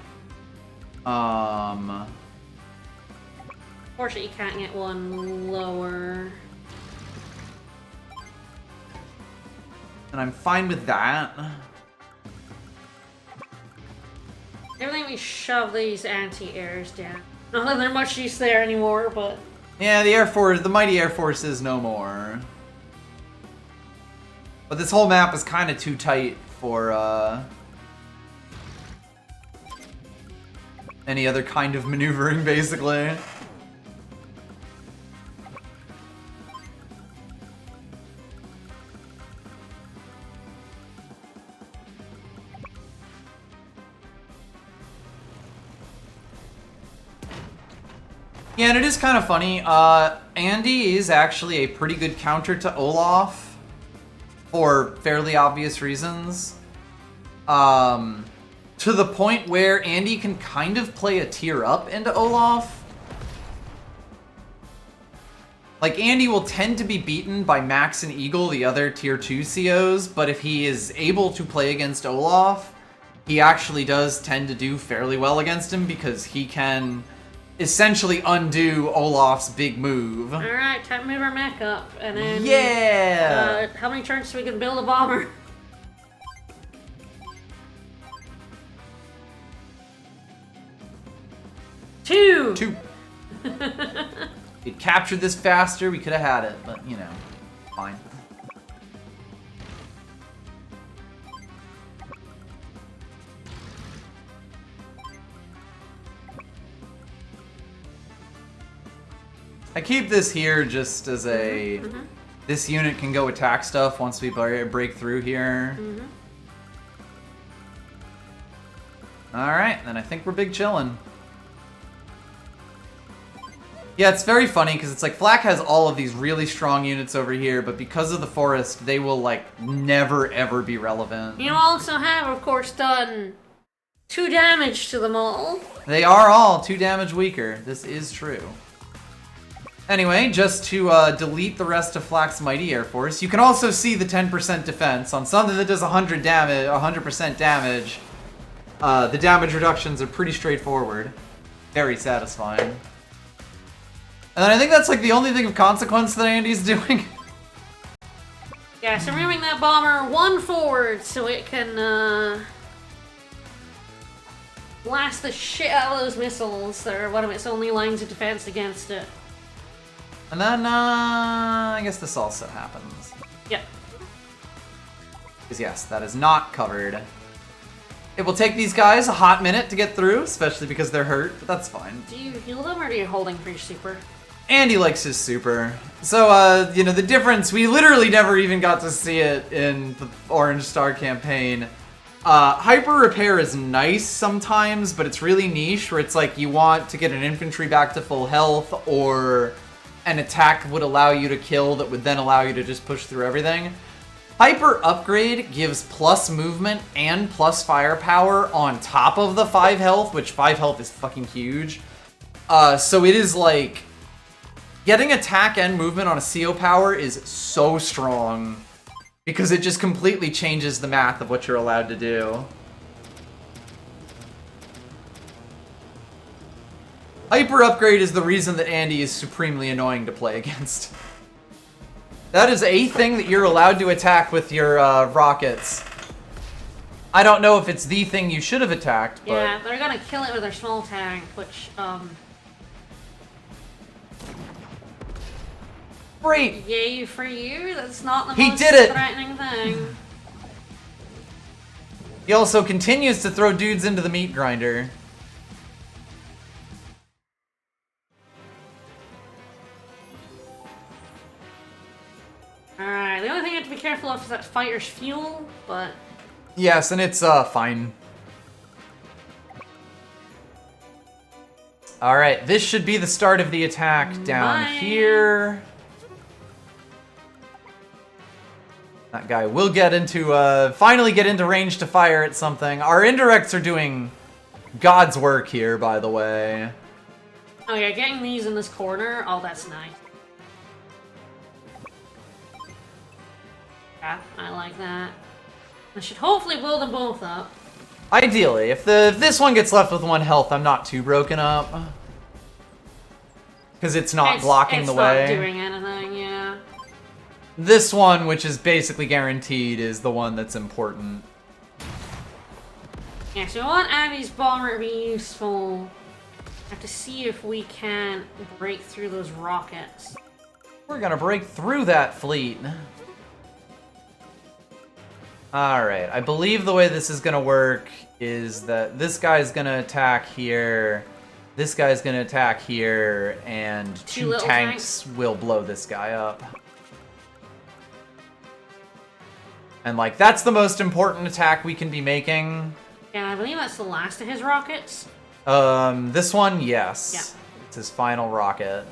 Speaker 2: Unfortunately,
Speaker 1: you can't get one lower.
Speaker 2: And I'm fine with that.
Speaker 1: I think we shove these anti-airs down. Not that they're much use there anymore, but...
Speaker 2: Yeah, the Air Force, the mighty Air Force is no more. But this whole map is kind of too tight for, any other kind of maneuvering, basically. Yeah, and it is kind of funny. Andy is actually a pretty good counter to Olaf for fairly obvious reasons. To the point where Andy can kind of play a tier up into Olaf. Like, Andy will tend to be beaten by Max and Eagle, the other tier 2 COs, but if he is able to play against Olaf, he actually does tend to do fairly well against him because he can essentially undo Olaf's big move.
Speaker 1: Alright, time to move our mech up, and then...
Speaker 2: Yeah!
Speaker 1: How many turns so we can build a bomber? Two!
Speaker 2: If we'd captured this faster, we could have had it, but, you know, fine. I keep this here just as a... This unit can go attack stuff once we break through here. Alright, then I think we're big chillin'. Yeah, it's very funny because it's like Flak has all of these really strong units over here, but because of the forest, they will, like, never ever be relevant.
Speaker 1: You also have, of course, done 2 damage to them all.
Speaker 2: They are all 2 damage weaker. This is true. Anyway, just to delete the rest of Flak's mighty Air Force, you can also see the 10% defense. On something that does 100% damage, the damage reductions are pretty straightforward. Very satisfying. And then I think that's like the only thing of consequence that Andy's doing.
Speaker 1: Yeah, so we're moving that bomber 1 forward so it can blast the shit out of those missiles that are one of its only lines of defense against it.
Speaker 2: And then, I guess this also happens.
Speaker 1: Yep.
Speaker 2: Because yes, that is not covered. It will take these guys a hot minute to get through, especially because they're hurt, but that's fine.
Speaker 1: Do you heal them or are you holding for your super?
Speaker 2: Andy likes his super. So, you know, the difference, we literally never even got to see it in the Orange Star campaign. Hyper repair is nice sometimes, but it's really niche, where it's like you want to get an infantry back to full health, or an attack would allow you to kill that would then allow you to just push through everything. Hyper upgrade gives plus movement and plus firepower on top of the 5 health, which 5 health is fucking huge. So it is like getting attack and movement on a CO power is so strong because it just completely changes the math of what you're allowed to do. Hyper upgrade is the reason that Andy is supremely annoying to play against. That is a thing that you're allowed to attack with your rockets. I don't know if it's the thing you should have attacked, but...
Speaker 1: Yeah, they're gonna kill it with their small tank, which,
Speaker 2: Great!
Speaker 1: yay for you, that's not the
Speaker 2: He
Speaker 1: most
Speaker 2: did it!
Speaker 1: threatening thing.
Speaker 2: He also continues to throw dudes into the meat grinder.
Speaker 1: Alright, the only thing you have to be careful of is that fighter's fuel, but...
Speaker 2: Yes, and it's, fine. Alright, this should be the start of the attack down here. That guy will get into, finally get into range to fire at something. Our indirects are doing God's work here, by the way.
Speaker 1: Oh yeah, getting these in this corner, oh that's nice. Yeah, I like that. I should hopefully blow them both up.
Speaker 2: Ideally, if this one gets left with 1 health, I'm not too broken up. Because it's not blocking the way.
Speaker 1: It's not doing anything, yeah.
Speaker 2: This one, which is basically guaranteed, is the one that's important.
Speaker 1: Yeah, so we want Andy's bomber to be useful. Have to see if we can break through those rockets.
Speaker 2: We're gonna break through that fleet. Alright, I believe the way this is gonna work is that this guy's gonna attack here, this guy's gonna attack here, and two tanks will blow this guy up. And, like, that's the most important attack we can be making.
Speaker 1: Yeah, I believe that's the last of his rockets.
Speaker 2: This one, yes.
Speaker 1: Yeah.
Speaker 2: It's his final rocket.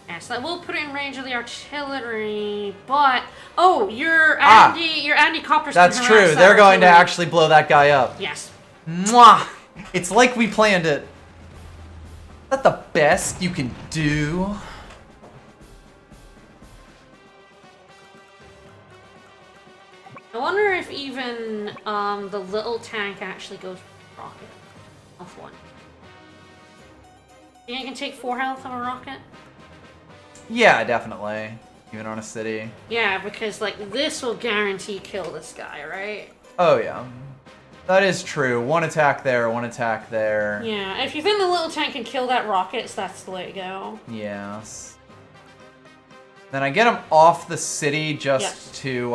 Speaker 1: Yeah, so that will put it in range of the artillery, but... Oh, your Andy Coppers
Speaker 2: That's
Speaker 1: can
Speaker 2: true,
Speaker 1: harass that
Speaker 2: they're going to
Speaker 1: artillery.
Speaker 2: actually blow that guy up.
Speaker 1: Yes.
Speaker 2: Mwah! It's like we planned it. Is that the best you can do?
Speaker 1: I wonder if even the little tank actually goes rocket off one. You think it can take 4 health on a rocket?
Speaker 2: Yeah, definitely. Even on a city.
Speaker 1: Yeah, because like this will guarantee kill this guy, right?
Speaker 2: Oh yeah. That is true. 1 attack there, 1 attack there.
Speaker 1: Yeah, if you think the little tank can kill that rocket, that's the way to go.
Speaker 2: Yes. Then I get him off the city just to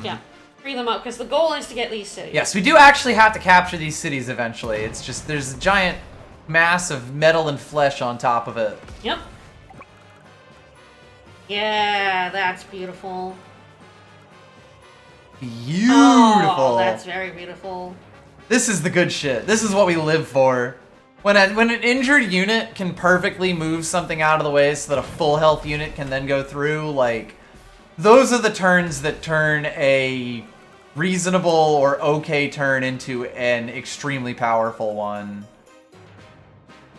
Speaker 1: Yeah. Free them up, because the goal is to get these cities.
Speaker 2: Yes, we do actually have to capture these cities eventually. It's just there's a giant mass of metal and flesh on top of it.
Speaker 1: Yep. Yeah, that's beautiful.
Speaker 2: Beautiful.
Speaker 1: Oh, that's very beautiful.
Speaker 2: This is the good shit. This is what we live for. When an injured unit can perfectly move something out of the way so that a full health unit can then go through, like, those are the turns that turn a reasonable or okay turn into an extremely powerful one.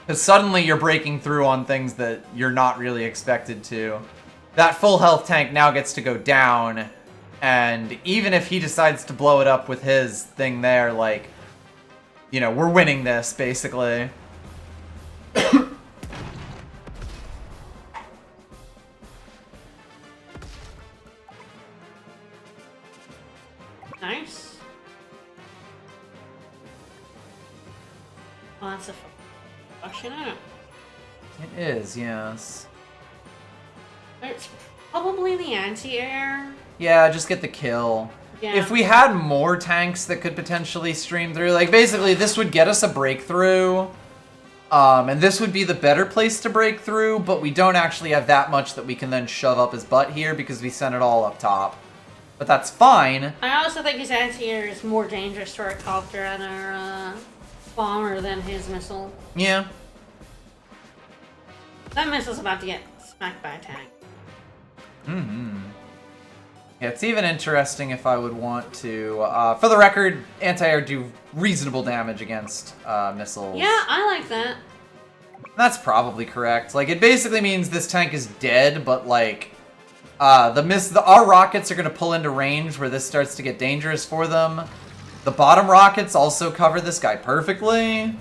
Speaker 2: Because suddenly you're breaking through on things that you're not really expected to. That full health tank now gets to go down, and even if he decides to blow it up with his thing there, like, you know, we're winning this, basically.
Speaker 1: Nice. Oh, that's a question, isn't it?
Speaker 2: It is, yes.
Speaker 1: It's probably the anti-air.
Speaker 2: Yeah, just get the kill.
Speaker 1: Yeah.
Speaker 2: If we had more tanks that could potentially stream through, like, basically this would get us a breakthrough. And this would be the better place to break through, but we don't actually have that much that we can then shove up his butt here because we sent it all up top. But that's fine.
Speaker 1: I also think his anti-air is more dangerous to our copter and our bomber than his missile.
Speaker 2: Yeah.
Speaker 1: That missile's about to get smacked by a tank.
Speaker 2: Mm-hmm. Yeah, it's even interesting if I would want to, for the record, anti-air do reasonable damage against missiles.
Speaker 1: Yeah, I like that.
Speaker 2: That's probably correct. Like, it basically means this tank is dead, but, like, our rockets are going to pull into range where this starts to get dangerous for them. The bottom rockets also cover this guy perfectly.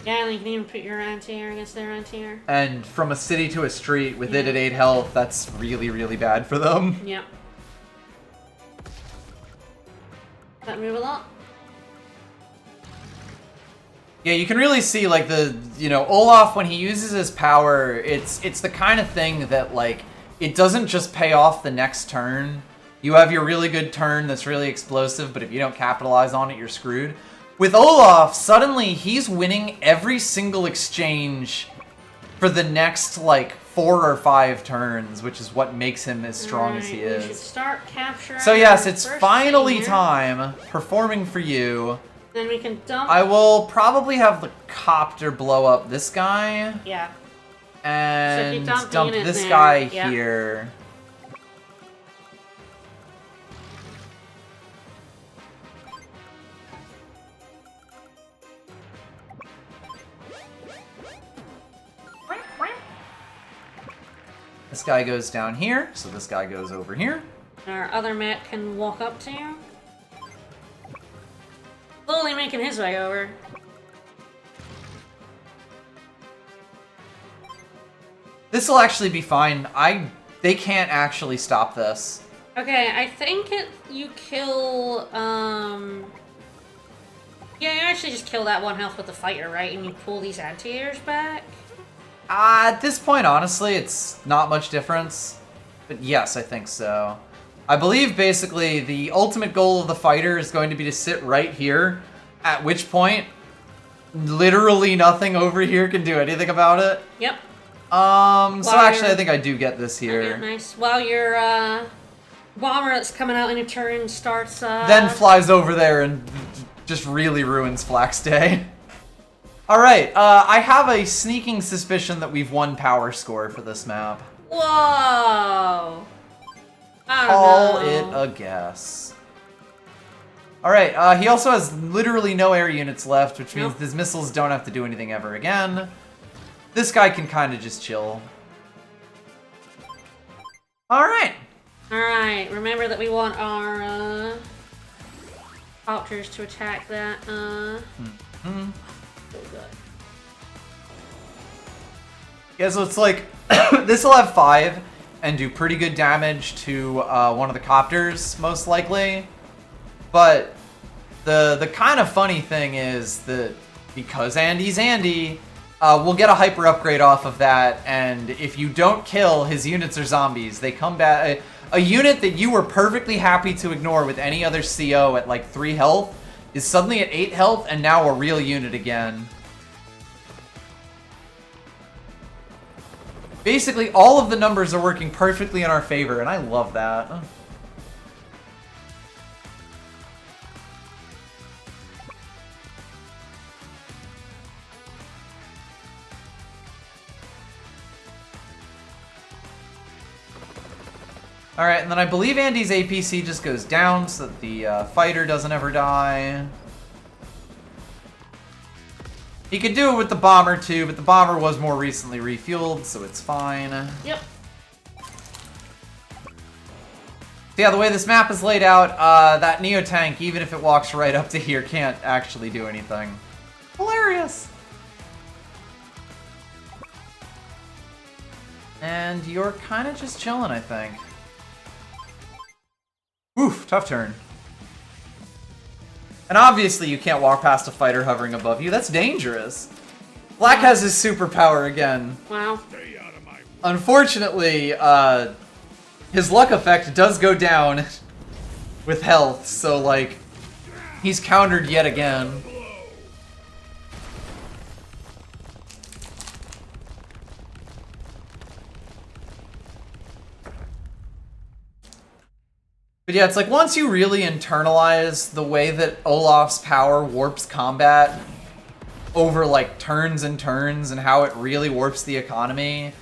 Speaker 1: Yeah, and you can even put your anti-air against their anti-air.
Speaker 2: And from a city to a street with it at 8 health, that's really, really bad for them.
Speaker 1: Yeah. Does that move a lot?
Speaker 2: Yeah, you can really see, like, Olaf, when he uses his power, it's the kind of thing that, like, it doesn't just pay off the next turn. You have your really good turn that's really explosive, but if you don't capitalize on it, you're screwed. With Olaf, suddenly he's winning every single exchange for the next, like, 4 or 5 turns, which is what makes him as strong as he
Speaker 1: We should
Speaker 2: is.
Speaker 1: start capturing.
Speaker 2: So yes,
Speaker 1: our
Speaker 2: it's
Speaker 1: first
Speaker 2: finally
Speaker 1: senior.
Speaker 2: time. Performing for you.
Speaker 1: Then we can dump.
Speaker 2: I will probably have the copter blow up this guy.
Speaker 1: Yeah.
Speaker 2: And
Speaker 1: dump the
Speaker 2: dump
Speaker 1: unit
Speaker 2: this
Speaker 1: there,
Speaker 2: guy
Speaker 1: yeah.
Speaker 2: here. This guy goes down here, so this guy goes over here.
Speaker 1: Our other mech can walk up to you. Slowly making his way over.
Speaker 2: This will actually be fine. They can't actually stop this.
Speaker 1: Okay, I think you kill, yeah, you actually just kill that 1 health with the fighter, right? And you pull these anti-airs back?
Speaker 2: At this point, honestly, it's not much difference. But yes, I think so. I believe, basically, the ultimate goal of the fighter is going to be to sit right here, at which point, literally nothing over here can do anything about it.
Speaker 1: Yep.
Speaker 2: So actually, I think I do get this here.
Speaker 1: Okay, nice. While your, bomber that's coming out in a turn starts,
Speaker 2: Then flies over there and just really ruins Flax Day. Alright, I have a sneaking suspicion that we've won power score for this map.
Speaker 1: Whoa! I don't
Speaker 2: Call
Speaker 1: know.
Speaker 2: it a guess. Alright, he also has literally no air units left, which means
Speaker 1: Nope.
Speaker 2: his missiles don't have to do anything ever again. This guy can kind of just chill. Alright.
Speaker 1: Alright, remember that we want our, copters to attack that, Oh, good.
Speaker 2: Yeah, so it's like, this will have 5 and do pretty good damage to one of the copters, most likely. But the kind of funny thing is that because Andy's Andy, we'll get a hyper upgrade off of that, and if you don't kill, his units are zombies. They come back. A unit that you were perfectly happy to ignore with any other CO at like 3 health is suddenly at 8 health and now a real unit again. Basically, all of the numbers are working perfectly in our favor, and I love that. Alright, and then I believe Andy's APC just goes down so that the fighter doesn't ever die. He could do it with the bomber too, but the bomber was more recently refueled, so it's fine.
Speaker 1: Yep.
Speaker 2: So yeah, the way this map is laid out, that Neo tank, even if it walks right up to here, can't actually do anything. Hilarious! And you're kind of just chilling, I think. Oof, tough turn. And obviously you can't walk past a fighter hovering above you. That's dangerous. Black has his superpower again.
Speaker 1: Wow.
Speaker 4: Stay out of my way.
Speaker 2: Unfortunately, his luck effect does go down with health, so like, he's countered yet again. But yeah, it's like once you really internalize the way that Olaf's power warps combat over like turns and turns and how it really warps the economy,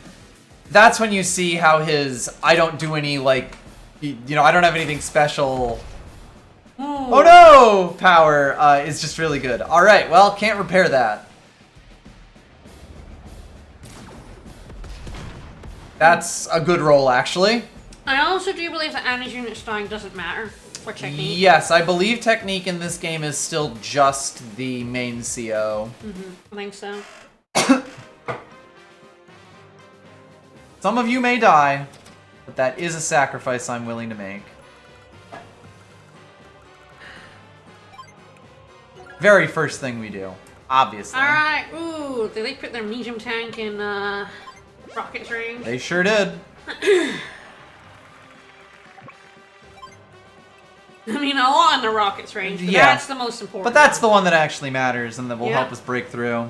Speaker 2: that's when you see how his I don't do any like, you know, I don't have anything special. Oh no! Power is just really good. Alright, well, can't repair that. That's a good roll, actually.
Speaker 1: I also do believe that Anna's unit dying doesn't matter for technique.
Speaker 2: Yes, I believe technique in this game is still just the main CO.
Speaker 1: I think so.
Speaker 2: Some of you may die, but that is a sacrifice I'm willing to make. Very first thing we do, obviously.
Speaker 1: Alright, ooh, did they put their medium tank in rockets range?
Speaker 2: They sure did.
Speaker 1: I mean, a lot in the rockets range, but
Speaker 2: Yeah.
Speaker 1: that's the most important.
Speaker 2: But that's the one that actually matters and that will
Speaker 1: Yeah.
Speaker 2: help us break through.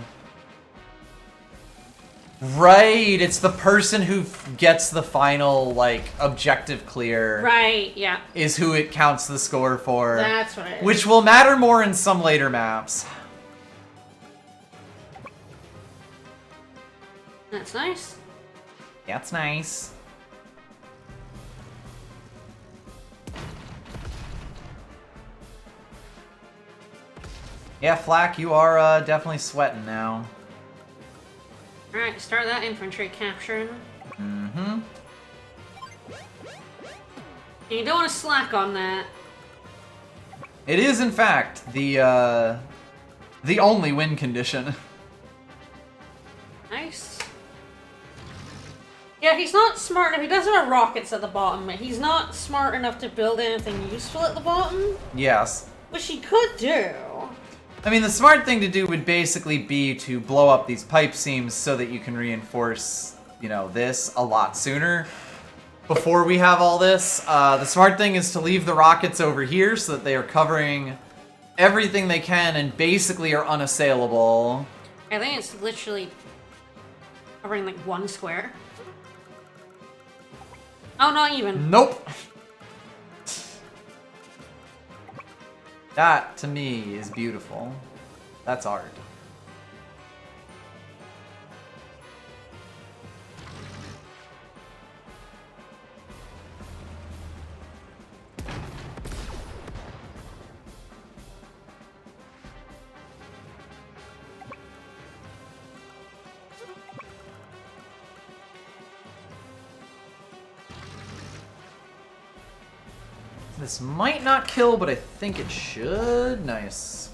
Speaker 2: Right, it's the person who gets the final, like, objective clear.
Speaker 1: Right, yeah.
Speaker 2: Is who it counts the score for.
Speaker 1: That's what it is.
Speaker 2: Which will matter more in some later maps.
Speaker 1: That's nice.
Speaker 2: That's nice. Yeah, Flack, you are definitely sweating now.
Speaker 1: Alright, start that infantry capturing.
Speaker 2: Mm-hmm.
Speaker 1: And you don't want to slack on that.
Speaker 2: It is, in fact, the only win condition.
Speaker 1: Nice. Yeah, he's not smart enough. He does have rockets at the bottom, but he's not smart enough to build anything useful at the bottom.
Speaker 2: Yes.
Speaker 1: Which he could do.
Speaker 2: I mean, the smart thing to do would basically be to blow up these pipe seams so that you can reinforce, you know, this a lot sooner. Before we have all this, the smart thing is to leave the rockets over here so that they are covering everything they can and basically are unassailable.
Speaker 1: I think it's literally covering like one square. Oh, not even.
Speaker 2: Nope. That, to me, is beautiful. That's art. This might not kill, but I think it should. Nice.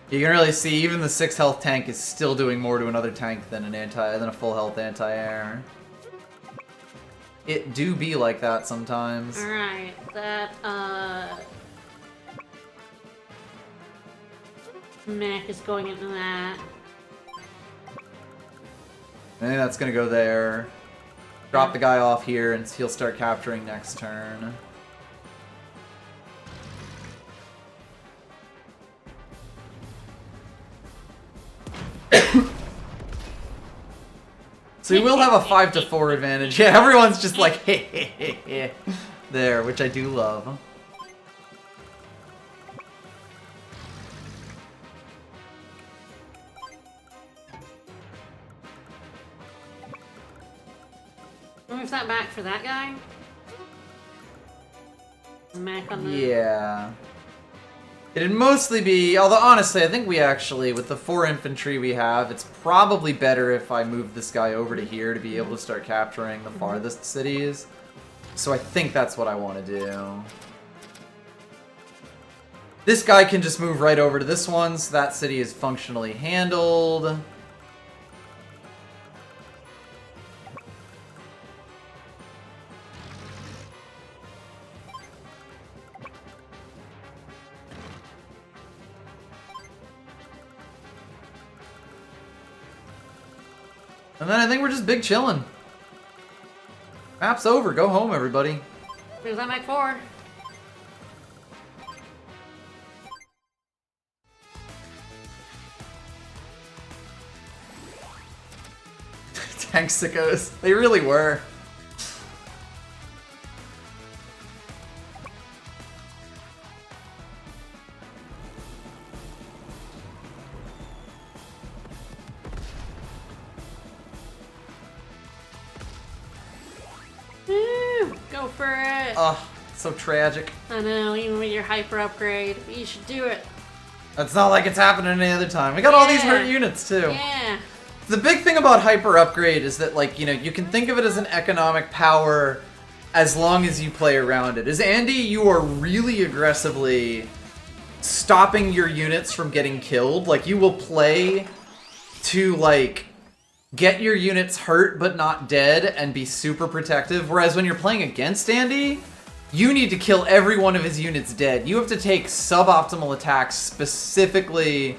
Speaker 2: You can really see even the 6 health tank is still doing more to another tank than a full health anti-air. It do be like that sometimes.
Speaker 1: Alright, that, mech is going into that.
Speaker 2: I think that's gonna go there. Drop the guy off here and he'll start capturing next turn. So we will have a 5-4 advantage. Yeah, everyone's just like there, which I do love.
Speaker 1: Move that back for that guy. Mech on the...
Speaker 2: Yeah. It'd mostly be, although honestly, I think we actually, with the 4 infantry we have, it's probably better if I move this guy over to here to be able to start capturing the farthest cities. So I think that's what I want to do. This guy can just move right over to this one, so that city is functionally handled. And then I think we're just big chillin'. Map's over. Go home, everybody.
Speaker 1: Move that mech forward.
Speaker 2: Tank sickos. They really were.
Speaker 1: Woo, go for it.
Speaker 2: Ugh, so tragic.
Speaker 1: I know, even with your hyper upgrade, you should do it.
Speaker 2: It's not like it's happening any other time. We got all these hurt
Speaker 1: Yeah.
Speaker 2: units too.
Speaker 1: Yeah.
Speaker 2: The big thing about hyper upgrade is that, like, you know, you can think of it as an economic power as long as you play around it. As Andy, you are really aggressively stopping your units from getting killed. Like, you will play to, like, get your units hurt but not dead and be super protective. Whereas when you're playing against Andy, you need to kill every one of his units dead. You have to take suboptimal attacks specifically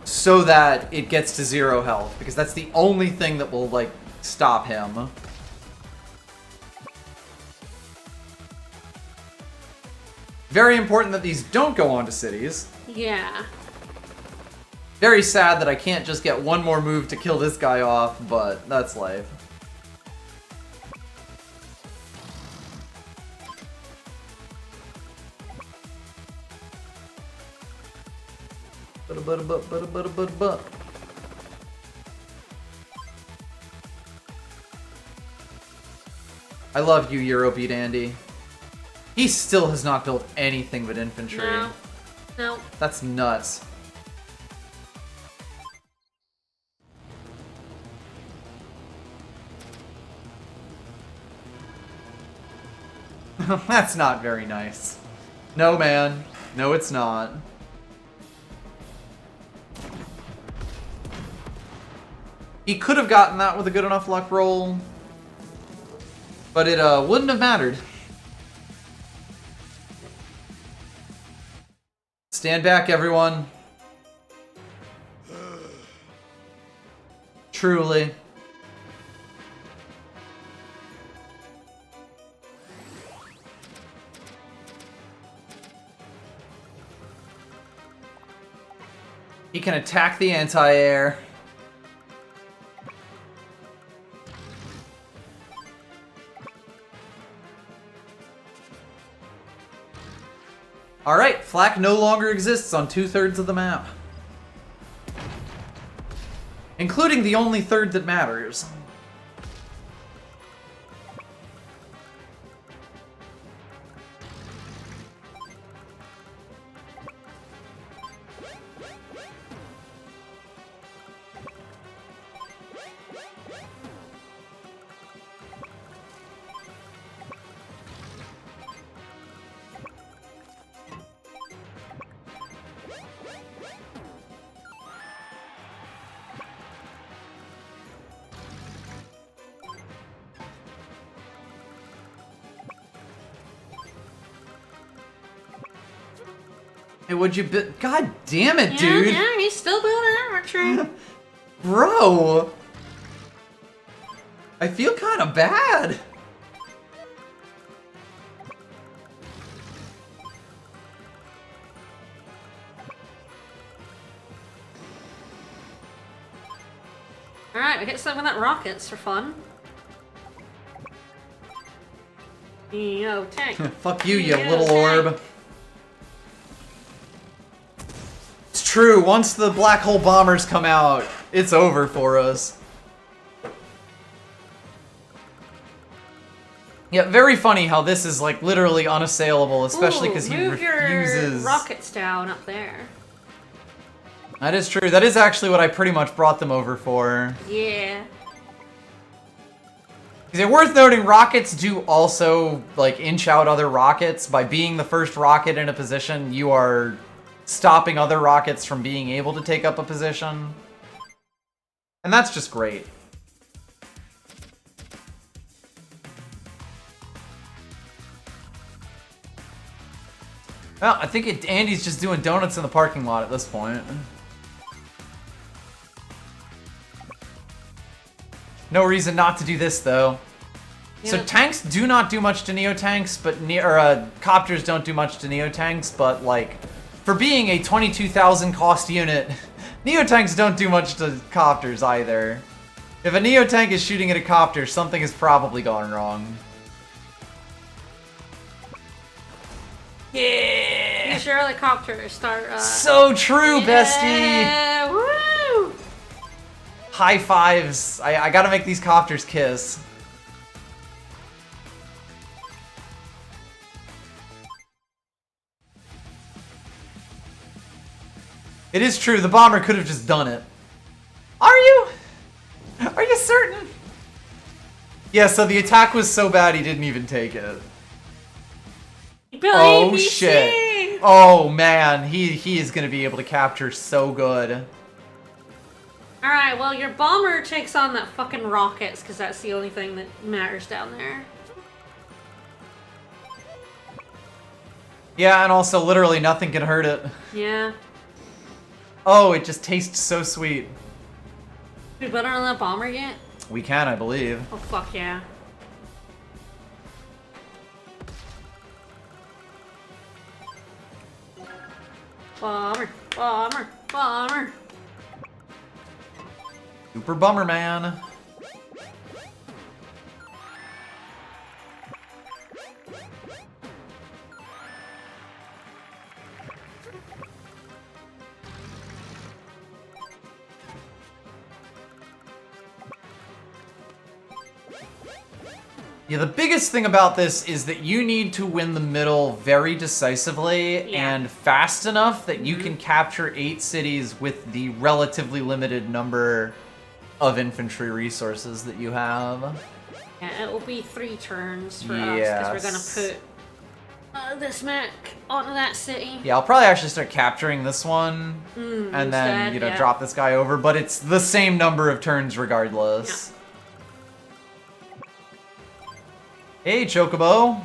Speaker 2: so that it gets to 0 health, because that's the only thing that will, like, stop him. Very important that these don't go onto cities.
Speaker 1: Yeah.
Speaker 2: Very sad that I can't just get one more move to kill this guy off, but that's life. I love you, Eurobeat Andy. He still has not built anything but infantry.
Speaker 1: No. No.
Speaker 2: That's nuts. That's not very nice. No, man. No, it's not. He could have gotten that with a good enough luck roll, but it wouldn't have mattered. Stand back, everyone. Truly. He can attack the anti-air. Alright, flak no longer exists on 2/3 of the map. Including the only third that matters. Hey, would you God damn it,
Speaker 1: Yeah,
Speaker 2: dude!
Speaker 1: yeah, he's still building archery.
Speaker 2: Bro! I feel kind of bad.
Speaker 1: Alright, we hit something with that rockets for fun. Yo, tank.
Speaker 2: Fuck you, you
Speaker 1: Yeah,
Speaker 2: little
Speaker 1: tank.
Speaker 2: orb. It's true, once the black hole bombers come out, it's over for us. Yeah, very funny how this is, like, literally unassailable, especially because he
Speaker 1: move
Speaker 2: refuses.
Speaker 1: your rockets down up there.
Speaker 2: That is true. That is actually what I pretty much brought them over for.
Speaker 1: Yeah.
Speaker 2: Is it worth noting, rockets do also, like, inch out other rockets. By being the first rocket in a position, you are stopping other rockets from being able to take up a position. And that's just great. Well, I think Andy's just doing donuts in the parking lot at this point. No reason not to do this, though. So
Speaker 1: Yeah.
Speaker 2: tanks do not do much to Neo-tanks, but copters don't do much to Neo-tanks, but, like, for being a 22,000 cost unit, Neo-tanks don't do much to copters either. If a Neo tank is shooting at a copter, something has probably gone wrong. Yeah!
Speaker 1: Use your helicopter to start,
Speaker 2: So true, bestie!
Speaker 1: Yeah, woo!
Speaker 2: High fives. I gotta make these copters kiss. It is true, the bomber could have just done it. Are you? Are you certain? Yeah, so the attack was so bad he didn't even take it. Oh
Speaker 1: ABC.
Speaker 2: shit. Oh man, he is gonna be able to capture so good.
Speaker 1: Alright, well, your bomber takes on that fucking rockets, because that's the only thing that matters down there.
Speaker 2: Yeah, and also literally nothing can hurt it.
Speaker 1: Yeah.
Speaker 2: Oh, it just tastes so sweet.
Speaker 1: We better on that bomber yet?
Speaker 2: We can, I believe.
Speaker 1: Oh, fuck yeah. Bomber, bomber, bomber.
Speaker 2: Super bummer, man. Yeah, the biggest thing about this is that you need to win the middle very decisively and fast enough that you can capture 8 cities with the relatively limited number of infantry resources that you have.
Speaker 1: Yeah, it will be 3 turns for us, because we're gonna put this mech onto that city.
Speaker 2: Yeah, I'll probably actually start capturing this one, and then,
Speaker 1: instead,
Speaker 2: drop this guy over, but it's the same number of turns regardless.
Speaker 1: Yeah.
Speaker 2: Hey, Chocobo.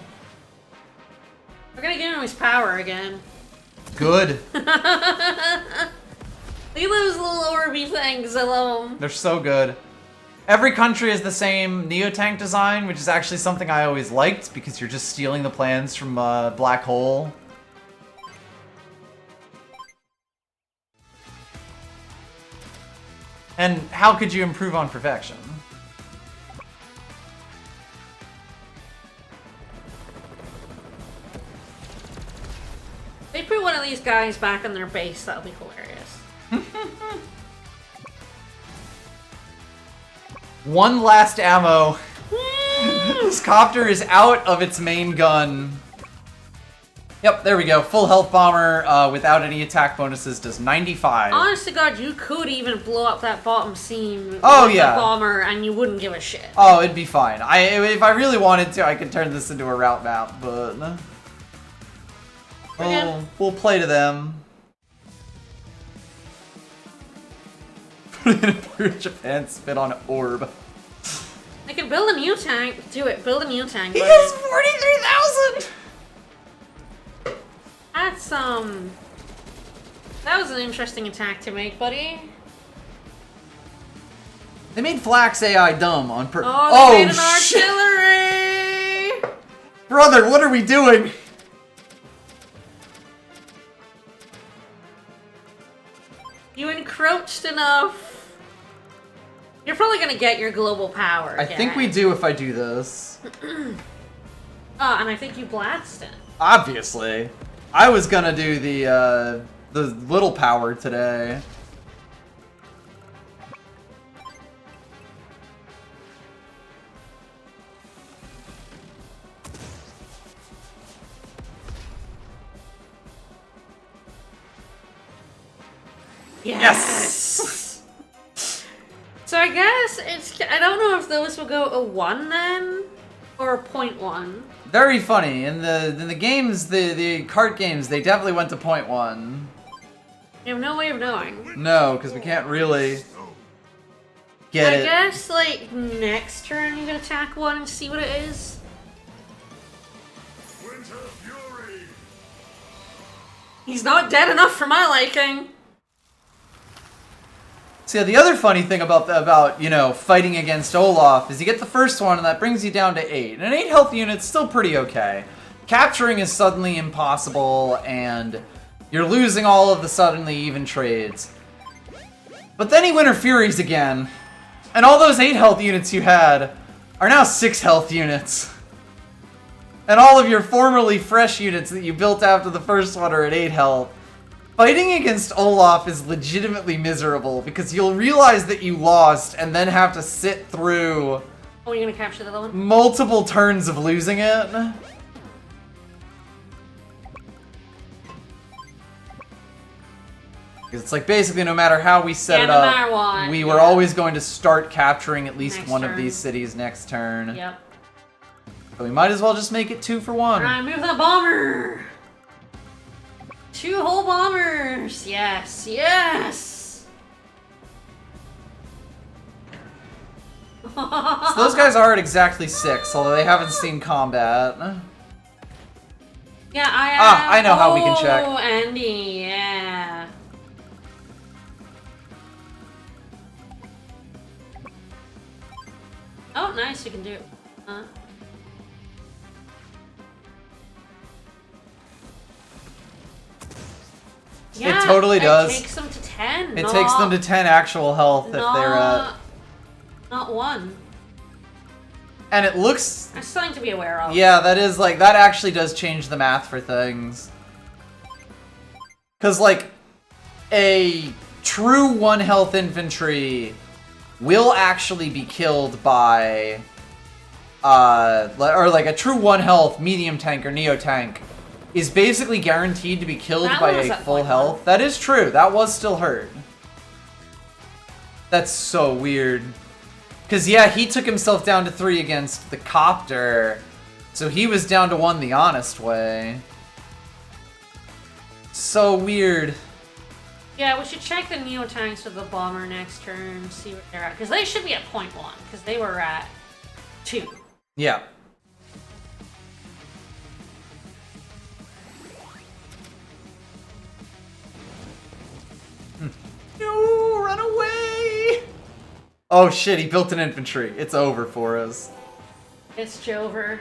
Speaker 1: We're gonna give him his power again.
Speaker 2: Good.
Speaker 1: Leave those little Orby things alone.
Speaker 2: They're so good. Every country has the same Neo-tank design, which is actually something I always liked, because you're just stealing the plans from Black Hole. And how could you improve on perfection?
Speaker 1: They put one of these guys back on their base, that'll be hilarious.
Speaker 2: One last ammo. This copter is out of its main gun. Yep, there we go. Full health bomber without any attack bonuses does 95.
Speaker 1: Honest to God, you could even blow up that bottom seam with
Speaker 2: yeah.
Speaker 1: the bomber and you wouldn't give a shit.
Speaker 2: Oh, it'd be fine. If I really wanted to, I could turn this into a route map, but we'll play to them. Put in a Japan spit on orb.
Speaker 1: I can build a new tank. Do it. Build a new tank.
Speaker 2: He
Speaker 1: buddy.
Speaker 2: has 43,000.
Speaker 1: That's that was an interesting attack to make, buddy.
Speaker 2: They made Flax AI dumb on purpose.
Speaker 1: Oh, they made an artillery!
Speaker 2: Brother, what are we doing?
Speaker 1: You encroached enough. You're probably gonna get your global power.
Speaker 2: I think we do if I do this.
Speaker 1: Oh, and I think you blasted.
Speaker 2: Obviously. I was gonna do the little power today. Yes!
Speaker 1: So I guess I don't know if those will go a 1 then, or a 0.1.
Speaker 2: Very funny. In the games, the cart games, they definitely went to 0.1.
Speaker 1: You have no way of knowing.
Speaker 2: No, because we can't really get it.
Speaker 1: I guess, like, next turn you can attack one and see what it is.
Speaker 4: Winter Fury!
Speaker 1: He's not dead enough for my liking.
Speaker 2: See, the other funny thing about fighting against Olaf is you get the first one and that brings you down to 8. And 8 health units still pretty okay. Capturing is suddenly impossible and you're losing all of the suddenly even trades. But then he Winter Furies again. And all those 8 health units you had are now 6 health units. And all of your formerly fresh units that you built after the first one are at 8 health. Fighting against Olaf is legitimately miserable because you'll realize that you lost and then have to sit through
Speaker 1: Oh, you're gonna capture the other one?
Speaker 2: multiple turns of losing it. Because it's like basically no matter how we set
Speaker 1: Yeah,
Speaker 2: it
Speaker 1: no
Speaker 2: up,
Speaker 1: matter what,
Speaker 2: we were
Speaker 1: yeah.
Speaker 2: always going to start capturing at least
Speaker 1: Next
Speaker 2: one of
Speaker 1: turn.
Speaker 2: these cities next turn.
Speaker 1: Yep.
Speaker 2: So we might as well just make it 2 for 1.
Speaker 1: Alright, move that bomber! 2 whole bombers! Yes, yes!
Speaker 2: So those guys are at exactly 6, although they haven't seen combat.
Speaker 1: Yeah,
Speaker 2: I know how we can check.
Speaker 1: Oh, Andy, yeah. Oh, nice, you can do it. Yeah,
Speaker 2: totally does.
Speaker 1: It takes them to 10.
Speaker 2: It takes them to 10 actual health if they're at...
Speaker 1: Not 1.
Speaker 2: And it looks...
Speaker 1: That's something to be aware of.
Speaker 2: Yeah, that is like... That actually does change the math for things. Because, like, a true 1 health infantry will actually be killed by... or like a true 1 health medium tank or neo tank is basically guaranteed to be killed
Speaker 1: That
Speaker 2: by
Speaker 1: one was
Speaker 2: a
Speaker 1: at
Speaker 2: full
Speaker 1: point
Speaker 2: health.
Speaker 1: 1.
Speaker 2: That is true. That was still hurt. That's so weird. Because, yeah, he took himself down to 3 against the copter. So he was down to 1 the honest way. So weird.
Speaker 1: Yeah, we should check the neo tanks with the bomber next turn, see what they're at. Because they should be at point 1, because they were at 2.
Speaker 2: Yeah. No, run away! Oh shit, he built an infantry. It's over for us.
Speaker 1: It's Jover.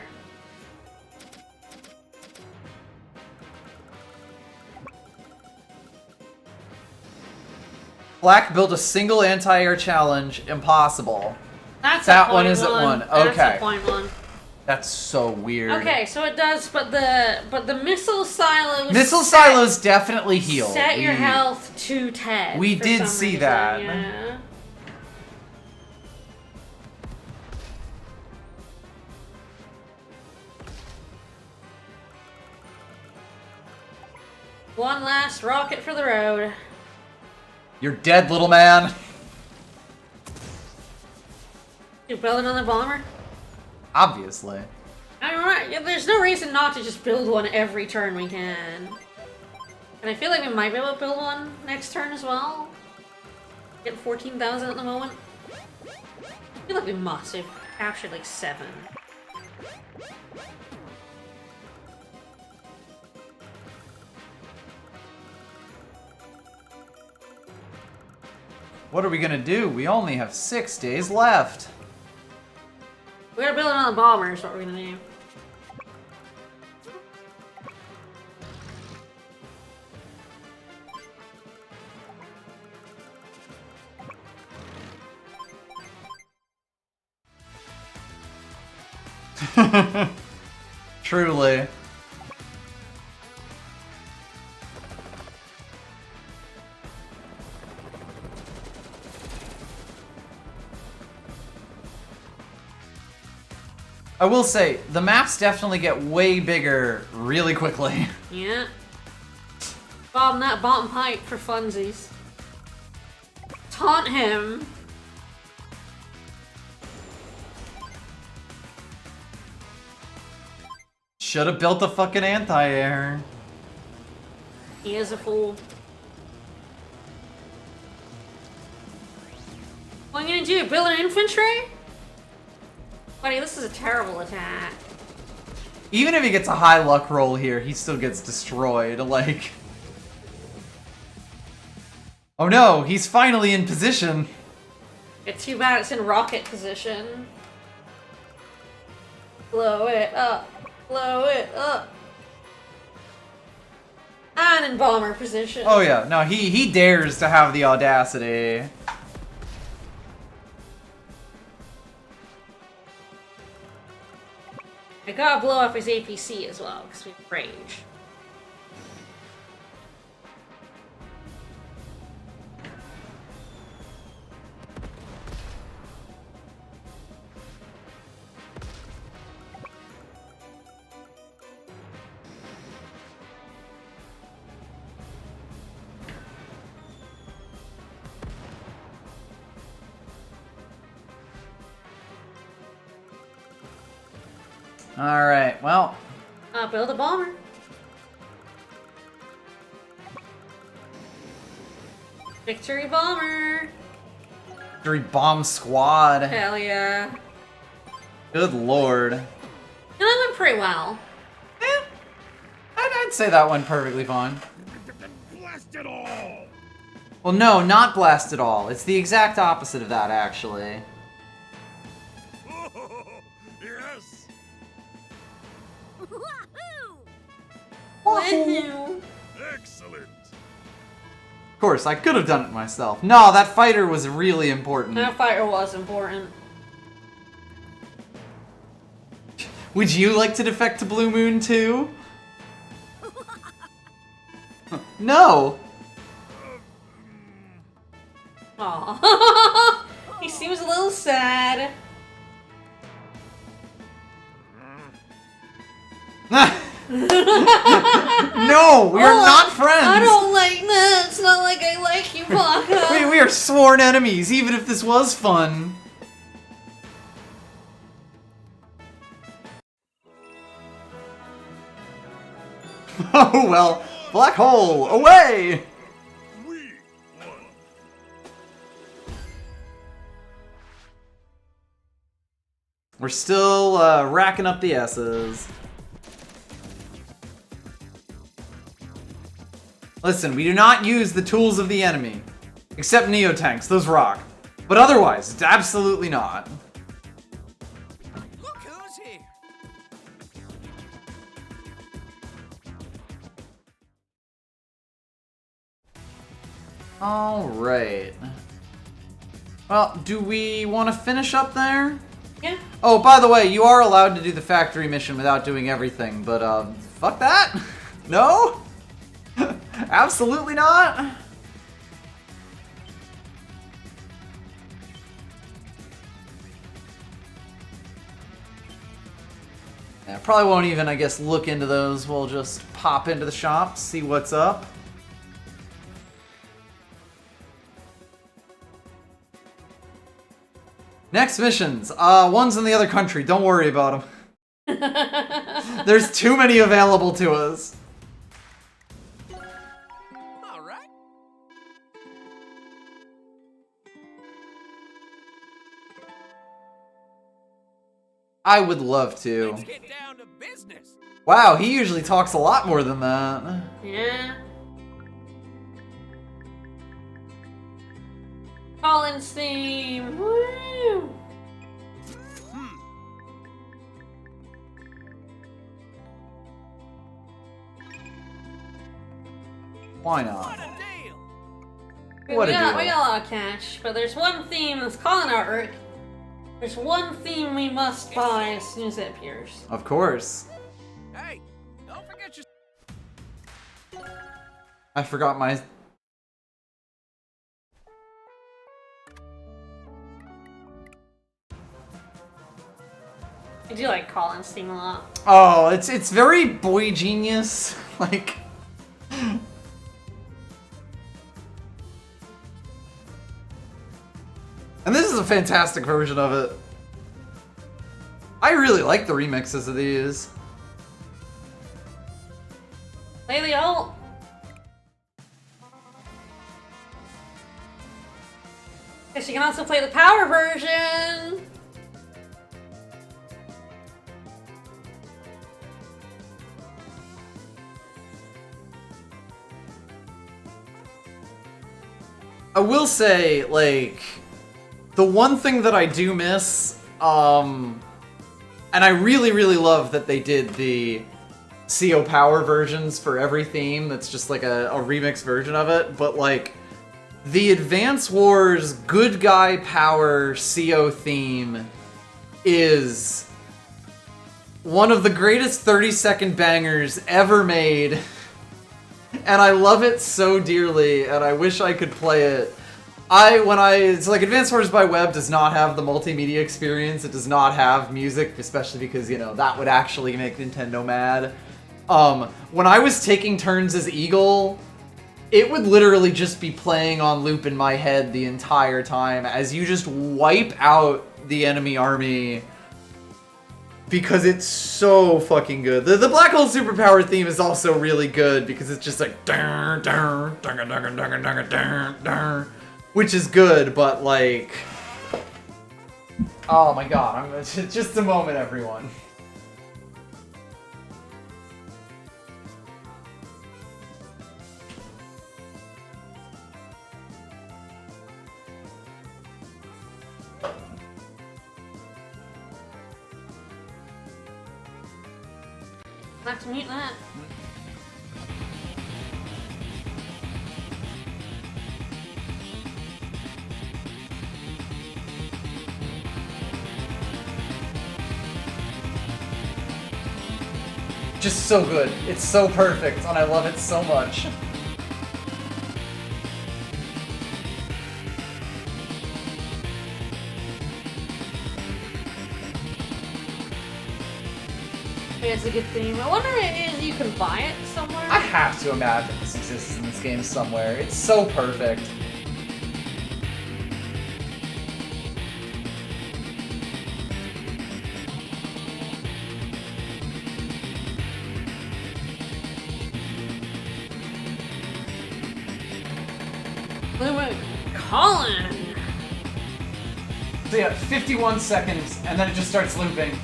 Speaker 2: Black built a single anti-air challenge. Impossible.
Speaker 1: That's
Speaker 2: That
Speaker 1: a
Speaker 2: one
Speaker 1: point
Speaker 2: is at 1.
Speaker 1: That's
Speaker 2: Okay.
Speaker 1: a point 1.
Speaker 2: That's so weird.
Speaker 1: Okay, so it does, but the missile silos.
Speaker 2: Missile silos definitely heal.
Speaker 1: Set your health to 10.
Speaker 2: we
Speaker 1: for
Speaker 2: did
Speaker 1: some
Speaker 2: see
Speaker 1: reason,
Speaker 2: that.
Speaker 1: Yeah. One last rocket for the road.
Speaker 2: You're dead, little man.
Speaker 1: You build another bomber?
Speaker 2: Obviously.
Speaker 1: Alright, there's no reason not to just build one every turn we can. And I feel like we might be able to build one next turn as well. Get 14,000 at the moment. I feel like we must. We've captured like 7.
Speaker 2: What are we gonna do? We only have 6 days left.
Speaker 1: We're gonna build another bomber is what we're gonna do.
Speaker 2: Truly. I will say, the maps definitely get way bigger really quickly.
Speaker 1: Yeah. Bomb that bottom pipe for funsies. Taunt him.
Speaker 2: Should have built a fucking anti-air.
Speaker 1: He is a fool. What are you gonna do? Build an infantry? Buddy, this is a terrible attack.
Speaker 2: Even if he gets a high luck roll here, he still gets destroyed, like... Oh no, he's finally in position.
Speaker 1: It's too bad it's in rocket position. Blow it up. Blow it up. And in bomber position.
Speaker 2: Oh yeah, no, he dares to have the audacity.
Speaker 1: gotta blow up his APC as well, because we have rage.
Speaker 2: Alright, well.
Speaker 1: Build a bomber. Victory bomber.
Speaker 2: Victory bomb squad.
Speaker 1: Hell yeah.
Speaker 2: Good lord.
Speaker 1: And that went pretty well.
Speaker 2: Eh, I'd say that went perfectly fine.
Speaker 4: Blast it all!
Speaker 2: Well, no, not blast it all. It's the exact opposite of that, actually.
Speaker 4: Yes!
Speaker 1: Woohoo!
Speaker 4: Excellent!
Speaker 2: Of course, I could have done it myself. No, that fighter was really important.
Speaker 1: That fighter was important.
Speaker 2: Would you like to defect to Blue Moon too? No!
Speaker 1: Aw. He seems a little sad.
Speaker 2: No, we are not friends!
Speaker 1: I don't like that. It's not like I like you, Baka.
Speaker 2: We are sworn enemies, even if this was fun. Oh well, black hole, away!
Speaker 4: We won!
Speaker 2: We're still racking up the S's. Listen, we do not use the tools of the enemy. Except Neo-Tanks, those rock. But otherwise, it's absolutely not.
Speaker 3: Look who's here.
Speaker 2: Alright. Well, do we want to finish up there?
Speaker 1: Yeah.
Speaker 2: Oh, by the way, you are allowed to do the factory mission without doing everything, but, fuck that? No? Absolutely not? Yeah, probably won't even, I guess, look into those. We'll just pop into the shop, see what's up. Next missions. One's in the other country. Don't worry about them. There's too many available to us.
Speaker 3: All right.
Speaker 2: I would love
Speaker 3: Let's
Speaker 2: to.
Speaker 3: get down to business.
Speaker 2: Wow, he usually talks a lot more than that.
Speaker 1: Yeah. Collins theme. Woo!
Speaker 2: Why
Speaker 3: What
Speaker 2: not?
Speaker 3: a deal.
Speaker 2: What a
Speaker 1: we got
Speaker 2: deal.
Speaker 1: a lot of cash, but there's one theme that's calling artwork. There's one theme we must buy as soon as it appears.
Speaker 2: Of course.
Speaker 3: Hey, don't forget your.
Speaker 2: I forgot my...
Speaker 1: I do like Collins theme a lot.
Speaker 2: Oh, it's very boy genius. Like... And this is a fantastic version of it. I really like the remixes of these.
Speaker 1: Play the ult. Guess you can also play the power version.
Speaker 2: I will say, like, the one thing that I do miss, and I really, really love that they did the CO Power versions for every theme. That's just like a remix version of it. But, like, the Advance Wars Good Guy Power CO theme is one of the greatest 30-second bangers ever made. And I love it so dearly, and I wish I could play it. It's like Advance Wars by Web does not have the multimedia experience. It does not have music, especially because, you know, that would actually make Nintendo mad. When I was taking turns as Eagle, it would literally just be playing on loop in my head the entire time as you just wipe out the enemy army. Because it's so fucking good. The Black Hole Superpower theme is also really good because it's just like which is good, but like, oh my god, just a moment, everyone.
Speaker 1: I'll have to mute that.
Speaker 2: Just so good. It's so perfect, and I love it so much.
Speaker 1: It's a good theme. I wonder if you can buy it somewhere.
Speaker 2: I have to imagine this exists in this game somewhere. It's so perfect.
Speaker 1: Colin!
Speaker 2: So yeah, 51 seconds, and then it just starts looping.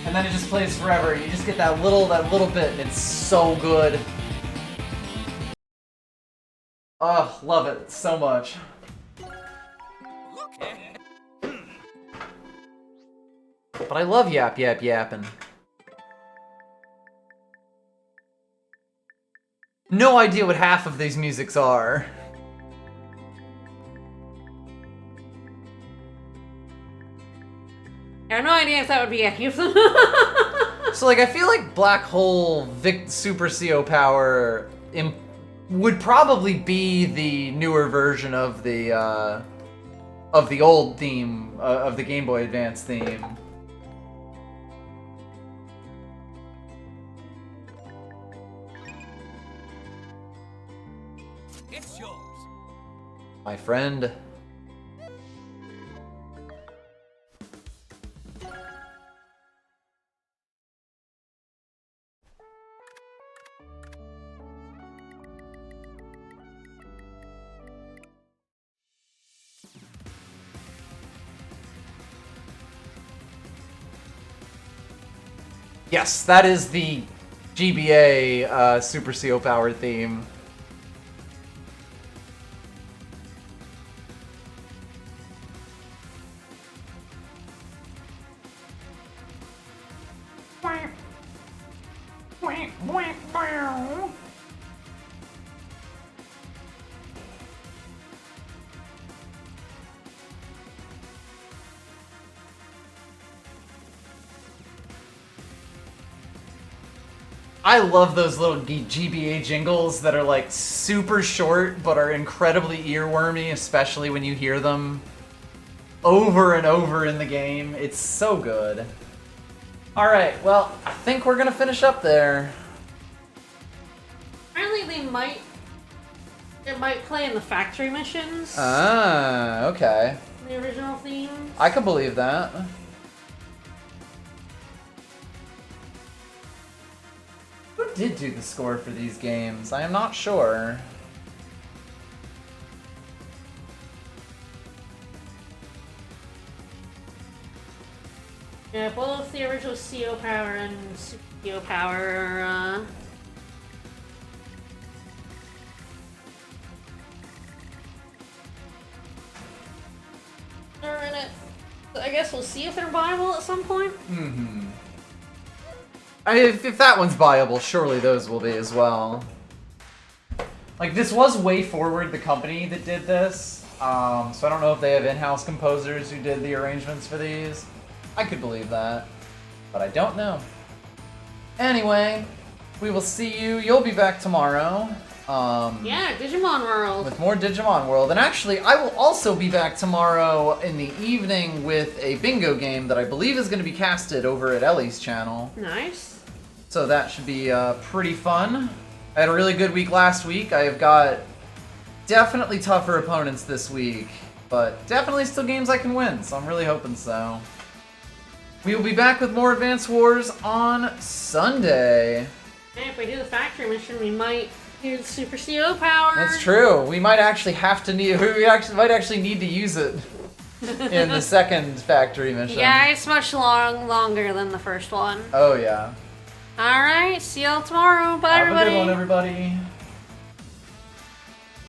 Speaker 2: And then it just plays forever. You just get that little bit, and it's so good. Oh, love it so much. But I love yap yap yapping. No idea what half of these musics are.
Speaker 1: I have no idea if that would be any of them.
Speaker 2: So, like, I feel like Black Hole Super CO Power would probably be the newer version of the old theme, of the Game Boy Advance theme.
Speaker 3: It's yours.
Speaker 2: My friend. Yes, that is the GBA Super CO Power theme. I love those little GBA jingles that are like super short but are incredibly earwormy, especially when you hear them over and over in the game. It's so good. Alright, well, I think we're gonna finish up there.
Speaker 1: Apparently it might play in the factory missions.
Speaker 2: Ah, okay.
Speaker 1: The original theme.
Speaker 2: I could believe that. Who did do the score for these games? I am not sure.
Speaker 1: Yeah, both the original CO Power and Super CO Power are in it. I guess we'll see if they're viable at some point.
Speaker 2: Mm-hmm. If that one's viable, surely those will be as well. Like, this was Way Forward, the company that did this. So I don't know if they have in-house composers who did the arrangements for these. I could believe that, but I don't know. Anyway, we will see you. You'll be back tomorrow.
Speaker 1: Yeah, Digimon World.
Speaker 2: With more Digimon World. And actually, I will also be back tomorrow in the evening with a bingo game that I believe is going to be casted over at Ellie's channel.
Speaker 1: Nice.
Speaker 2: So that should be pretty fun. I had a really good week last week. I have got definitely tougher opponents this week, but definitely still games I can win, so I'm really hoping so. We will be back with more Advance Wars on Sunday.
Speaker 1: Hey, if we do the factory mission, we might use Super CO power.
Speaker 2: That's true. We might actually have to need. Might actually need to use it in the second factory mission.
Speaker 1: Yeah, it's much longer than the first one.
Speaker 2: Oh yeah.
Speaker 1: All right, see y'all tomorrow. Bye,
Speaker 2: Have
Speaker 1: everybody.
Speaker 2: a good one, everybody.